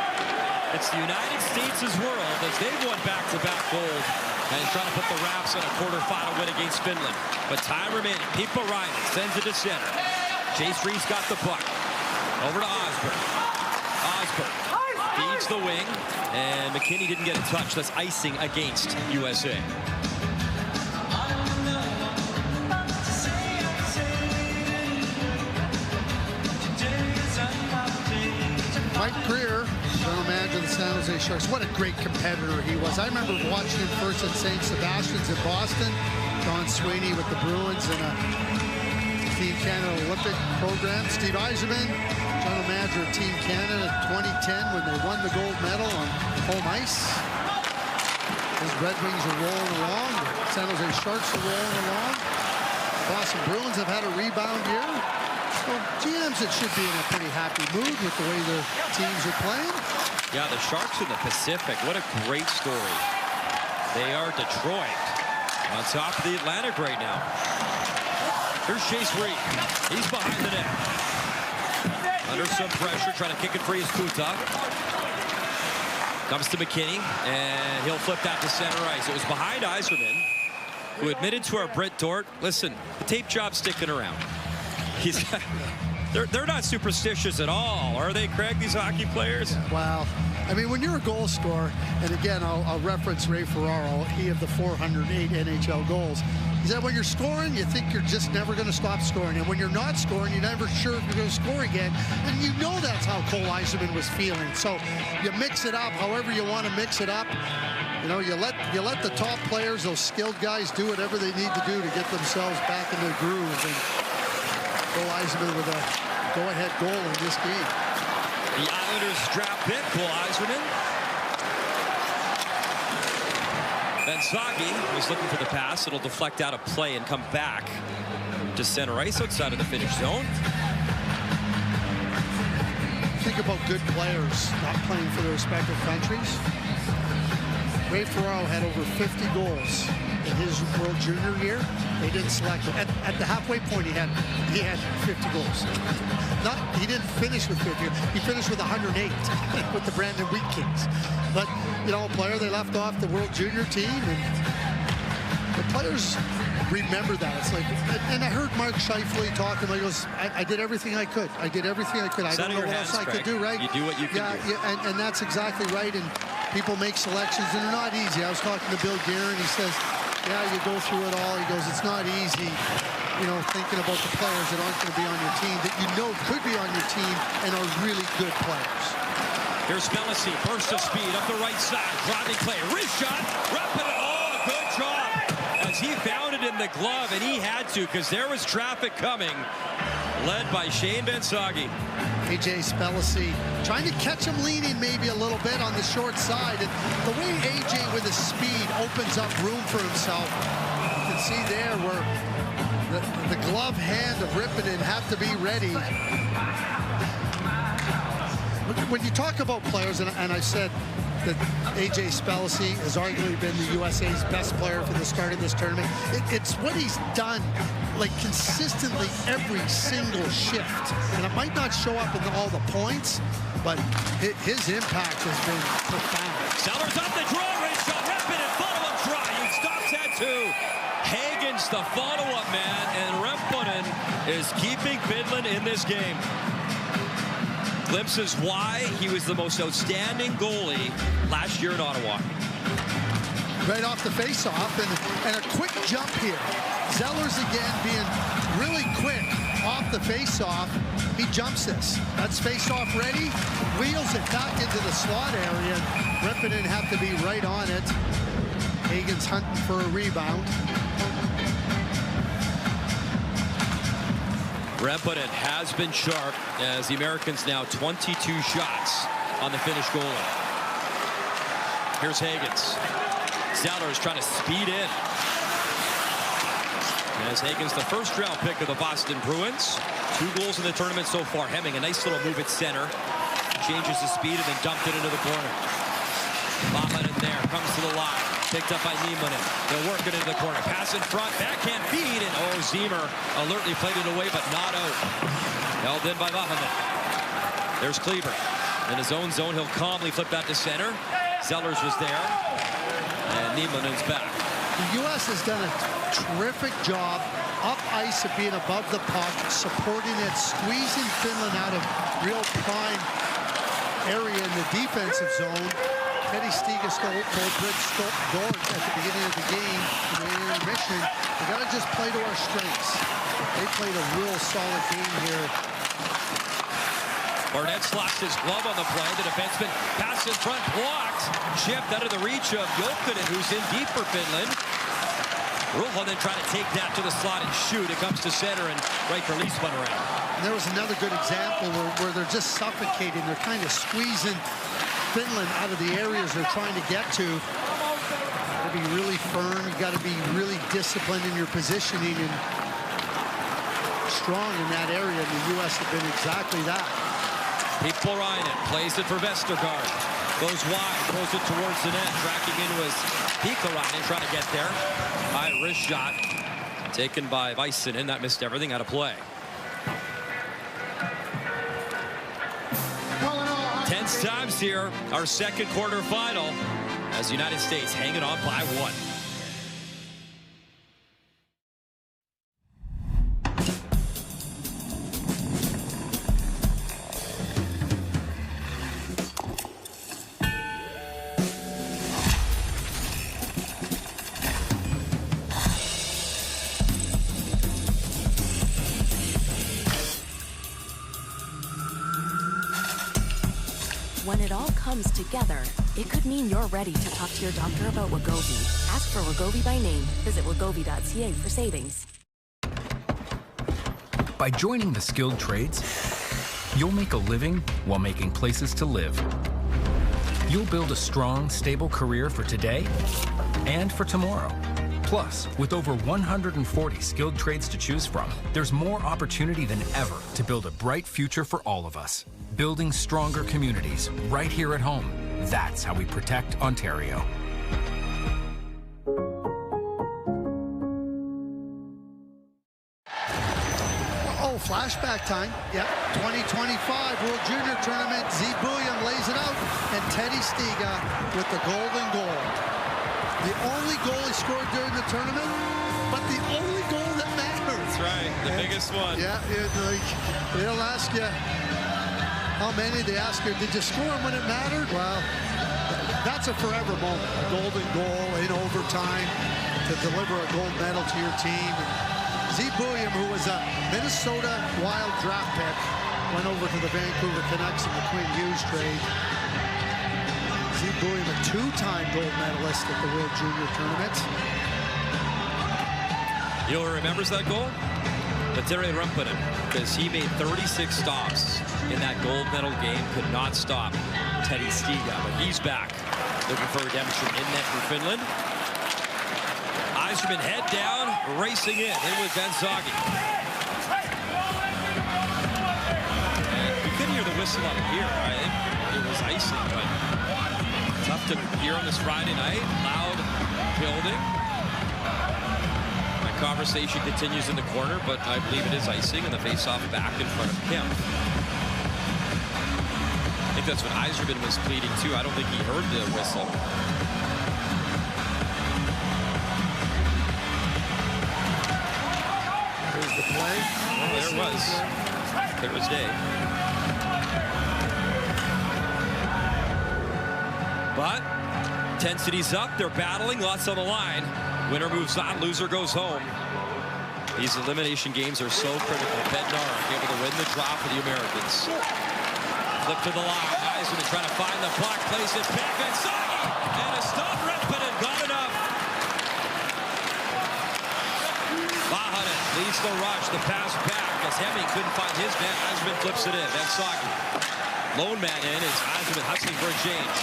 It's the United States' world as they've won back-to-back gold and trying to put the Raps on a quarterfinal win against Finland. But time remaining. Pete Riley sends it to center. Chase Reese got the puck. Over to Osberg. Osberg feeds the wing, and McKinney didn't get a touch. That's icing against USA. Mike Greer, general manager of the San Jose Sharks. What a great competitor he was. I remember watching him first at St. Sebastian's in Boston. Don Sweeney with the Bruins in a Team Canada Olympic program. Steve Yzerman, general manager of Team Canada in 2010 when they won the gold medal on home ice. His Red Wings are rolling along. The San Jose Sharks are rolling along. Boston Bruins have had a rebound year. Well, GMs that should be in a pretty happy mood with the way their teams are playing. Yeah, the Sharks in the Pacific. What a great story. They are Detroit. On top of the Atlantic right now. Here's Chase Reed. He's behind the net. Under some pressure, trying to kick it free is Kuta. Comes to McKinney, and he'll flip that to center ice. It was behind Yzerman, who admitted to our Brett Dort, listen, the tape job's sticking around. He's they're not superstitious at all, are they, Craig, these hockey players? Wow. I mean, when you're a goal scorer, and again, I'll reference Ray Ferraro, he of the 408 NHL goals. He said when you're scoring, you think you're just never going to stop scoring. And when you're not scoring, you're never sure if you're going to score again. And you know that's how Cole Yzerman was feeling. So you mix it up however you want to mix it up. You know, you let the top players, those skilled guys, do whatever they need to do to get themselves back in their groove. And Cole Yzerman with a go-ahead goal in this game. The Islanders draft pick, Cole Yzerman. Bensagi was looking for the pass. It'll deflect out of play and come back to center ice outside of the finish zone. Think about good players not playing for their respective countries. Ray Ferraro had over 50 goals in his World Junior year. They didn't select him. At the halfway point, he had 50 goals. He didn't finish with 50. He finished with 108 with the Brandon Wheat Kings. But, you know, a player they left off the World Junior team, and the players remember that. It's like, and I heard Mark Scheifele talking. He goes, I did everything I could. I did everything I could. I don't know what else I could do, right? You do what you can do. Yeah, and that's exactly right. And people make selections, and they're not easy. I was talking to Bill Guerin. He says, yeah, you go through it all. He goes, it's not easy, you know, thinking about the players that aren't going to be on your team, that you know could be on your team and are really good players. Here's Spellacy, burst of speed up the right side, driving play, wrist shot, wrapping it. Oh, good job, as he found it in the glove, and he had to, because there was traffic coming, led by Shane Bensagi. AJ Spellacy trying to catch him leaning maybe a little bit on the short side, and the way AJ with his speed opens up room for himself, you can see there where the glove hand of Rippinen have to be ready. When you talk about players, and I said that AJ Spellacy has arguably been the USA's best player from the start of this tournament. It's what he's done, like, consistently every single shift. And it might not show up in all the points, but his impact has been profound. Sellers up the draw, race shot, Rippinen, follow-up try. He stops at two. Hagen's the follow-up man, and Rippinen is keeping Finland in this game. Glimpses why he was the most outstanding goalie last year in Ottawa. Right off the face-off, and a quick jump here. Zellers again being really quick off the face-off. He jumps this. That's face-off ready, wheels it back into the slot area. Rippinen have to be right on it. Hagen's hunting for a rebound. Rippinen has been sharp, as the Americans now 22 shots on the Finnish goalie. Here's Hagens. Zellers trying to speed in. As Hagens, the first-round pick of the Boston Bruins. 2 goals in the tournament so far. Hemming, a nice little move at center. Changes the speed and then dumped it into the corner. Vahinen there, comes to the line. Picked up by Nieminen. They'll work it into the corner. Pass in front, backhand feed, and Zimmer alertly played it away, but not out. Held in by Vahinen. There's Kleber. In his own zone, he'll calmly flip that to center. Zellers was there, and Nieminen's back. The U.S. has done a terrific job up ice of being above the puck, supporting it, squeezing Finland out of real prime area in the defensive zone. Teddy Stiga told Britt Dort at the beginning of the game, in the intermission, we got to just play to our strengths. They played a real solid game here. Barnett slapped his glove on the play. The defenseman pass in front, blocked. Chipped out of the reach of Jokinen, who's in deep for Finland. Ruhla then trying to take that to the slot and shoot. It comes to center, and right for Lee spun around. And there was another good example where they're just suffocating. They're kind of squeezing Finland out of the areas they're trying to get to. You got to be really firm. You got to be really disciplined in your positioning and strong in that area. And the U.S. have been exactly that. Pete Polainen plays it for Vestergaard. Goes wide, throws it towards the net. Tracking in was Pikkarainen trying to get there. High wrist shot taken by Väisänen. That missed everything out of play. Tense times here. Our second quarter final as the United States hanging on by 1. When it all comes together, it could mean you're ready to talk to your doctor about Wegovy. Ask for Wegovy by name. Visit wegovy.ca for savings. By joining the skilled trades, you'll make a living while making places to live. You'll build a strong, stable career for today and for tomorrow. Plus, with over 140 skilled trades to choose from, there's more opportunity than ever to build a bright future for all of us. Building stronger communities right here at home. That's how we protect Ontario. Oh, flashback time. Yep. 2025 World Junior Tournament. Zebullion lays it out. And Teddy Stiga with the golden goal. The only goal he scored during the tournament, but the only goal that matters. That's right. The biggest one. Yeah. They'll ask you how many. They ask you, did you score them when it mattered? Well, that's a forever moment. A golden goal in overtime to deliver a gold medal to your team. Zebullion, who was a Minnesota Wild draft pick, went over to the Vancouver Canucks in the Quinn Hughes trade. Zebullion, a two-time gold medalist at the World Junior Tournament. You know who remembers that goal? Petteri Remppanen, because he made 36 stops in that gold medal game, could not stop Teddy Stiga, but he's back. Looking for redemption in net for Finland. Yzerman head down, racing in with Bensogi. You couldn't hear the whistle up here. I think it was icing, but tough to hear on this Friday night. Loud building. My conversation continues in the corner, but I believe it is icing, and the face-off back in front of Kemp. I think that's what Yzerman was pleading too. I don't think he heard the whistle. There's the play. Oh, there it was. There was day. But intensity's up. They're battling. Lots on the line. Winner moves on. Loser goes home. These elimination games are so critical. Bednarik able to win the draw for the Americans. Flip to the line. Yzerman trying to find the puck. Plays it back. Bensogi. And a stop. Remppanen got enough. Vahanen leads the rush. The pass back as Hemming couldn't find his man. Yzerman flips it in. Bensogi. Lone man in is Yzerman hustling for a change.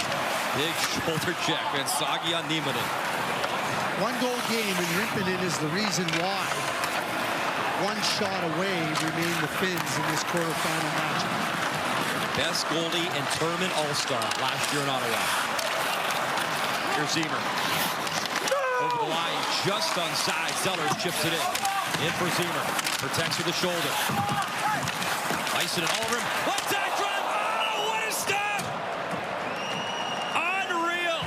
Big shoulder check. Bensogi on Niemanen. One goal game, and Remppanen is the reason why. One shot away remain the Finns in this quarterfinal match. Best goalie and tournament all-star last year in Ottawa. Here's Zimmer. Over the line, just onside. Sellers chips it in. In for Zimmer. Protects with the shoulder. Icing it all over him. One-time drop! Oh, what a stop! Unreal!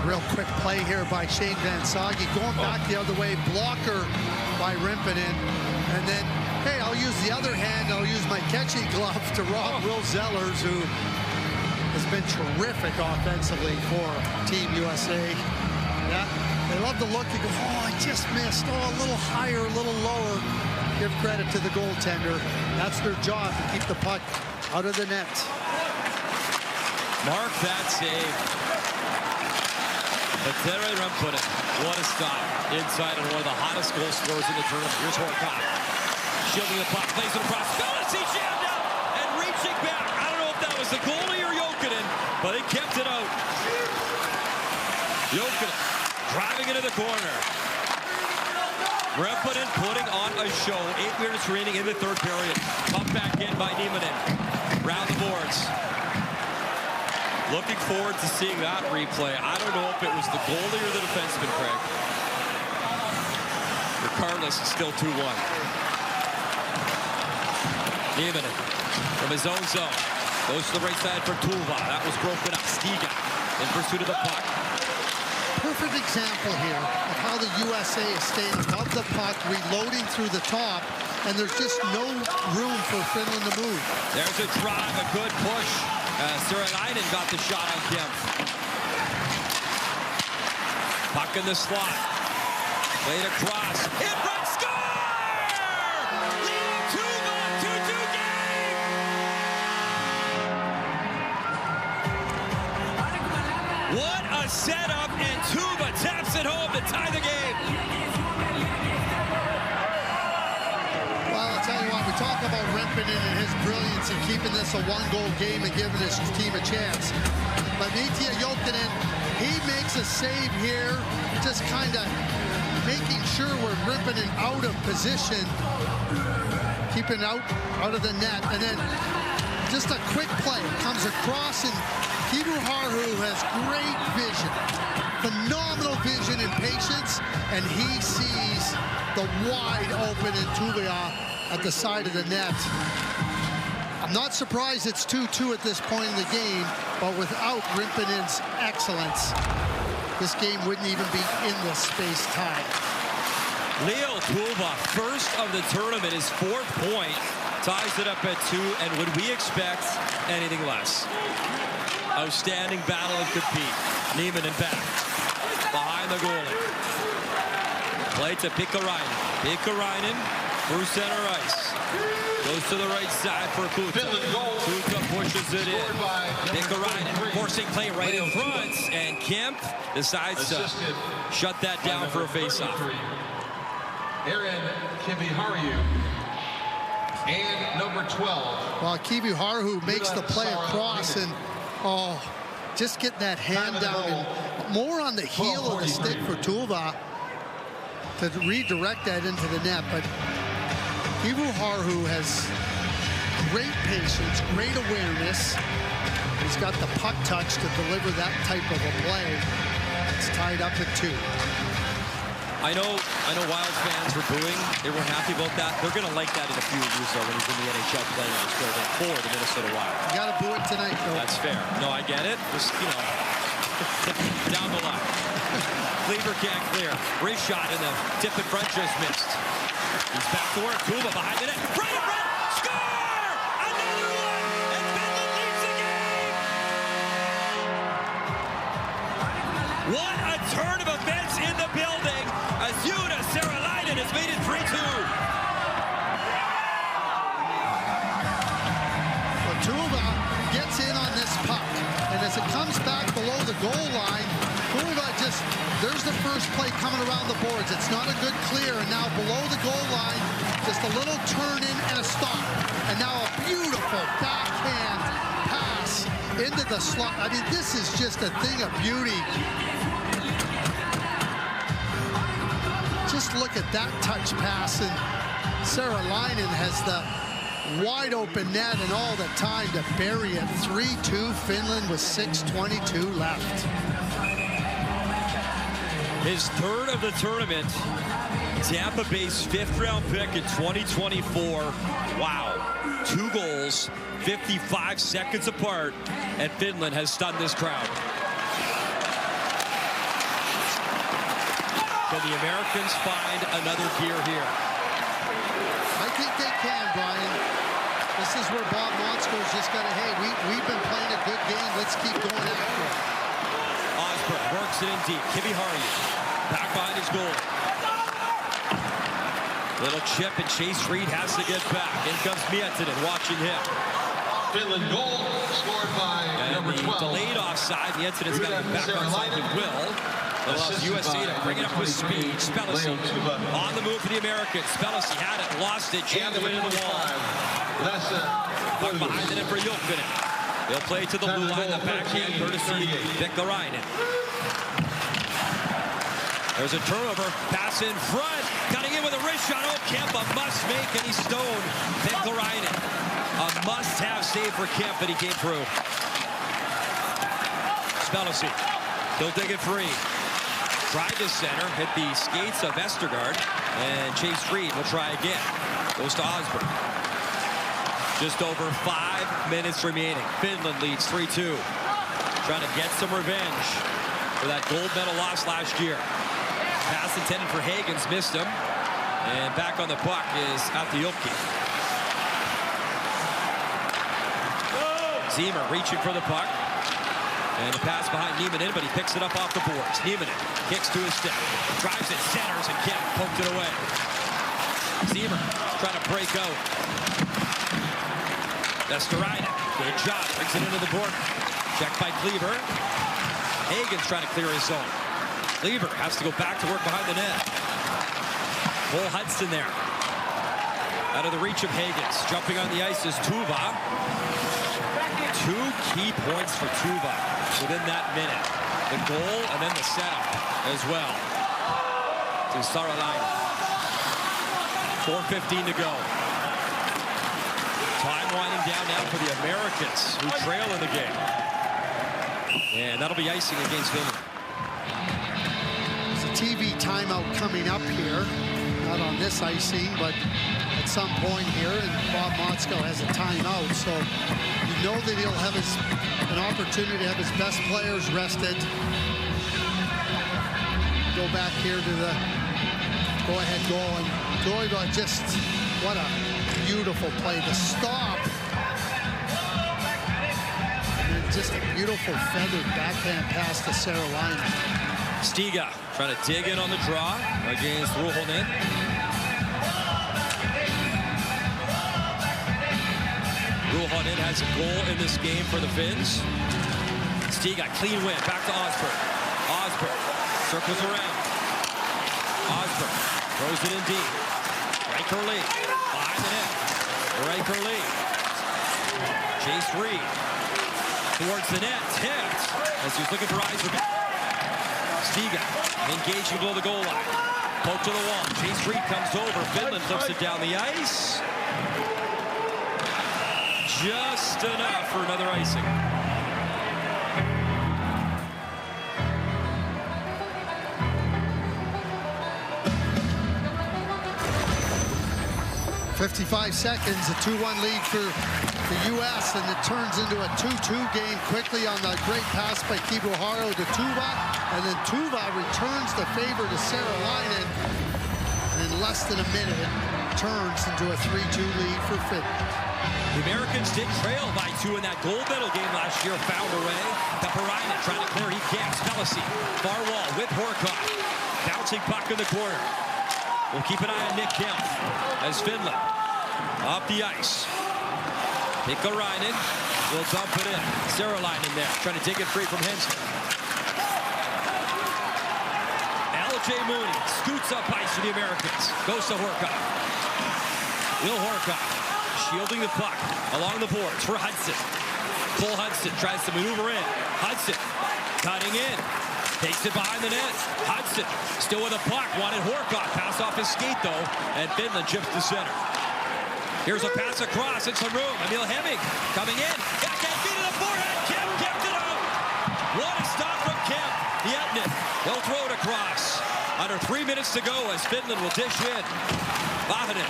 Real quick play here by Shane Bensogi. Going back the other way. Blocker by Remppanen. And then, hey, I'll use the other hand. I'll use my catching glove to rob Will Zellers, who has been terrific offensively for Team USA. Yeah, they love to look and go, oh, I just missed. Oh, a little higher, a little lower. Give credit to the goaltender. That's their job, to keep the puck out of the net. Mark that save. Petteri Remppanen, what a stop. Inside on one of the hottest goal scorers in the tournament. Here's Horcock. Shielding the puck, plays it across. Phillips, he jammed out and reaching back. I don't know if that was the goalie or Jokinen, but he kept it out. Jokinen driving into the corner. Rempinen putting on a show. 8 minutes remaining in the third period. Pumped back in by Nieminen. Round the boards. Looking forward to seeing that replay. I don't know if it was the goalie or the defenseman, Craig. Regardless, it's still 2-1. Nieminen from his own zone. Goes to the right side for Tuva. That was broken up. Stiga in pursuit of the puck. Perfect example here of how the USA is staying above the puck, reloading through the top, and there's just no room for Finland to move. There's a drive, a good push. Seralainen got the shot on Kemp. Puck in the slot. Played across. In front, score! Leading Tuva, 2-2 game! What a setup, and Tuva taps it home to tie the game. Well, I'll tell you what, we talk about Rempinen and his brilliance in keeping this a one-goal game and giving his team a chance. But Miettinen Jokinen, he makes a save here, just kind of making sure we're Rempinen out of position, keeping out of the net, and then just a quick play. Comes across, and Kivu Harhu has great vision, phenomenal vision and patience, and he sees the wide open Tuulia at the side of the net. I'm not surprised it's 2-2 at this point in the game, but without Rempinen's excellence, this game wouldn't even be in the space-time. Leo Tuva, first of the tournament, his 4th point, ties it up at 2, and would we expect anything less? Outstanding battle and compete. Nieminen back, behind the goalie. Play to Pikkarainen. Pikkarainen through center ice. Goes to the right side for Kuta. Kuta pushes it in. Pikkarainen forcing play right in front, and Kemp decides to shut that down for a faceoff. Aaron Kiviharju and number 12. Well, Kivu Harhu makes the play across, and just get that hand down and more on the heel of the stick for Tuva to redirect that into the net. But Kivu Harhu has great patience, great awareness. He's got the puck touch to deliver that type of a play. It's tied up at 2. I know Wild fans were booing. They weren't happy about that. They're going to like that in a few years, though, when he's in the NHL playing in this building for the Minnesota Wild. You got to boo it tonight, though. That's fair. No, I get it. Just, down the line. Kleber can't clear. Wrist shot in the tip in front just missed. He's back to work. Tuva behind the net. Right in front. Score! Another one! And Finland leads the game! What a turn of events in the building as Juuso Seralainen has made it 3-2. Well, Tuva gets in on this puck, and as it comes back below the goal line, Tuva there's the first play coming around the boards. It's not a good clear, and now below the goal line, just a little turn in and a stop. And now a beautiful backhand pass into the slot. I mean, this is just a thing of beauty. Just look at that touch pass, and Seralainen has the wide open net and all the time to bury it. 3-2 Finland with 6:22 left. His 3rd of the tournament. Tampa Bay's 5th round pick in 2024. Wow. 2 goals, 55 seconds apart, and Finland has stunned this crowd. Can the Americans find another gear here? I think they can, Brian. This is where Bob Motzko's just got to, hey, we've been playing a good game. Let's keep going after it. Osberg works it in deep. Kiviharju back behind his goal. Little chip, and Chase Reed has to get back. In comes Miettinen, watching him. Finland goal scored by number 12. Delayed offside. Miettinen's got to get back onside. He will. Allows USA to bring it up with speed. Spellacy on the move for the Americans. Spellacy had it, lost it, jammed it into the wall. Puck behind the net for Jokinen. They'll play to the blue line, the backhand, courtesy Pikkarainen. There's a turnover, pass in front, cutting in with a shot. Oh, Kemp, a must-make, and he's stoned. Venklarinen, a must-have save for Kemp, but he came through. Spellacy, still digging free. Tried to center, hit the skates of Vestergaard, and Chase Reed will try again. Goes to Osberg. Just over 5 minutes remaining. Finland leads 3-2. Trying to get some revenge for that gold medal loss last year. Pass intended for Hagens, missed him. And back on the puck is Athiopi. Zimmer reaching for the puck. And a pass behind Nieminen, but he picks it up off the boards. Nieminen kicks to his stick. Drives it, centers, and Kemp poked it away. Zimmer trying to break out. Vestergaard, good job, brings it into the border. Checked by Kleber. Hagens trying to clear his zone. Kleber has to go back to work behind the net. Cole Hudson there. Out of the reach of Hagens. Jumping on the ice is Tuva. 2 key points for Tuva within that minute. The goal and then the setup as well. To Saralainen. 4:15 to go. Time winding down now for the Americans, who trail in the game. And that'll be icing against Finland. There's a TV timeout coming up here. Not on this icing, but at some point here. And Bob Motzko has a timeout, so you know that he'll have an opportunity to have his best players rested. Go back here to the go-ahead goal. And Toivo, just what a beautiful play. The stop. And just a beautiful feathered backhand pass to Saralainen. Stiga trying to dig in on the draw against Ruhonen. Ruhonen has a goal in this game for the Finns. Stiga, clean win, back to Osberg. Osberg circles around. Osberg throws it in deep. Riker Lee behind the net. Riker Lee. Chase Reed towards the net. Tipped as he's looking for Yzerman. Stiga engaging below the goal line. Poke to the wall. Chase Reed comes over. Finland flips it down the ice. Just enough for another icing. .55 seconds, a 2-1 lead for the U.S., and it turns into a 2-2 game quickly on the great pass by Kibuharo to Tuva, and then Tuva returns the favor to Saralainen, and in less than a minute, it turns into a 3-2 lead for Finland. The Americans did trail by 2 in that gold medal game last year, found a way. Pepperine trying to clear, he can't. Spellacy, far wall with Horcoff, bouncing puck in the corner. We'll keep an eye on Nick Kemp as Finland off the ice. Pikkarainen will dump it in. Saralainen there, trying to take it free from Henson. L.J. Mooney scoots up ice for the Americans. Goes to Horcoff. Will Horcoff shielding the puck along the boards for Hudson. Cole Hudson tries to maneuver in. Hudson cutting in. Takes it behind the net. Hudson still with a puck. Wanted Horcoff. Pass off his skate, though. And Finland chips to center. Here's a pass across. It's some room. Emil Hemming coming in. Backhand feet to the forehand. Kemp kept it out. What a stop from Kemp. Yetnin will throw it across. Under 3 minutes to go as Finland will dish in. Vahanen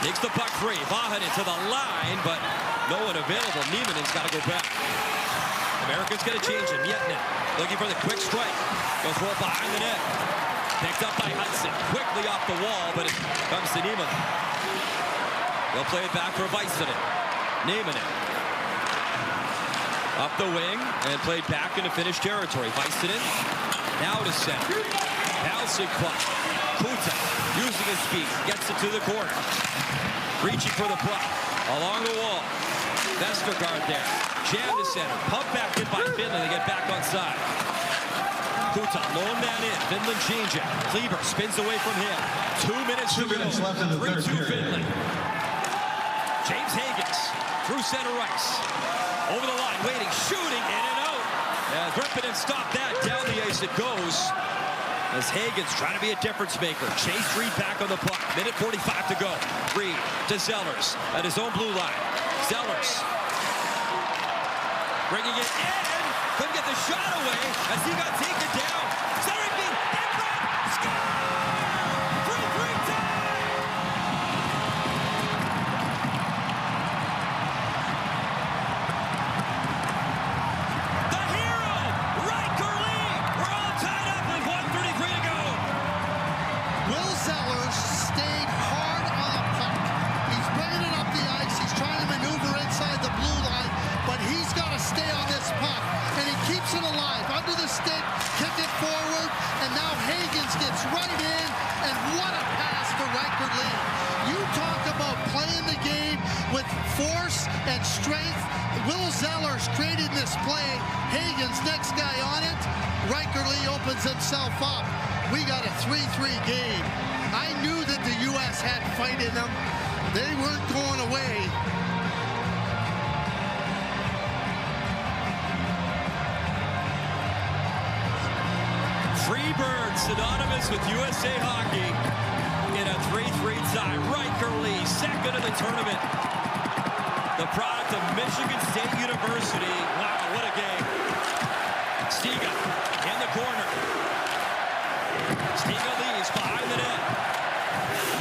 takes the puck free. Vahanen to the line, but no one available. Niemanen's got to go back. Americans going to change him. Yetnin looking for the quick strike. Goes roll behind the net. Picked up by Hudson. Quickly off the wall, but it comes to Nieminen. They'll play it back for Väisänen. Nieminen. Up the wing and played back into Finnish territory. Väisänen now to center. Bouncing puck. Kuta using his speed. Gets it to the corner. Reaching for the puck. Along the wall. Vestergaard there. Jam to center. Pump back in by Finland. They get back on side. Kuta, lone man in. Finland changing. Kleber spins away from him. 2 minutes to go. 3-2 Finland. James Hagens through center ice. Over the line, waiting, shooting, in and out. As Reppinen stopped that. Down the ice it goes. as Hagen's trying to be a difference maker. Chase Reed back on the puck. Minute 45 to go. Reed to Zellers at his own blue line. Zellers bringing it in. Couldn't get the shot away as he got taken down. Centering beat in front. Score! 3-3 tie! The hero, Riker Lee. We're all tied up with 1:33 to go. Will Zellers stayed hard on the puck. He's bringing it up the ice. He's trying to maneuver inside the blue line, but he's got to stay on this puck. And he keeps it alive. Under the stick, kick it forward, and now Hagens gets right in, and what a pass to Riker Lee. You talk about playing the game with force and strength. Will Zellers created this play. Hagens, next guy on it. Riker Lee opens himself up. We got a 3-3 game. I knew that the U.S. had fight in them. They weren't going away. Freebird, synonymous with USA Hockey in a 3-3 tie. Riker Lee, second of the tournament. The product of Michigan State University. Wow, what a game. Stiga in the corner. Stiga leaves behind the net.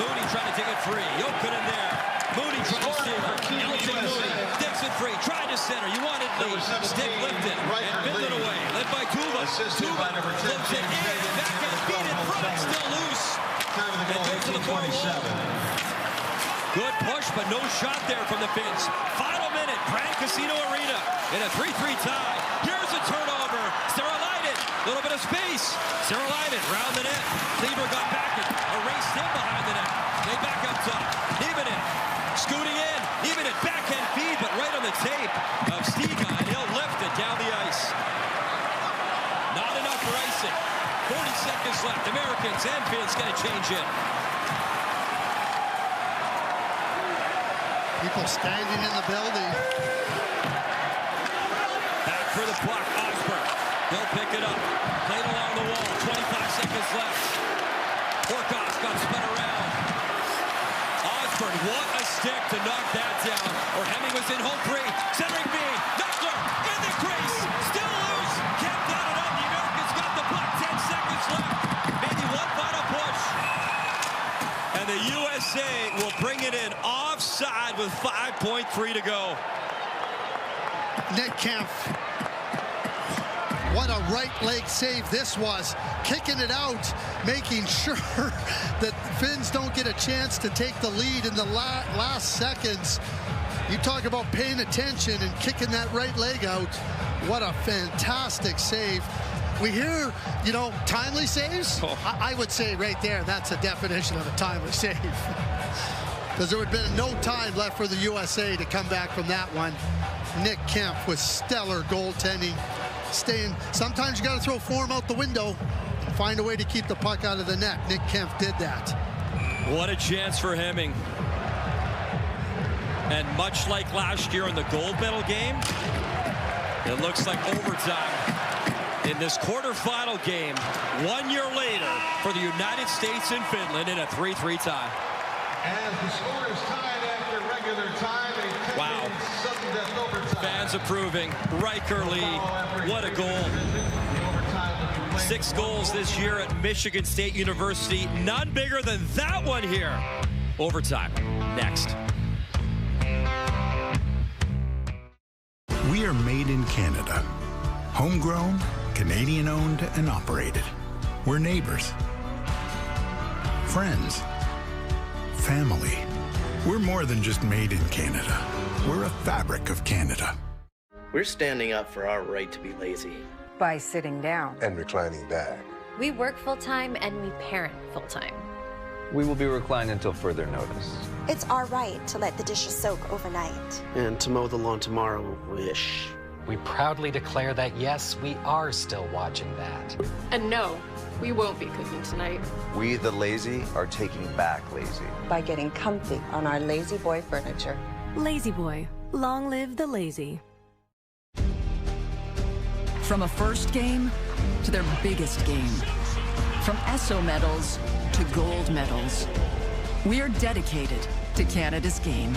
Mooney trying to take it free. Jokinen there. Mooney trying to steal it. Elton Mooney sticks it free. Tried to center. You wanted Lee. Stick lifted and fiddled it away. Led by Tuba. Tuba flips it in. Backhand feed in front. Still loose. And goes to the far wall. Good push, but no shot there from the Finns. Final minute. Grand Casino Arena in a 3-3 tie. Here's a turnover. Serolainen. Little bit of space. Serolainen round the net. Kleber got back and erased him behind the net. They back up top. Nieminen scooting in. Nieminen backhand feed, but right on the tape of Stiga, and he'll lift it down the ice. Not enough for icing. 40 seconds left. Americans and Finns going to change in. People standing in the building. Back for the puck. Osborne. He'll pick it up. Played along the wall. 25 seconds left. Horkoff got spun around. Osborne, what a stick to knock that down. Or Hemming was in home free. Centering beam. Knuckler in the crease. Still loose. Can't dot it up. The Americans got the puck. 10 seconds left. Maybe one final push. And the USA will bring it in offside with 5.3 to go. Nick Kempf. What a right leg save this was. Kicking it out, making sure that Finns don't get a chance to take the lead in the last seconds. You talk about paying attention and kicking that right leg out. What a fantastic save. We hear, you know, timely saves. I would say right there, that's a definition of a timely save. Because there would have been no time left for the USA to come back from that one. Nick Kempf with stellar goaltending. Sometimes you got to throw form out the window and find a way to keep the puck out of the net. Nick Kempf did that. What a chance for Hemming. And much like last year in the gold medal game, it looks like overtime in this quarterfinal game 1 year later for the United States and Finland in a 3-3 tie. As the score is tied after regular time, wow. Sudden death overtime. Fans approving. Riker Lee, what a goal. 6 goals this year at Michigan State University. None bigger than that one here. Overtime, next. We are made in Canada. Homegrown, Canadian-owned and operated. We're neighbors, friends, family. We're more than just made in Canada. We're a fabric of Canada. We're standing up for our right to be lazy. By sitting down. And reclining back. We work full-time and we parent full-time. We will be reclined until further notice. It's our right to let the dishes soak overnight. And to mow the lawn tomorrow, wish. We proudly declare that yes, we are still watching that. And no, we won't be cooking tonight. We, the lazy, are taking back lazy. By getting comfy on our Lazy Boy furniture. Lazy Boy. Long live the lazy. From a first game to their biggest game, From ESSO medals to gold medals, we're dedicated to Canada's game.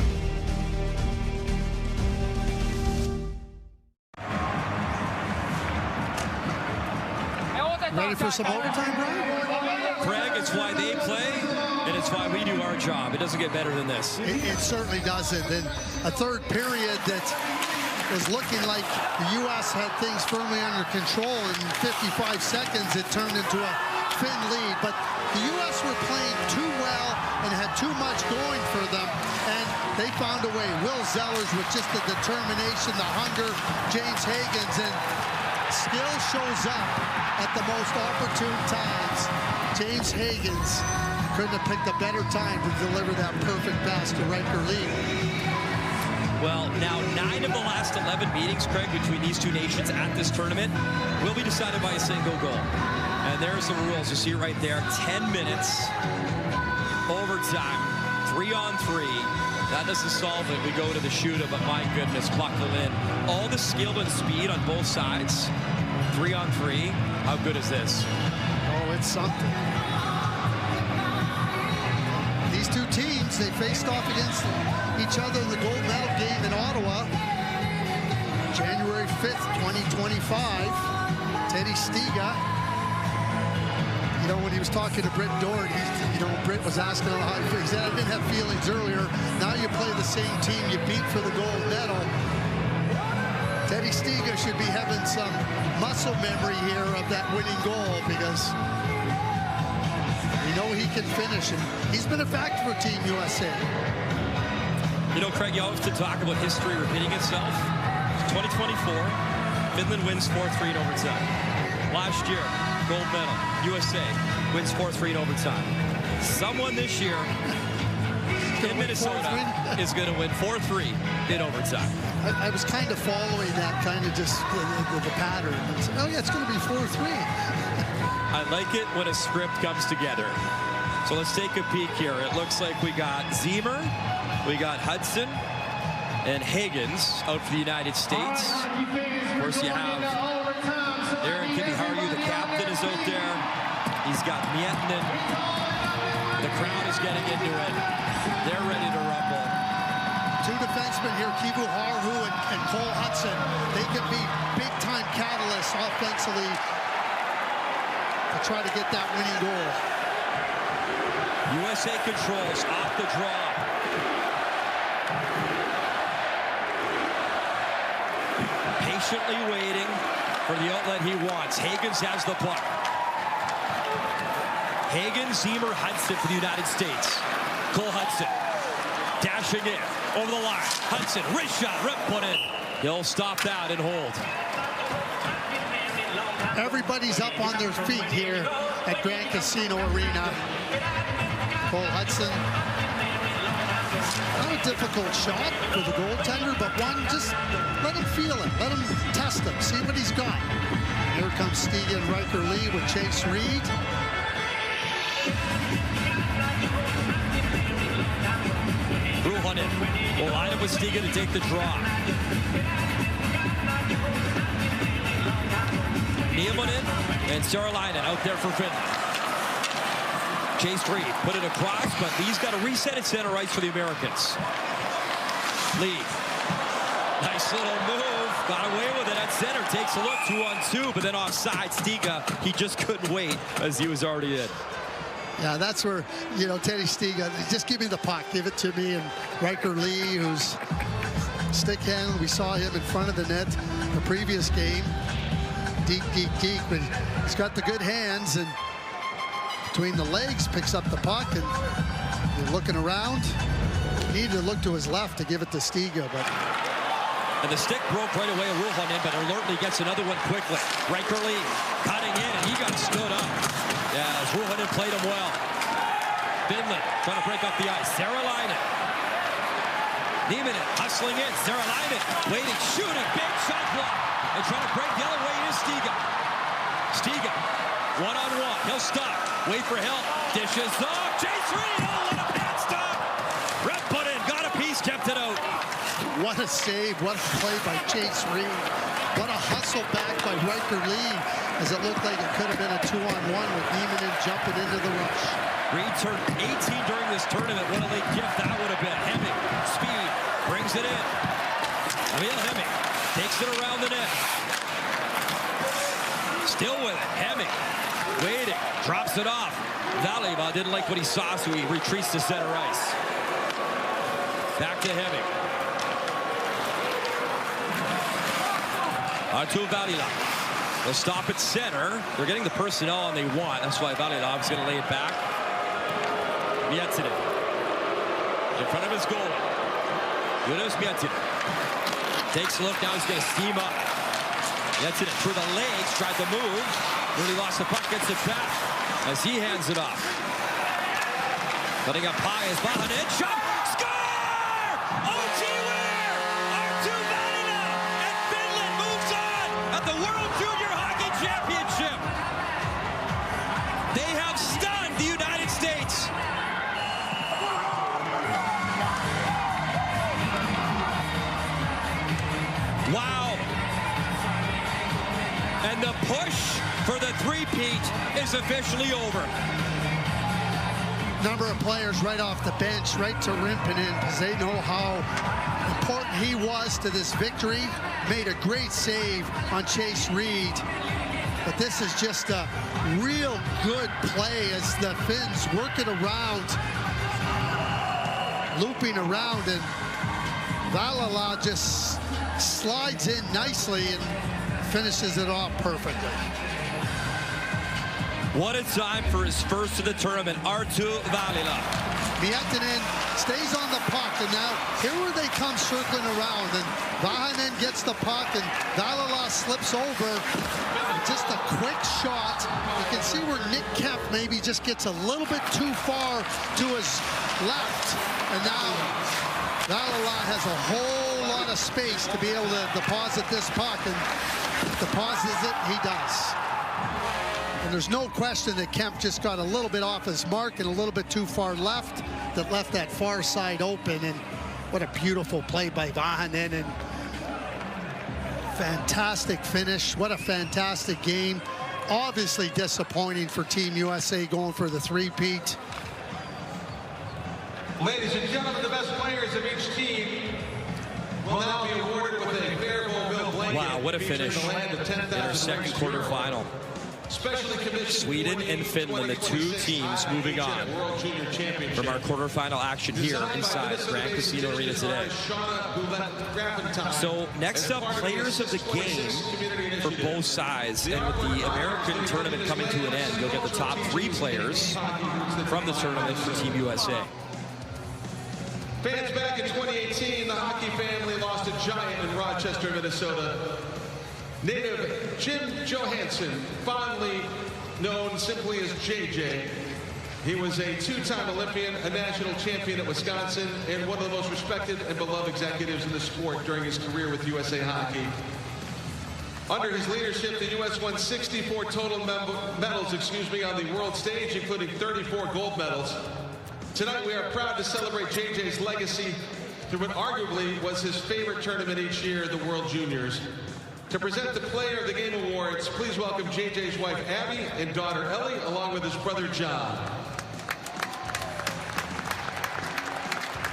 Ready for some overtime, Brian? Craig, it's why they play, and it's why we do our job. It doesn't get better than this. It certainly doesn't. And a third period that was looking like the U.S. had things firmly under control. In 55 seconds, it turned into a Finn lead. But the U.S. were playing too well and had too much going for them. And they found a way. Will Zellers with just the determination, the hunger, James Higgins, and skill shows up at the most opportune times. James Higgins couldn't have picked a better time to deliver that perfect pass to Riker Lee. Well, now 9 of the last 11 meetings, Craig, between these two nations at this tournament will be decided by a single goal. And there's the rules. You see it right there. 10 minutes, overtime, 3-on-3. That doesn't solve it. We go to the shooter, but my goodness, buckle in. All the skill and speed on both sides. 3-on-3. How good is this? Oh, it's something. These two teams, they faced off against each other in the gold medal game in Ottawa. January 5th, 2025. Teddy Stiga. You know, when he was talking to Britt Dort, Britt was asking him how he said, I didn't have feelings earlier. Now you play the same team you beat for the gold medal. Teddy Stiga should be having some muscle memory here of that winning goal because we know he can finish it. He's been a factor for Team USA. You know, Craig, you always have to talk about history repeating itself. 2024, Finland wins 4-3 in overtime. Last year, gold medal, USA wins 4-3 in overtime. Someone this year in Minnesota is going to win 4-3 in overtime. I was kind of following that, kind of just the pattern. Oh, yeah, it's going to be 4-3. I like it when a script comes together. So let's take a peek here. It looks like we got Ziemer, we got Hudson, and Higgins out for the United States. Of course, you have Aaron Kiviharju, the captain, is out there. He's got Miettinen. The crowd is getting into it. They're ready to rumble. Two defensemen here, Kiviharju and Cole Hudson. They can be big-time catalysts offensively to try to get that winning goal. USA controls off the draw. Patiently waiting for the outlet he wants. Higgins has the puck. Higgins, Ziemer, Hudson for the United States. Cole Hudson dashing in over the line. Hudson, wrist shot, rip put in. He'll stop that and hold. Everybody's up on their feet here at Grand Casino Arena. Cole Hudson. Not a difficult shot for the goaltender, but one, just let him feel it. Let him test him, see what he's got. Here comes Stiga and Riker Lee with Chase Reed. Ruohonen will line up with Stiga to take the draw. Niemanen and Saarelainen out there for Finland. Chase Reed put it across, but Lee's got to reset at center ice for the Americans. Lee, nice little move, got away with it at center, takes a look, 2-on-2, but then offside. Stiga, he just couldn't wait as he was already in. Yeah, that's where, you know, Teddy Stiga, just give me the puck, give it to me. And Riker Lee, who's stick handle, we saw him in front of the net the previous game. Deep, but he's got the good hands, and between the legs picks up the puck, and you're looking around. He needed to look to his left to give it to Stiga, but. And the stick broke right away, Ruohonen, but alertly gets another one quickly. Riker Lee cutting in, and he got stood up. Yeah, as Ruohonen played him well. Finland trying to break up the ice. Saarelainen. Niemanen hustling in. Saarelainen waiting, shooting, big shot block. And trying to break the other way is Stiga. Stiga, one-on-one. He'll stop. Wait for help. Dishes off. Chase Reed. Oh, what a pad stop. Rep put in. Got a piece. Kept it out. What a save. What a play by Chase Reed. What a hustle back by Riker Lee. as it looked like it could have been a 2-on-1 with Nieminen jumping into the rush. Reed turned 18 during this tournament. What a late gift that would have been. Hemming, speed, brings it in. Emil Hemming takes it around the net. Still with it. Hemming waiting, drops it off. Valiva didn't like what he saw, so he retreats to center ice. Back to Hemming. Artur Valila. They'll stop at center. They're getting the personnel and they want. That's why Valilov's going to lay it back. Miettinen in front of his goal. Yunus Miettinen takes a look. Now he's going to steam up. Miettinen through the legs, tried to move. Really lost the puck, gets it back as he hands it off. Putting up high is Vahanen. Shot! Score! OT winner! Artur Valila! And Finland moves on at the World Junior Hockey Championship. They have stunned the United States. Wow. And the push for the three-peat is officially over. Number of players right off the bench, right to Rimpinen, because they know how important he was to this victory. Made a great save on Chase Reed. But this is just a real good play as the Finns work it around, looping around, and Valila just slides in nicely and finishes it off perfectly. What a time for his first of the tournament, Artur Valila. Miettinen stays on the puck, and now here where they come circling around, and Vahanen gets the puck, and Valila slips over. Just a quick shot. You can see where Nick Kemp maybe just gets a little bit too far to his left, and now Valila has a whole lot of space to be able to deposit this puck, and deposits it, he does. And there's no question that Kemp just got a little bit off his mark and a little bit too far left, that left that far side open. And what a beautiful play by Vahanen, and fantastic finish. What a fantastic game. Obviously disappointing for Team USA going for the three-peat. Ladies and gentlemen, the best players of each team will now be awarded with a Fairbowl Bill blanket. Wow, what a finish in our second quarterfinal. Sweden and Finland, the two teams moving on from our quarterfinal action here inside Grand Casino Arena today. So next up, players of the game for both sides. And with the American tournament coming to an end, you'll get the top 3 players from the tournament for Team USA. Fans, back in 2018, the hockey family lost a giant in Rochester, Minnesota. Native Jim Johansson, fondly known simply as JJ. He was a 2-time Olympian, a national champion at Wisconsin, and one of the most respected and beloved executives in the sport during his career with USA Hockey. Under his leadership, the U.S. won 64 total medals, on the world stage, including 34 gold medals. Tonight, we are proud to celebrate JJ's legacy through what arguably was his favorite tournament each year, the World Juniors. To present the Player of the Game Awards, please welcome JJ's wife, Abby, and daughter, Ellie, along with his brother, John.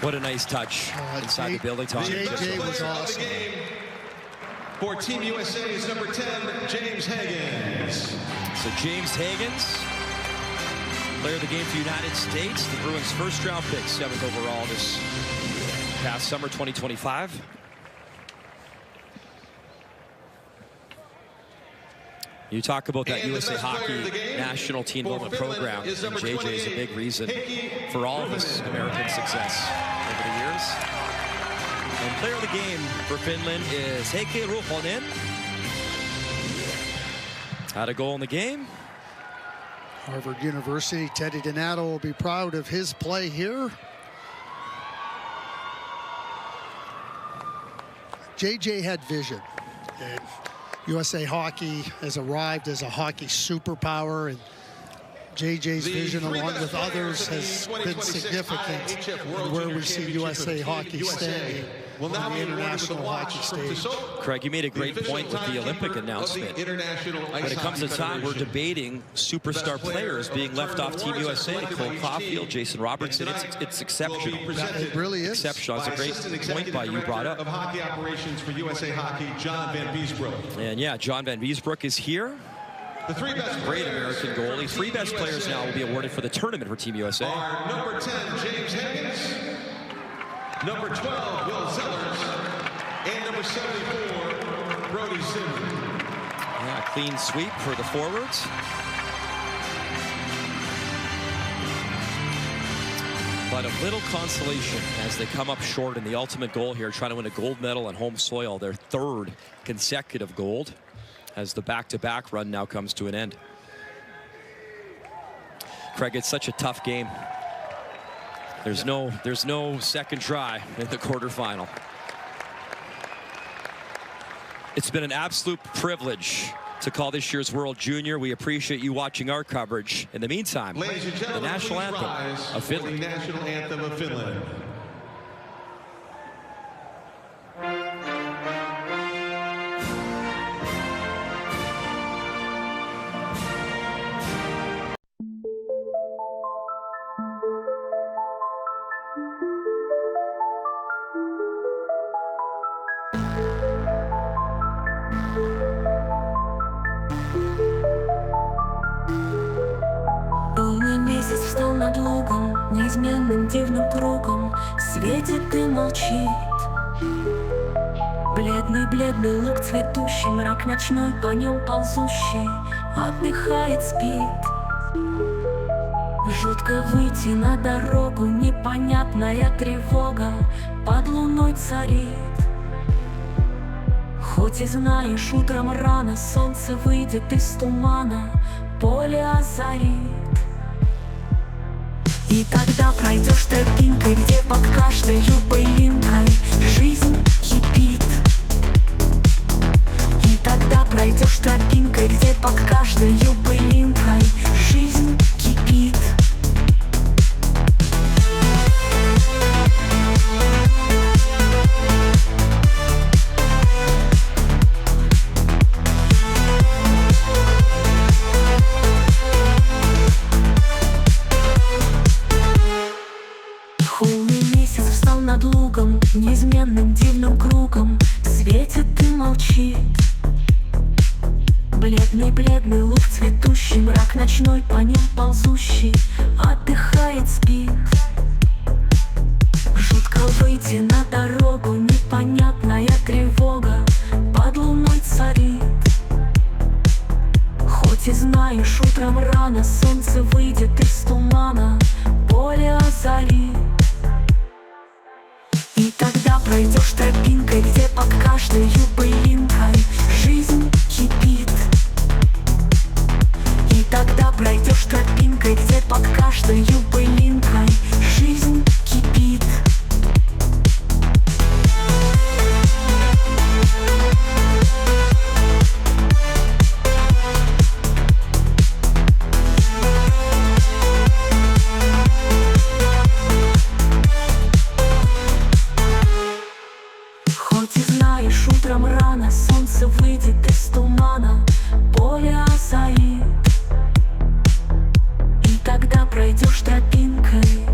What a nice touch inside the building. JJ was awesome. For Team USA is number 10, James Higgins. So James Higgins, Player of the Game for the United States, the Bruins' first-round pick, 7th overall this past summer, 2025. You talk about that USA Hockey national team development program, and JJ is a big reason for all of this American success over the years. And Player of the Game for Finland is Heikki Ruohonen. Had a goal in the game. Harvard University, Teddy Donato will be proud of his play here. JJ had vision. And USA Hockey has arrived as a hockey superpower, and JJ's vision, along with others, has been significant in where we see USA Hockey standing. will now be awarded with a watch from Tissot. Craig, you made a great point with the Olympic announcement. When it comes to time, we're debating superstar players being left off Team USA. Cole Caulfield, Jason Robertson. It's exceptional. It really is. Exceptional. It's a great point by you brought up. Of hockey operations for USA Hockey, John Van Biesbroek. And yeah, John Van Biesbroek is here. The three best great American goalie. Three best players now will be awarded for the tournament for Team USA. Are number 10, James Higgins, number 12, Will Zellers, and number 74, Brody Simmons. Yeah, clean sweep for the forwards. But a little consolation as they come up short in the ultimate goal here, trying to win a gold medal on home soil, their third consecutive gold, as the back-to-back run now comes to an end. Craig, it's such a tough game. There's no second try in the quarterfinal. It's been an absolute privilege to call this year's World Junior. We appreciate you watching our coverage. In the meantime, ladies and gentlemen, the national anthem of Finland. The national anthem of Finland. Над лугом, неизменным дивным кругом, светит и молчит. Бледный луг цветущий, мрак ночной по нем ползущий, отдыхает, спит. Жутко выйти на дорогу, непонятная тревога под луной царит. Хоть и знаешь, утром рано солнце выйдет из тумана, поле озарит. И тогда пройдешь тропинкой, где под каждой пылинкой жизнь кипит. И тогда пройдешь тропинкой, где под каждой пылинкой жизнь кипит. Над лугом, неизменным дивным кругом, светит и молчит. Бледный луг цветущий, мрак ночной по нем ползущий, отдыхает, спит. Жутко выйти на дорогу, непонятная тревога под луной царит. Хоть и знаешь, утром рано солнце выйдет из тумана, поле озарит. И тогда пройдешь тропинкой, где под каждой пылинкой жизнь кипит. И тогда пройдешь тропинкой, где под каждой пылинкой жизнь кипит. Утром рано солнце выйдет из тумана, поле озарит. И тогда пройдешь тропинкой,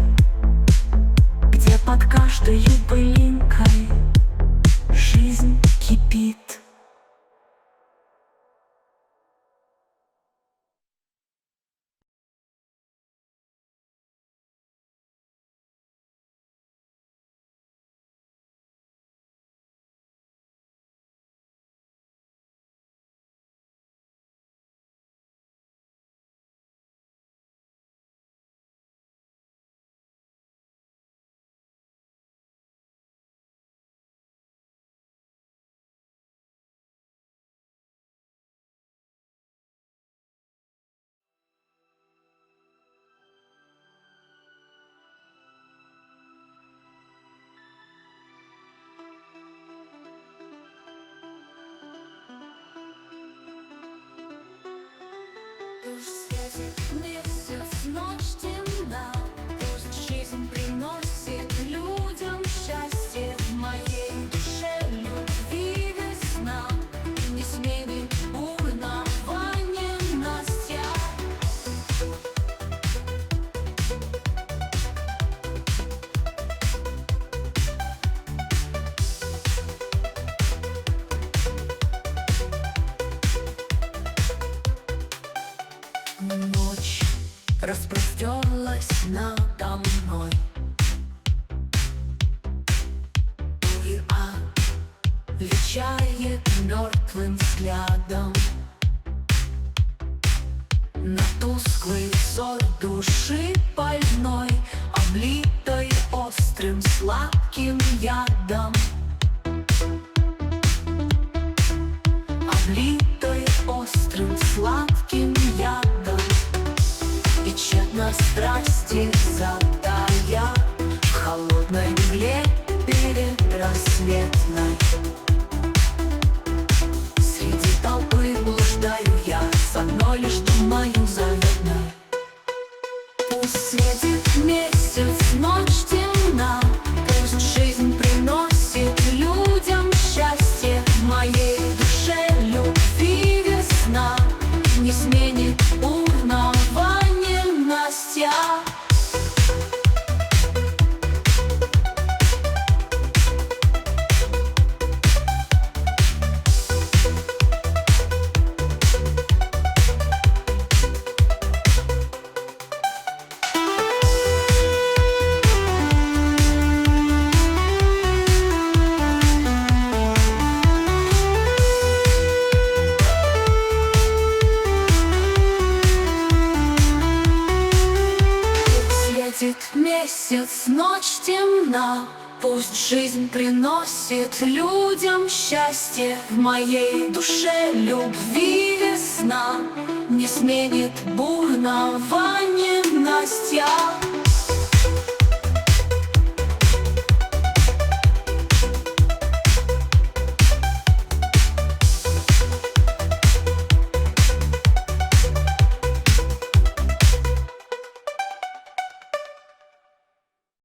где под каждой пылинкой жизнь кипит. Пусть светит месяц, ночь темна, пусть жизнь приносит людям счастье в моей распростерлась надо мной. И отвечает мертвым взглядом на тусклый взор души больной, облитой острым сладким ядом. Облитой острым сладким ядом. И тщетно страсти затая в холодной мгле передрассветной. Среди толпы блуждаю я, с одной лишь думаю заветной. Пусть светит месяц, ночь темна, пусть жизнь приносит людям счастье. В моей душе любви весна не сменит бурного ненастья. Месяц, ночь темна, пусть жизнь приносит людям счастье. В моей душе любви весна не сменит бурного ненастья.